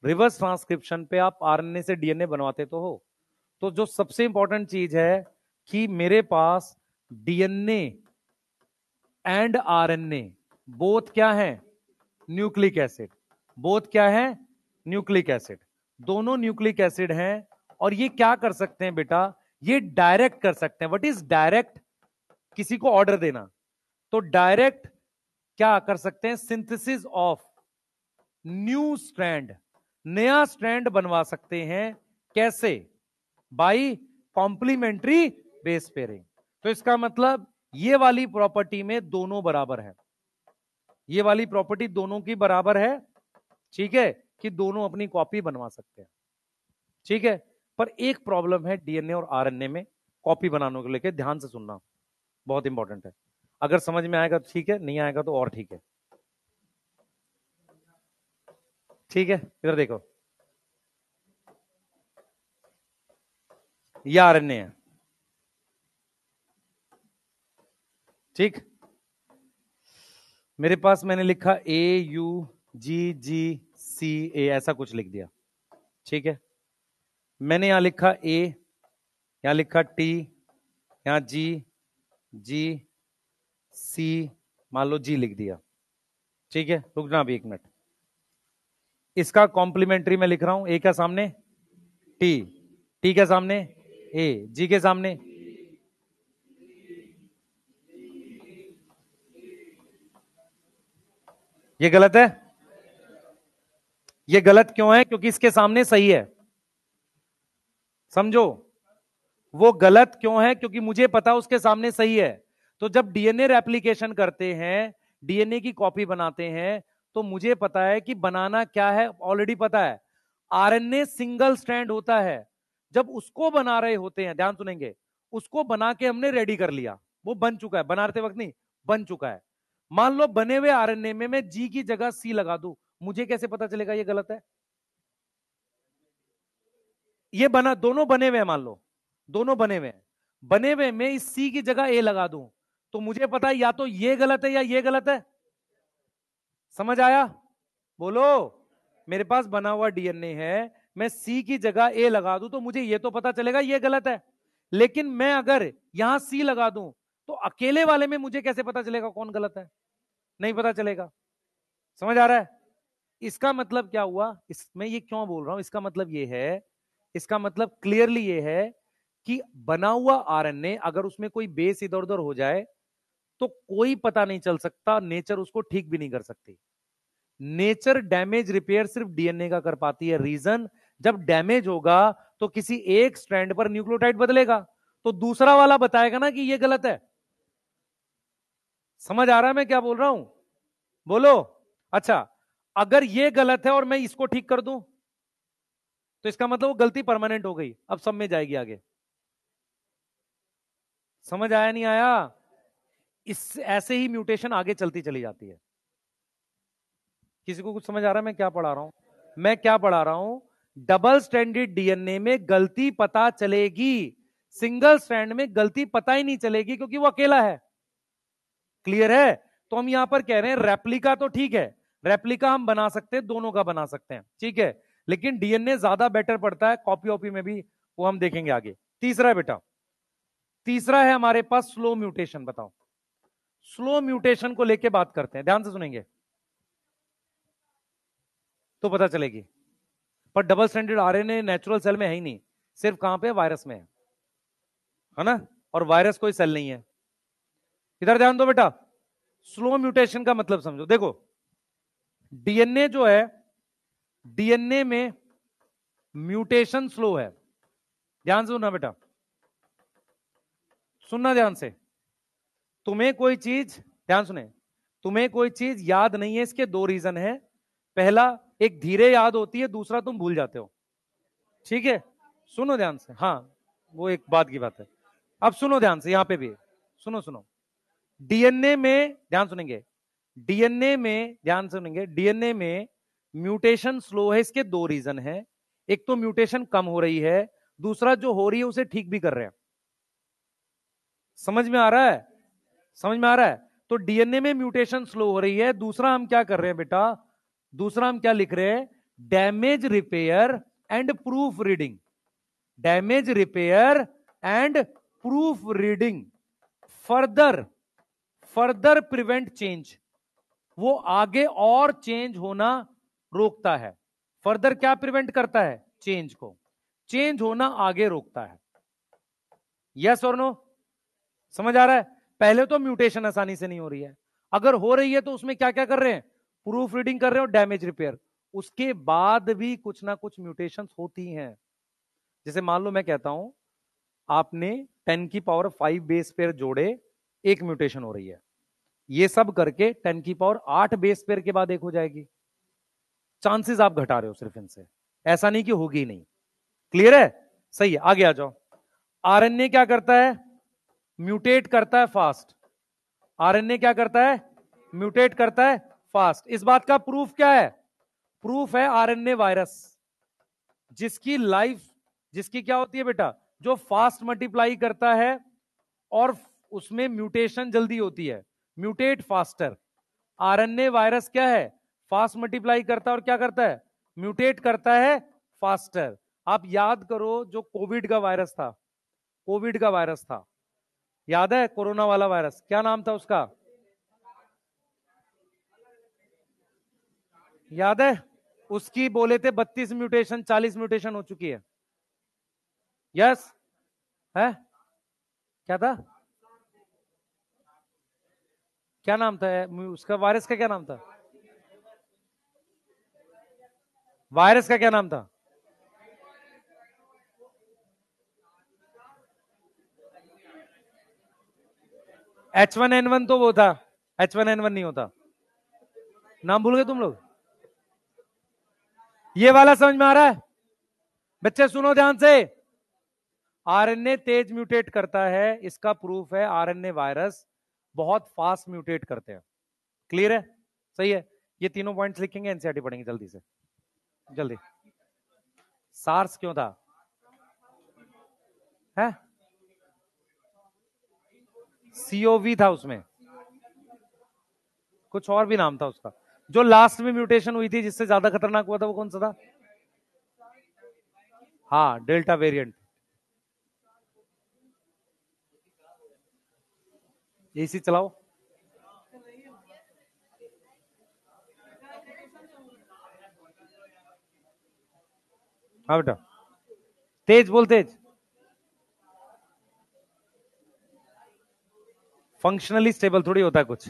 रिवर्स ट्रांसक्रिप्शन पे आप आरएनए से डीएनए बनवाते तो हो। तो जो सबसे इंपॉर्टेंट चीज है कि मेरे पास डीएनए एंड आरएनए बोथ क्या है, न्यूक्लिक एसिड। बोथ क्या है, न्यूक्लिक एसिड। दोनों न्यूक्लिक एसिड हैं और ये क्या कर सकते हैं बेटा, ये डायरेक्ट कर सकते हैं। व्हाट इज डायरेक्ट, किसी को ऑर्डर देना। तो डायरेक्ट क्या कर सकते हैं, सिंथेसिस ऑफ न्यू स्ट्रैंड, नया स्ट्रैंड बनवा सकते हैं। कैसे, बाई कॉम्प्लीमेंट्री बेस पेयरिंग। तो इसका मतलब ये वाली प्रॉपर्टी में दोनों बराबर है, ये वाली प्रॉपर्टी दोनों की बराबर है, ठीक है, कि दोनों अपनी कॉपी बनवा सकते हैं, ठीक है। पर एक प्रॉब्लम है डीएनए और आरएनए में कॉपी बनाने को लेकर, ध्यान से सुनना, बहुत इंपॉर्टेंट है। अगर समझ में आएगा तो ठीक है, नहीं आएगा तो और ठीक है, ठीक है। इधर देखो, ये आरएनए है, ठीक। मेरे पास मैंने लिखा AUGGCA, ऐसा कुछ लिख दिया, ठीक है। मैंने यहां लिखा A, यहां लिखा T, यहां G मान लो G लिख दिया, ठीक है। रुकना अभी 1 मिनट, इसका कॉम्प्लीमेंट्री मैं लिख रहा हूं। A का सामने T, T के सामने A, G के सामने, ये गलत है। ये गलत क्यों है, क्योंकि इसके सामने सही है, समझो। वो गलत क्यों है, क्योंकि मुझे पता उसके सामने सही है। तो जब डीएनए रेप्लिकेशन करते हैं, डीएनए की कॉपी बनाते हैं, तो मुझे पता है कि बनाना क्या है, ऑलरेडी पता है। आरएनए सिंगल स्ट्रैंड होता है, जब उसको बना रहे होते हैं, ध्यान सुनेंगे, उसको बना के हमने रेडी कर लिया, वो बन चुका है, बनाते वक्त नहीं, बन चुका है। मान लो बने हुए आरएनए में मैं जी की जगह सी लगा दूं, मुझे कैसे पता चलेगा ये गलत है? ये बना, दोनों बने हुए हैं, मान लो दोनों बने हुए हैं, बने हुए में इस सी की जगह ए लगा दूं, तो मुझे पता है या तो ये गलत है या ये गलत है। समझ आया, बोलो। मेरे पास बना हुआ डीएनए है, मैं सी की जगह ए लगा दूं तो मुझे ये तो पता चलेगा ये गलत है। लेकिन मैं अगर यहां सी लगा दूं तो अकेले वाले में मुझे कैसे पता चलेगा कौन गलत है? नहीं पता चलेगा। समझ आ रहा है? इसका मतलब क्या हुआ, इसमें ये क्यों बोल रहा हूं, इसका मतलब ये है, इसका मतलब क्लियरली ये है कि बना हुआ आरएनए अगर उसमें कोई बेस इधर उधर हो जाए तो कोई पता नहीं चल सकता, नेचर उसको ठीक भी नहीं कर सकती। नेचर डैमेज रिपेयर सिर्फ डीएनए का कर पाती है। रीजन, जब डैमेज होगा तो किसी एक स्ट्रैंड पर न्यूक्लियोटाइड बदलेगा, तो दूसरा वाला बताएगा ना कि ये गलत है। समझ आ रहा है मैं क्या बोल रहा हूं? बोलो। अच्छा, अगर ये गलत है और मैं इसको ठीक कर दूं तो इसका मतलब वो गलती परमानेंट हो गई, अब सब में जाएगी आगे। समझ आया नहीं आया? इस ऐसे ही म्यूटेशन आगे चलती चली जाती है। किसी को कुछ समझ आ रहा है मैं क्या पढ़ा रहा हूं? मैं क्या पढ़ा रहा हूं डबल स्ट्रैंडेड डीएनए में गलती पता चलेगी, सिंगल स्ट्रैंड में गलती पता ही नहीं चलेगी क्योंकि वो अकेला है। क्लियर है? तो हम यहां पर कह रहे हैं रेप्लिका तो ठीक है, रेप्लिका हम बना सकते हैं, दोनों का बना सकते हैं, ठीक है, लेकिन डीएनए ज्यादा बेटर पड़ता है कॉपी ऑपी में भी, वो हम देखेंगे आगे। तीसरा है बेटा, तीसरा है हमारे पास स्लो म्यूटेशन। बताओ, स्लो म्यूटेशन को लेके बात करते हैं, ध्यान से सुनेंगे तो पता चलेगी। पर double standard RNA natural cell में है ही नहीं, सिर्फ कहां पे, वायरस में है ना, और वायरस कोई सेल नहीं है। इधर ध्यान दो बेटा, स्लो म्यूटेशन का मतलब समझो। देखो डीएनए जो है, डीएनए में म्यूटेशन स्लो है। ध्यान से सुनना बेटा, सुनना ध्यान से। तुम्हें कोई चीज, ध्यान सुने, तुम्हें कोई चीज याद नहीं है, इसके दो रीजन है। पहला, एक धीरे याद होती है, दूसरा तुम भूल जाते हो। ठीक है, सुनो ध्यान से, हाँ वो एक बात की बात है। अब सुनो ध्यान से, यहां पे भी सुनो सुनो। डीएनए में ध्यान सुनेंगे, डीएनए में ध्यान सुनेंगे, डीएनए में म्यूटेशन स्लो है, इसके दो रीजन है। एक तो म्यूटेशन कम हो रही है, दूसरा जो हो रही है उसे ठीक भी कर रहे हैं। समझ में आ रहा है? समझ में आ रहा है? तो डीएनए में म्यूटेशन स्लो हो रही है, दूसरा हम क्या कर रहे हैं बेटा, दूसरा हम क्या लिख रहे हैं, damage repair and proof reading. Damage repair and proof reading further, further prevent change, वो आगे और चेंज होना रोकता है। फर्दर क्या प्रिवेंट करता है, चेंज को, चेंज होना आगे रोकता है। यस और नो? समझ आ रहा है? पहले तो म्यूटेशन आसानी से नहीं हो रही है, अगर हो रही है तो उसमें क्या क्या कर रहे हैं, प्रूफ रीडिंग कर रहे हो, डैमेज रिपेयर, उसके बाद भी कुछ ना कुछ म्यूटेशंस होती हैं। जैसे मान लो मैं कहता हूं आपने 10⁵ बेस पेयर जोड़े, एक म्यूटेशन हो रही है, ये सब करके 10⁸ बेस पेयर के बाद एक हो जाएगी। चांसेस आप घटा रहे हो सिर्फ इनसे, ऐसा नहीं कि होगी ही नहीं। क्लियर है? सही है, आगे आ जाओ। आरएनए क्या करता है, म्यूटेट करता है फास्ट। आरएनए क्या करता है, म्यूटेट करता है फास्ट। इस बात का प्रूफ क्या है, प्रूफ है आरएनए वायरस, जिसकी लाइफ, जिसकी क्या होती है बेटा, जो फास्ट मल्टीप्लाई करता है और उसमें म्यूटेशन जल्दी होती है, म्यूटेट फास्टर। आरएनए वायरस क्या है, फास्ट मल्टीप्लाई करता है और क्या करता है, म्यूटेट करता है फास्टर। आप याद करो जो कोविड का वायरस था, कोविड का वायरस था, याद है, कोरोना वाला वायरस, क्या नाम था उसका, याद है? उसकी बोले थे 32 म्यूटेशन, 40 म्यूटेशन हो चुकी है। यस है, क्या था, क्या नाम था उसका, वायरस का क्या नाम था, वायरस का क्या नाम था, H1N1 तो वो था, H1N1 नहीं होता, नाम भूल गए तुम लोग। ये वाला समझ में आ रहा है? बच्चे सुनो ध्यान से, आरएनए तेज म्यूटेट करता है, इसका प्रूफ है आरएनए वायरस बहुत फास्ट म्यूटेट करते हैं। क्लियर है? सही है, ये तीनों पॉइंट्स लिखेंगे, एनसीईआरटी पढ़ेंगे जल्दी से, जल्दी। सार्स क्यों था, है सीओवी था, उसमें कुछ और भी नाम था उसका, जो लास्ट में म्यूटेशन हुई थी जिससे ज्यादा खतरनाक हुआ था, वो कौन सा था, हाँ डेल्टा वेरिएंट। एसी चलाओ, हाँ बेटा, तेज बोल, तेज। फंक्शनली स्टेबल थोड़ी होता है कुछ,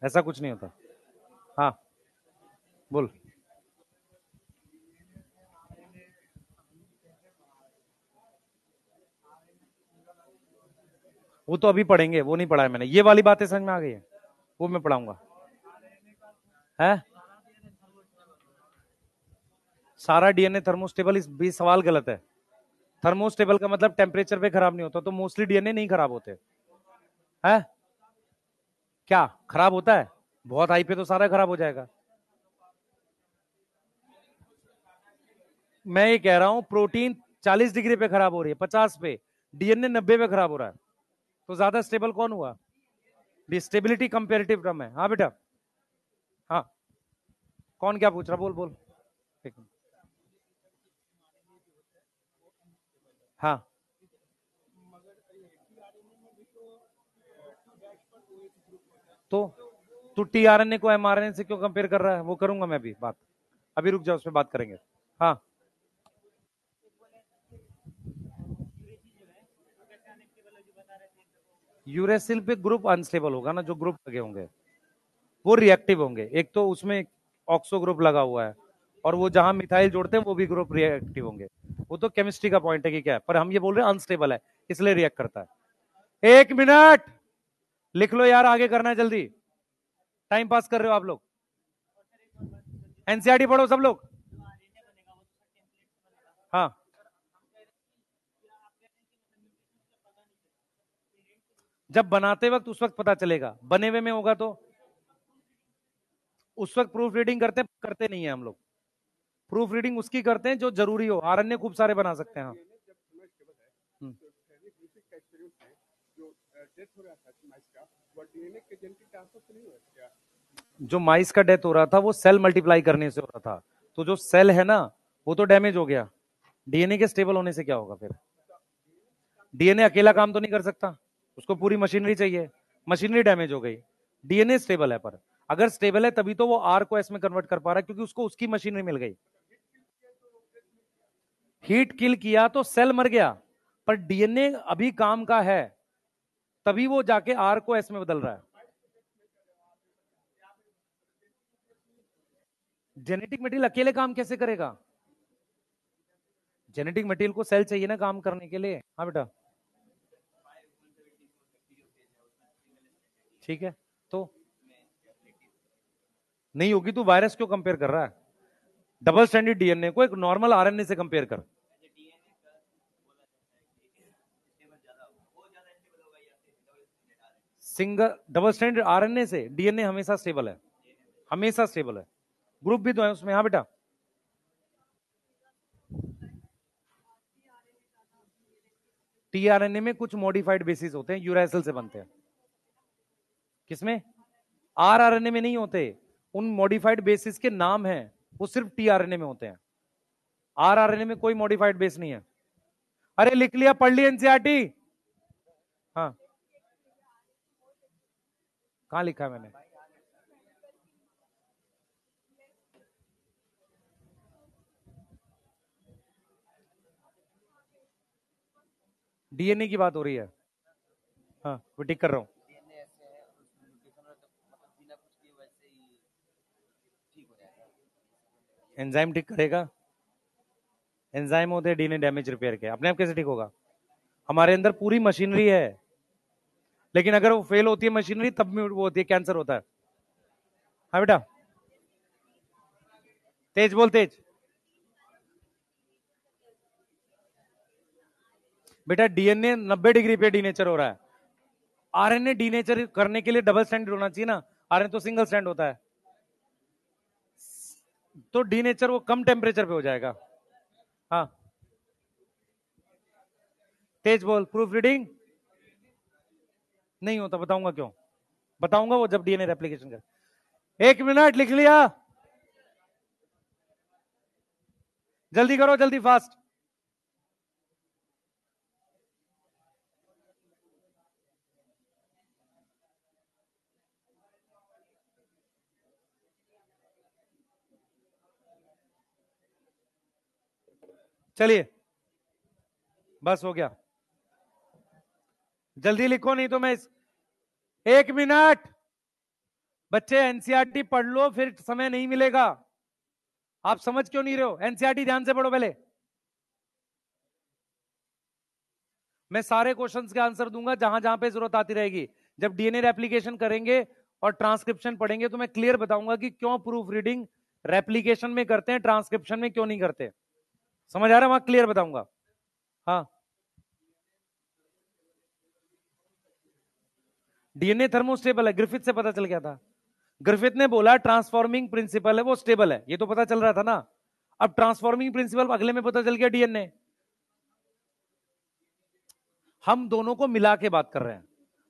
ऐसा कुछ नहीं होता। हाँ बोल। वो तो अभी पढ़ेंगे, वो नहीं पढ़ा है मैंने, ये वाली बातें समझ में आ गई है, वो मैं पढ़ाऊंगा। है सारा डीएनए थर्मोस्टेबल, इस भी सवाल गलत है। थर्मोस्टेबल का मतलब टेम्परेचर पे खराब नहीं होता, तो मोस्टली डीएनए नहीं खराब होते है। क्या खराब होता है, बहुत हाई पे तो सारा खराब हो जाएगा। मैं ये कह रहा हूं प्रोटीन 40 डिग्री पे खराब हो रही है, 50 पे, डीएनए 90 पे खराब हो रहा है, तो ज्यादा स्टेबल कौन हुआ? स्टेबिलिटी कंपेरेटिव टर्म है। हाँ बेटा, हाँ, कौन क्या पूछ रहा, बोल बोल। हाँ, तो तू टीआरएनए को एमआरएनए से क्यों कंपेयर कर रहा है? वो करूंगा मैं भी बात, अभी रुक जाओ, उस पर बात करेंगे। हाँ, यूरेसिल पे ग्रुप अनस्टेबल होगा ना, जो ग्रुप लगे होंगे वो रिएक्टिव होंगे। एक तो उसमें ऑक्सो ग्रुप लगा हुआ है, और वो जहां मिथाइल जोड़ते हैं वो भी ग्रुप रिएक्टिव होंगे। वो तो केमिस्ट्री का पॉइंट है कि क्या है, पर हम ये बोल रहे हैं अनस्टेबल है इसलिए रिएक्ट करता है। 1 मिनट लिख लो यार, आगे करना है जल्दी, टाइम पास कर रहे हो आप लोग। एनसीईआरटी पढ़ो सब लोग। हाँ, जब बनाते वक्त उस वक्त पता चलेगा, बने हुए में होगा तो उस वक्त प्रूफ रीडिंग करते करते नहीं है हम लोग। प्रूफ रीडिंग उसकी करते हैं जो जरूरी हो, आरएनए खूब सारे बना सकते हैं। हाँ, जो माइस का डेथ हो रहा था वो सेल मल्टीप्लाई करने से हो रहा था, तो जो सेल है ना वो तो डैमेज हो गया। डीएनए के स्टेबल होने से क्या होगा फिर? डीएनए अकेला काम तो नहीं कर सकता, उसको पूरी मशीनरी चाहिए, मशीनरी डैमेज हो गई। डीएनए स्टेबल है, पर अगर स्टेबल है तभी तो वो आर को एस में कन्वर्ट कर पा रहा है, क्योंकि उसको उसकी मशीनरी मिल गई। हीट किल किया तो सेल मर गया, पर डीएनए अभी काम का है, तभी वो जाके आर को एस में बदल रहा है। जेनेटिक मटेरियल अकेले काम कैसे करेगा? जेनेटिक मटेरियल को सेल चाहिए ना काम करने के लिए। हाँ बेटा, ठीक है, तो नहीं होगी तो वायरस क्यों कंपेयर कर रहा है? डबल स्टैंडर्ड डीएनए को एक नॉर्मल आरएनए से कंपेयर कर। सिंगल डबल स्टैंडर्ड आरएनए से डीएनए हमेशा स्टेबल है, हमेशा स्टेबल है। ग्रुप भी तो है उसमें। हाँ बेटा, टीआरएनए में कुछ मॉडिफाइड बेसिस होते हैं, यूरासिल से बनते हैं। किसमें? आरआरएनए में नहीं होते, उन मॉडिफाइड बेसिस के नाम हैं, वो सिर्फ टीआरएनए में होते हैं। आरआरएनए में कोई मॉडिफाइड बेस नहीं है। अरे लिख लिया, पढ़ लिया एनसीईआरटी? हाँ, कहां लिखा है मैंने? डीएनए की बात हो रही है। हाँ, वो टिक कर रहा हूं। एंजाइम ठीक करेगा? एंजाइम होते हैं डीएनए डैमेज रिपेयर के, अपने आप कैसे ठीक होगा? हमारे अंदर पूरी मशीनरी है, लेकिन अगर वो फेल होती है मशीनरी तब में वो होती है, कैंसर होता है। हाँ बेटा, तेज बोल, तेज। बेटा डीएनए 90 डिग्री पे डीनेचर हो रहा है, आरएनए डीनेचर करने के लिए डबल स्टैंड होना चाहिए ना, आरएनए तो सिंगल स्टैंड होता है, तो डीनेचर वो कम टेम्परेचर पे हो जाएगा। हाँ, तेज बोल। प्रूफ रीडिंग नहीं होता, बताऊंगा क्यों, बताऊंगा वो जब डीएनए रेप्लिकेशन कर। 1 मिनट लिख लिया, जल्दी करो, जल्दी फास्ट। चलिए, बस हो गया, जल्दी लिखो नहीं तो मैं 1 मिनट, बच्चे एनसीईआरटी पढ़ लो, फिर समय नहीं मिलेगा। आप समझ क्यों नहीं रहे हो? एनसीईआरटी ध्यान से पढ़ो पहले। मैं सारे क्वेश्चंस के आंसर दूंगा जहां जहां पे जरूरत आती रहेगी। जब डीएनए रेप्लिकेशन करेंगे और ट्रांसक्रिप्शन पढ़ेंगे तो मैं क्लियर बताऊंगा कि क्यों प्रूफ रीडिंग रेप्लिकेशन में करते हैं, ट्रांसक्रिप्शन में क्यों नहीं करते। समझ आ रहा है? वहां क्लियर बताऊंगा। हाँ, डीएनए थर्मोस्टेबल है, ग्रिफिथ से पता चल गया था। ग्रिफिथ ने बोला ट्रांसफॉर्मिंग प्रिंसिपल है वो स्टेबल है, ये तो पता चल रहा था ना। अब ट्रांसफॉर्मिंग प्रिंसिपल अगले में पता चल गया डीएनए। हम दोनों को मिला के बात कर रहे हैं,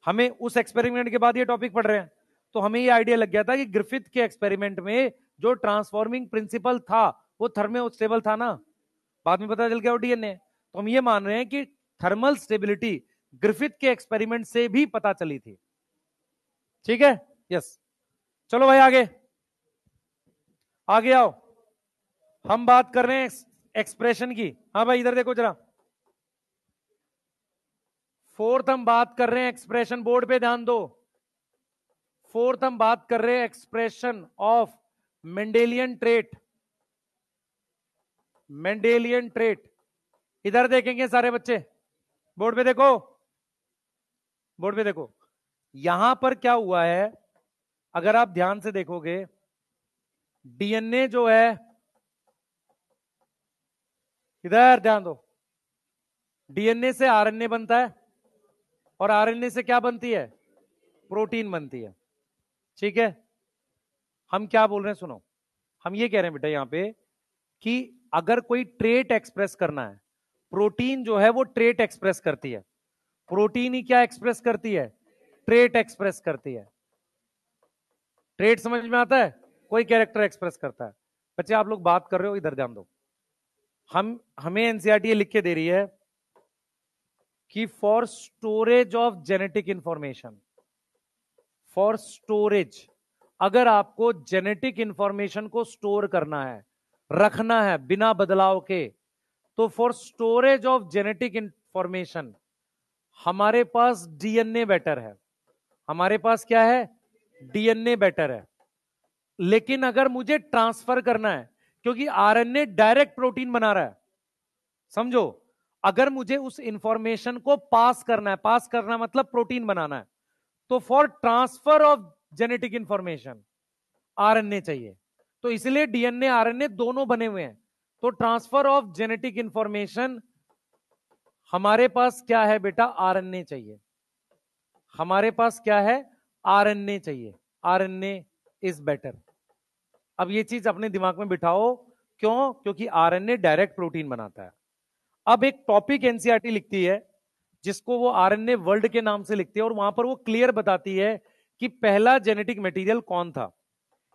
हमें उस एक्सपेरिमेंट के बाद ये टॉपिक पढ़ रहे हैं, तो हमें ये आइडिया लग गया था कि ग्रिफिथ के एक्सपेरिमेंट में जो ट्रांसफॉर्मिंग प्रिंसिपल था वो थर्मोस्टेबल था ना, बाद में पता चल गया वो डीएनए। तो हम ये मान रहे हैं कि थर्मल स्टेबिलिटी ग्रिफिथ के एक्सपेरिमेंट से भी पता चली थी। ठीक है, यस। चलो भाई आगे आगे आओ, हम बात कर रहे हैं एक्सप्रेशन की। हाँ भाई इधर देखो जरा, फोर्थ हम बात कर रहे हैं एक्सप्रेशन, बोर्ड पे ध्यान दो। फोर्थ हम बात कर रहे हैं expression of Mendelian trait. Mendelian trait, इधर देखेंगे सारे बच्चे, बोर्ड पे देखो, बोर्ड पे देखो। यहां पर क्या हुआ है, अगर आप ध्यान से देखोगे, डीएनए जो है, इधर ध्यान दो, डीएनए से आरएनए बनता है और आरएनए से क्या बनती है, प्रोटीन बनती है। ठीक है, हम क्या बोल रहे हैं सुनो, हम ये कह रहे हैं बेटा यहां पे कि अगर कोई ट्रेट एक्सप्रेस करना है, प्रोटीन जो है वो ट्रेट एक्सप्रेस करती है, प्रोटीन ही क्या एक्सप्रेस करती है, ट्रेट एक्सप्रेस करती है। ट्रेट समझ में आता है, कोई कैरेक्टर एक्सप्रेस करता है। बच्चे आप लोग बात कर रहे हो, इधर ध्यान दो, हमें एनसीईआरटी लिख के दे रही है कि for storage of genetic information, for storage, अगर आपको जेनेटिक इंफॉर्मेशन को स्टोर करना है, रखना है बिना बदलाव के, तो for storage of genetic information हमारे पास डीएनए बेटर है। हमारे पास क्या है, डीएनए बेटर है। लेकिन अगर मुझे ट्रांसफर करना है, क्योंकि आरएनए डायरेक्ट प्रोटीन बना रहा है, समझो, अगर मुझे उस इंफॉर्मेशन को पास करना है, पास करना मतलब प्रोटीन बनाना है, तो for transfer of genetic information RNA चाहिए। तो इसलिए डीएनए आरएनए दोनों बने हुए हैं। तो ट्रांसफर ऑफ जेनेटिक इंफॉर्मेशन हमारे पास क्या है बेटा, आरएनए चाहिए। हमारे पास क्या है, आरएनए चाहिए, आरएनए इज बेटर। अब ये चीज अपने दिमाग में बिठाओ, क्यों, क्योंकि आरएनए डायरेक्ट प्रोटीन बनाता है। अब एक टॉपिक एनसीईआरटी लिखती है जिसको वो आरएनए वर्ल्ड के नाम से लिखती है, और वहां पर वो क्लियर बताती है कि पहला जेनेटिक मटेरियल कौन था।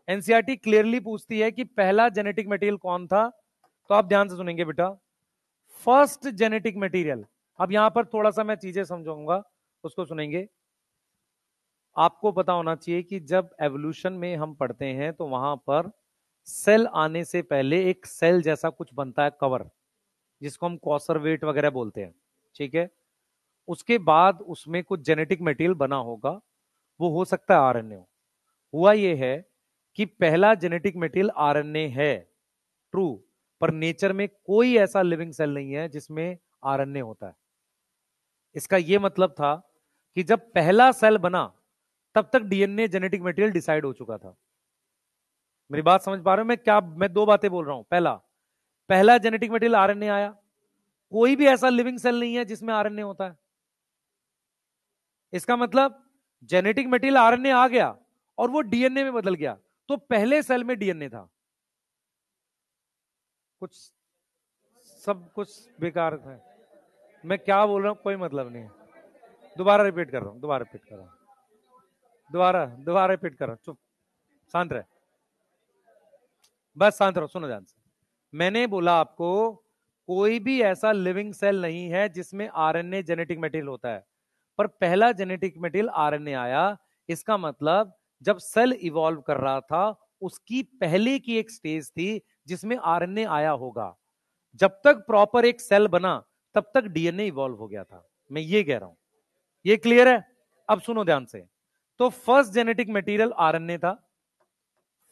एनसीईआरटी क्लियरली पूछती है कि पहला जेनेटिक मटेरियल कौन था। तो आप ध्यान से सुनेंगे बेटा, फर्स्ट जेनेटिक मटेरियल, अब यहां पर थोड़ा सा मैं चीजें समझाऊंगा, उसको सुनेंगे। आपको पता होना चाहिए कि जब एवोल्यूशन में हम पढ़ते हैं तो वहां पर सेल आने से पहले एक सेल जैसा कुछ बनता है, कवर, जिसको हम कॉन्सर्वेट वगैरह बोलते हैं। ठीक है, उसके बाद उसमें कुछ जेनेटिक मटेरियल बना होगा, वो हो सकता है आरएनए हो। हुआ ये है कि पहला जेनेटिक मटेरियल आरएनए है, ट्रू, पर नेचर में कोई ऐसा लिविंग सेल नहीं है जिसमें आरएनए होता है। इसका यह मतलब था कि जब पहला सेल बना तब तक डीएनए जेनेटिक मटेरियल डिसाइड हो चुका था। मेरी बात समझ पा रहे हो, मैं दो बातें बोल रहा हूं। पहला जेनेटिक मटेरियल आरएनए आया, कोई भी ऐसा लिविंग सेल नहीं है जिसमें आरएनए होता है। इसका मतलब जेनेटिक मटेरियल आरएनए आ गया और वो डीएनए में बदल गया, तो पहले सेल में डीएनए था। कुछ सब कुछ बेकार है, मैं क्या बोल रहा हूं कोई मतलब नहीं है। दोबारा रिपीट कर रहा हूं, दोबारा रिपीट कर रहा हूं, दोबारा रिपीट कर रहा हूं, चुप, शांत रहे, बस शांत रहो, सुनो ध्यान से। मैंने बोला आपको कोई भी ऐसा लिविंग सेल नहीं है जिसमें आरएनए जेनेटिक मटेरियल होता है, पर पहला जेनेटिक मटेरियल आरएनए आया। इसका मतलब जब सेल इवॉल्व कर रहा था उसकी पहले की एक स्टेज थी जिसमें आरएनए आया होगा। जब तक प्रॉपर एक सेल बना तब तक डीएनए इवॉल्व हो गया था, मैं ये कह रहा हूं। ये क्लियर है? अब सुनो ध्यान से। तो फर्स्ट जेनेटिक मटेरियल आरएनए था,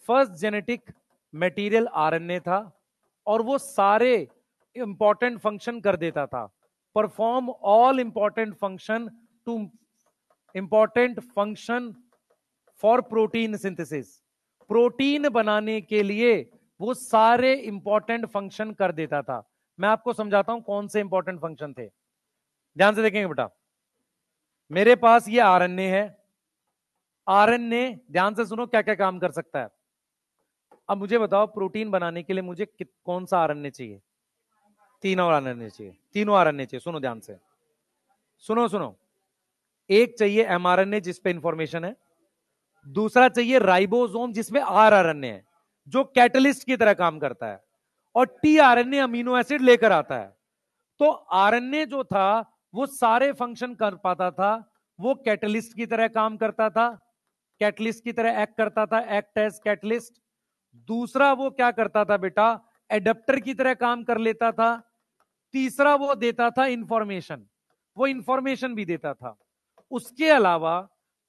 फर्स्ट जेनेटिक मटेरियल आरएनए था, और वो सारे इंपॉर्टेंट फंक्शन कर देता था, perform all important function two important function for protein synthesis. Protein बनाने के लिए वो सारे इंपॉर्टेंट फंक्शन कर देता था। मैं आपको समझाता हूं कौन से इंपॉर्टेंट फंक्शन थे, ध्यान से देखेंगे बेटा। मेरे पास ये आरएनए है, आरएनए ध्यान से सुनो क्या क्या काम कर सकता है। अब मुझे बताओ प्रोटीन बनाने के लिए मुझे कौन सा आरएनए चाहिए? तीनों आरएनए चाहिए, तीनों आरएनए चाहिए। सुनो ध्यान से, सुनो सुनो। एक चाहिए एमआरएनए जिसपे इंफॉर्मेशन है, दूसरा चाहिए राइबोसोम जिसमें आरएनए है जो कैटलिस्ट की तरह काम करता है, और टीआरएनए अमीनो एसिड लेकर आता है। तो आरएनए जो था वो सारे फंक्शन कर पाता था, वो कैटलिस्ट की तरह काम करता था, कैटलिस्ट की तरह एक्ट करता था, एक्ट एज कैटलिस्ट। दूसरा वो क्या करता था बेटा, एडेप्टर की तरह काम कर लेता था। तीसरा वो देता था इंफॉर्मेशन, वो इंफॉर्मेशन भी देता था। उसके अलावा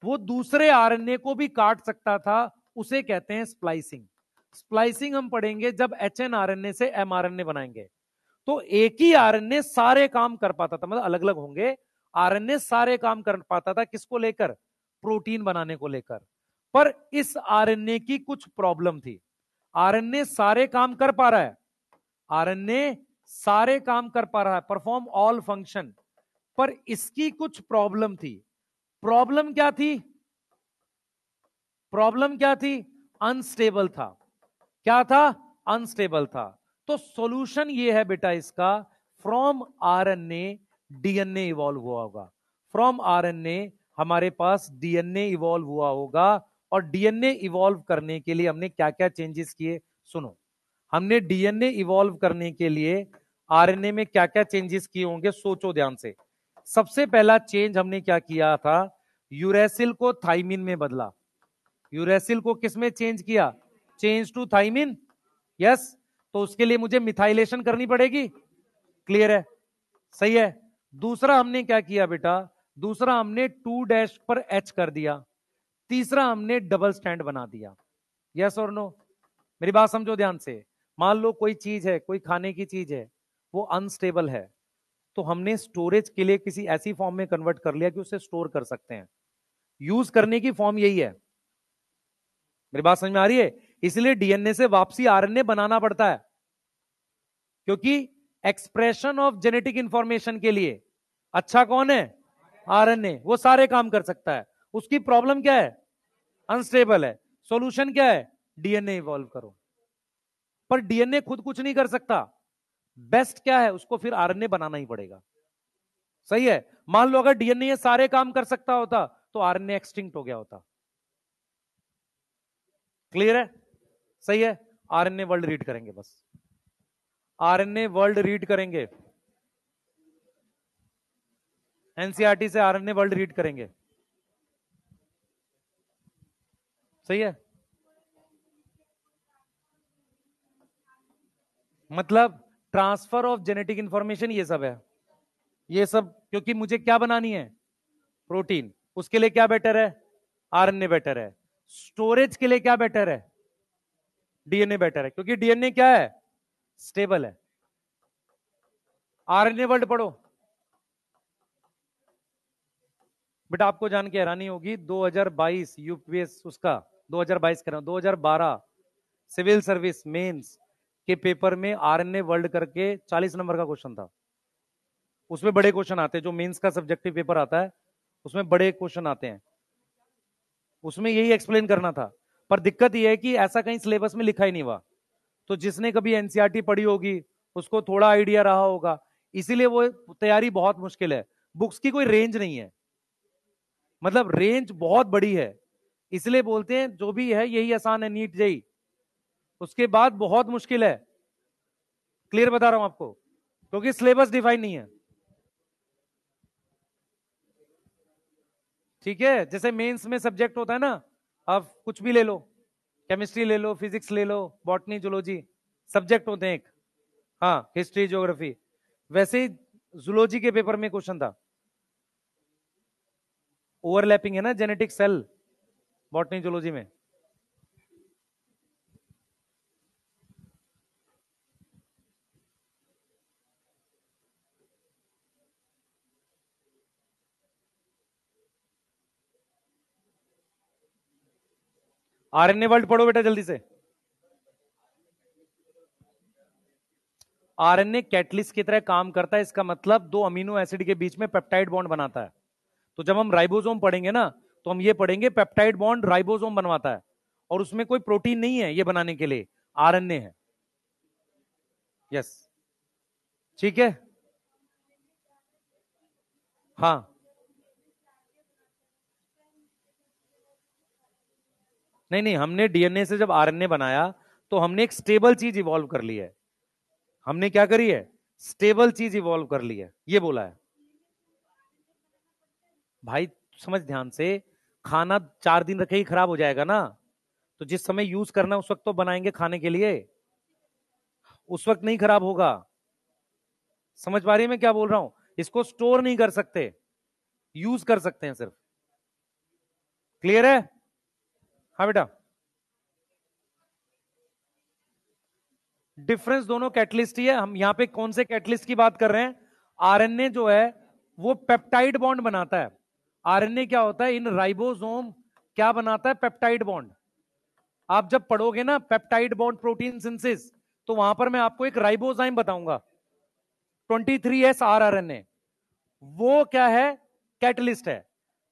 वो दूसरे आरएनए को भी काट सकता था, उसे कहते हैं स्प्लाइसिंग। स्प्लाइसिंग हम पढ़ेंगे जब एचएन आरएनए से एमआरएनए बनाएंगे। तो एक ही आरएनए सारे काम कर पाता था, मतलब अलग अलग होंगे, आरएनए सारे काम कर पाता था। किसको लेकर? प्रोटीन बनाने को लेकर। पर इस आरएनए की कुछ प्रॉब्लम थी। आरएनए सारे काम कर पा रहा है, आरएनए सारे काम कर पा रहा है, परफॉर्म ऑल फंक्शन, पर इसकी कुछ प्रॉब्लम थी। प्रॉब्लम क्या थी? प्रॉब्लम क्या थी? अनस्टेबल था। क्या था? अनस्टेबल था। तो सॉल्यूशन ये है बेटा इसका, फ्रॉम आरएनए डीएनए इवॉल्व हुआ होगा। फ्रॉम आरएनए हमारे पास डीएनए इवॉल्व हुआ होगा, और डीएनए इवॉल्व करने के लिए हमने क्या क्या चेंजेस किए? सुनो, हमने डीएनए इवॉल्व करने के लिए आरएनए में क्या क्या चेंजेस किए होंगे, सोचो ध्यान से। सबसे पहला चेंज हमने क्या किया था, यूरेसिल को थाइमिन में बदला। यूरेसिल को किस में चेंज किया? Change to thymine. यस, तो उसके लिए मुझे मिथाइलेशन करनी पड़ेगी। क्लियर है? सही है। दूसरा हमने क्या किया बेटा, दूसरा हमने 2' पर एच कर दिया। तीसरा हमने डबल स्टैंड बना दिया। यस और नो? मेरी बात समझो ध्यान से। मान लो कोई चीज है, कोई खाने की चीज है, वो अनस्टेबल है, तो हमने स्टोरेज के लिए किसी ऐसी फॉर्म में कन्वर्ट कर लिया कि उसे स्टोर कर सकते हैं। यूज करने की फॉर्म यही है। मेरी बात समझ में आ रही है? इसलिए डीएनए से वापसी आरएनए बनाना पड़ता है, क्योंकि एक्सप्रेशन ऑफ जेनेटिक इंफॉर्मेशन के लिए अच्छा कौन है? आरएनए। वो सारे काम कर सकता है। उसकी प्रॉब्लम क्या है? अनस्टेबल है। सॉल्यूशन क्या है? डीएनए इवॉल्व करो। पर डीएनए खुद कुछ नहीं कर सकता। बेस्ट क्या है? उसको फिर आरएनए बनाना ही पड़ेगा। सही है। मान लो अगर डीएनए ये सारे काम कर सकता होता तो आरएनए एक्सटिंक्ट हो गया होता। क्लियर है? सही है। आरएनए वर्ल्ड रीड करेंगे, बस आरएनए वर्ल्ड रीड करेंगे, एनसीईआरटी से आरएनए वर्ल्ड रीड करेंगे। सही है। मतलब ट्रांसफर ऑफ जेनेटिक इंफॉर्मेशन ये सब है, ये सब। क्योंकि मुझे क्या बनानी है? प्रोटीन। उसके लिए क्या बेटर है? आरएनए बेटर है। स्टोरेज के लिए क्या बेटर है? डीएनए बेटर है, क्योंकि डीएनए क्या है? स्टेबल है। आरएनए वर्ल्ड पढ़ो बेटा। आपको जान के हैरानी होगी, 2022 यूपीएस उसका, 2022 कर रहा हूं, 2012 सिविल सर्विस मेंस के पेपर में आरएनए वर्ल्ड करके 40 नंबर का क्वेश्चन था। उसमें बड़े क्वेश्चन आते हैं, जो मेंस का सब्जेक्टिव पेपर आता है उसमें बड़े क्वेश्चन आते हैं, उसमें यही एक्सप्लेन करना था। पर दिक्कत यह है कि ऐसा कहीं सिलेबस में लिखा ही नहीं हुआ। तो जिसने कभी एनसीईआरटी पढ़ी होगी उसको थोड़ा आइडिया रहा होगा, इसीलिए वो तैयारी बहुत मुश्किल है। बुक्स की कोई रेंज नहीं है, मतलब रेंज बहुत बड़ी है। इसलिए बोलते हैं जो भी है यही आसान है, नीट जेई, उसके बाद बहुत मुश्किल है। क्लियर बता रहा हूं आपको, क्योंकि सिलेबस डिफाइन नहीं है। ठीक है, जैसे मेंस में सब्जेक्ट होता है ना, आप कुछ भी ले लो, केमिस्ट्री ले लो, फिजिक्स ले लो, बॉटनी, जूलॉजी, सब्जेक्ट होते हैं एक। हाँ, हिस्ट्री, ज्योग्राफी। वैसे ही जूलॉजी के पेपर में क्वेश्चन था, ओवरलैपिंग है ना जेनेटिक सेल बॉटनी जूलॉजी में। आरएनए वर्ल्ड पढ़ो बेटा जल्दी से। आरएनए कैटलिस्ट की तरह काम करता है, इसका मतलब दो अमीनो एसिड के बीच में पेप्टाइड बॉन्ड बनाता है। तो जब हम राइबोसोम पढ़ेंगे ना, तो हम ये पढ़ेंगे पेप्टाइड बॉन्ड राइबोसोम बनवाता है, और उसमें कोई प्रोटीन नहीं है ये बनाने के लिए, आरएनए है। यस, ठीक है। हाँ, नहीं नहीं, हमने डीएनए से जब आरएनए बनाया तो हमने एक स्टेबल चीज इवॉल्व कर ली है। हमने क्या करी है? स्टेबल चीज इवॉल्व कर ली है, ये बोला है भाई। समझ ध्यान से, खाना 4 दिन रखे ही खराब हो जाएगा ना, तो जिस समय यूज करना उस वक्त तो बनाएंगे खाने के लिए, उस वक्त नहीं खराब होगा। समझ पा रही है मैं क्या बोल रहा हूं? इसको स्टोर नहीं कर सकते, यूज कर सकते हैं सिर्फ। क्लियर है? हाँ बेटा। डिफरेंस दोनों कैटलिस्ट ही है। हम यहां पे कौन से कैटलिस्ट की बात कर रहे हैं? आरएनए जो है वो पेप्टाइड बॉन्ड बनाता है। आरएनए क्या होता है? इन राइबोसोम क्या बनाता है? Peptide bond. आप जब पढ़ोगे ना पेप्टाइड बॉन्ड प्रोटीन सिंथेसिस, तो वहां पर मैं आपको एक राइबोजाइम बताऊंगा, 23S rRNA, वो क्या है? कैटलिस्ट है।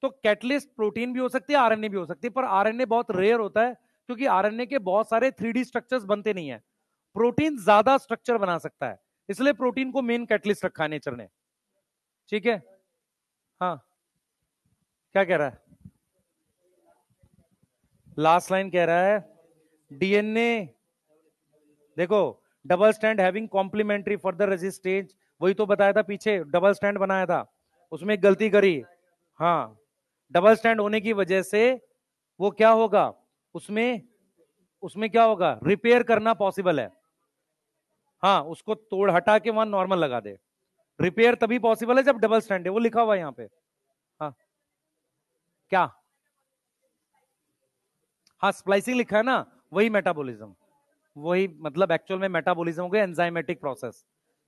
तो कैटलिस्ट प्रोटीन भी हो सकती है, आरएनए भी हो सकती है, पर आरएनए बहुत रेयर होता है, क्योंकि आरएनए के बहुत सारे 3D स्ट्रक्चर्स बनते नहीं है। प्रोटीन ज्यादा स्ट्रक्चर बना सकता है, इसलिए प्रोटीन को मेन कैटलिस्ट रखा है नेचर ने। ठीक है। हाँ, क्या कह रहा है? लास्ट लाइन कह रहा है डीएनए, देखो, double stand having complementary further resistance, वही तो बताया था पीछे, डबल स्टैंड बनाया था, उसमें गलती करी। हाँ, डबल स्टैंड होने की वजह से वो क्या होगा, उसमें उसमें क्या होगा? रिपेयर करना पॉसिबल है। हाँ, उसको तोड़ हटा के वहां नॉर्मल लगा दे। रिपेयर तभी पॉसिबल है जब डबल स्टैंड है, वो लिखा हुआ है यहाँ पे। हाँ, क्या? हाँ, स्प्लाइसिंग लिखा है ना, वही मेटाबॉलिज्म, वही मतलब एक्चुअल में मेटाबॉलिज्म हो गया, एंजाइमेटिक प्रोसेस।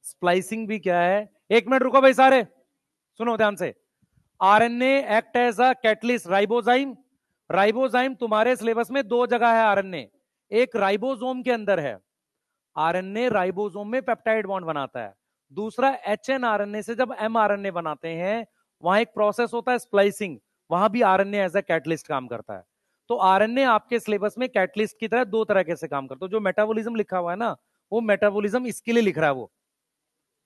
स्प्लाइसिंग भी क्या है? एक मिनट रुको भाई सारे, सुनो ध्यान से। RNA act as a catalyst, ribozyme, ribozyme तुम्हारे सिलेबस में दो जगह है आरएनए, एक राइबोसोम के अंदर है, आरएनए राइबोसोम में पेप्टाइड बॉन्ड बनाता है। दूसरा एचएनआरएनए से जब एमआरएनए बनाते हैं, वहां एक प्रोसेस होता है स्प्लाइसिंग, वहां भी आरएनए एज अ कैटलिस्ट काम करता है। तो आरएनए आपके सिलेबस में कैटलिस्ट की तरह दो तरह से काम करता है। जो मेटाबॉलिज्म लिखा हुआ है ना, वो मेटाबॉलिज्म इसके लिए लिख रहा है, वो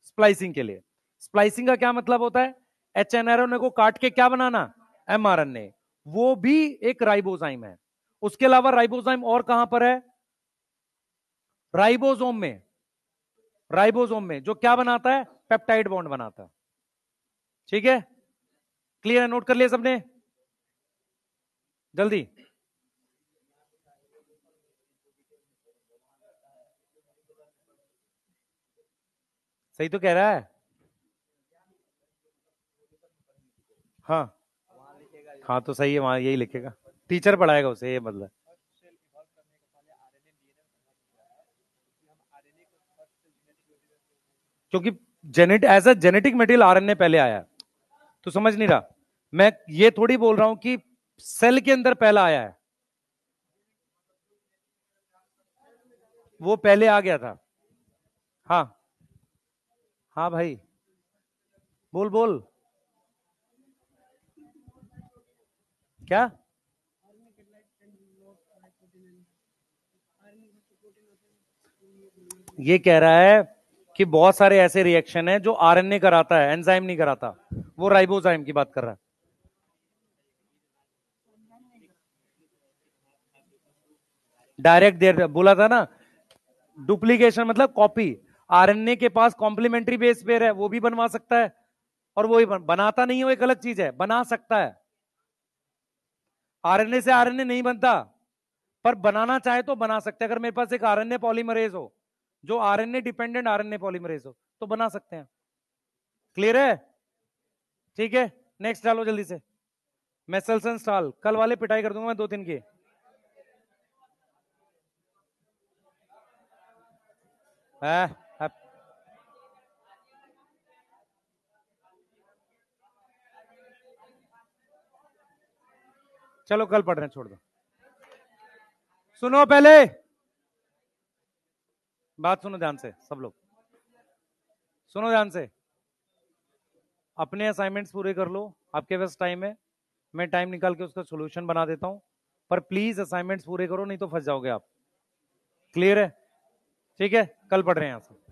स्प्लाइसिंग के लिए। स्प्लाइसिंग का क्या मतलब होता है? एचएनआरएनए को काट के क्या बनाना? एमआरएनए। वो भी एक राइबोजाइम है। उसके अलावा राइबोजाइम और कहां पर है? राइबोसोम में, राइबोसोम में जो क्या बनाता है? पेप्टाइड बॉन्ड बनाता है। ठीक है, क्लियर है? नोट कर लिया सबने? जल्दी। सही तो कह रहा है। हाँ, हाँ तो सही है, वहां यही लिखेगा, टीचर पढ़ाएगा उसे, ये मतलब। क्योंकि जेनेट as a genetic material RNA पहले आया है, तो समझ नहीं रहा। मैं ये थोड़ी बोल रहा हूं कि सेल के अंदर पहला आया है, वो पहले आ गया था। हाँ, हाँ भाई, बोल बोल। क्या? ये कह रहा है कि बहुत सारे ऐसे रिएक्शन है जो आरएनए कराता है, एंजाइम नहीं कराता, वो राइबोजाइम की बात कर रहा है। डायरेक्ट देर बोला था ना, डुप्लीकेशन मतलब कॉपी। आरएनए के पास कॉम्प्लीमेंट्री बेस पेयर है, वो भी बनवा सकता है, और वो ही बनाता नहीं है, वो एक अलग चीज है, बना सकता है। आरएनए से आरएनए नहीं बनता, पर बनाना चाहे तो बना सकते हैं। अगर मेरे पास एक आरएनए पॉलीमरेज हो, जो आरएनए डिपेंडेंट आरएनए पॉलीमरेज हो, तो बना सकते हैं। क्लियर है? ठीक है, नेक्स्ट डालो जल्दी से। मैं सेल्सन स्टॉल कल वाले पिटाई कर दूंगा मैं 2 दिन की। है, चलो कल पढ़ रहे हैं, छोड़ दो। सुनो पहले, बात सुनो ध्यान से सब लोग, सुनो ध्यान से। अपने असाइनमेंट्स पूरे कर लो, आपके पास टाइम है, मैं टाइम निकाल के उसका सोल्यूशन बना देता हूं, पर प्लीज असाइनमेंट्स पूरे करो, नहीं तो फंस जाओगे आप। क्लियर है? ठीक है, कल पढ़ रहे हैं यहां से।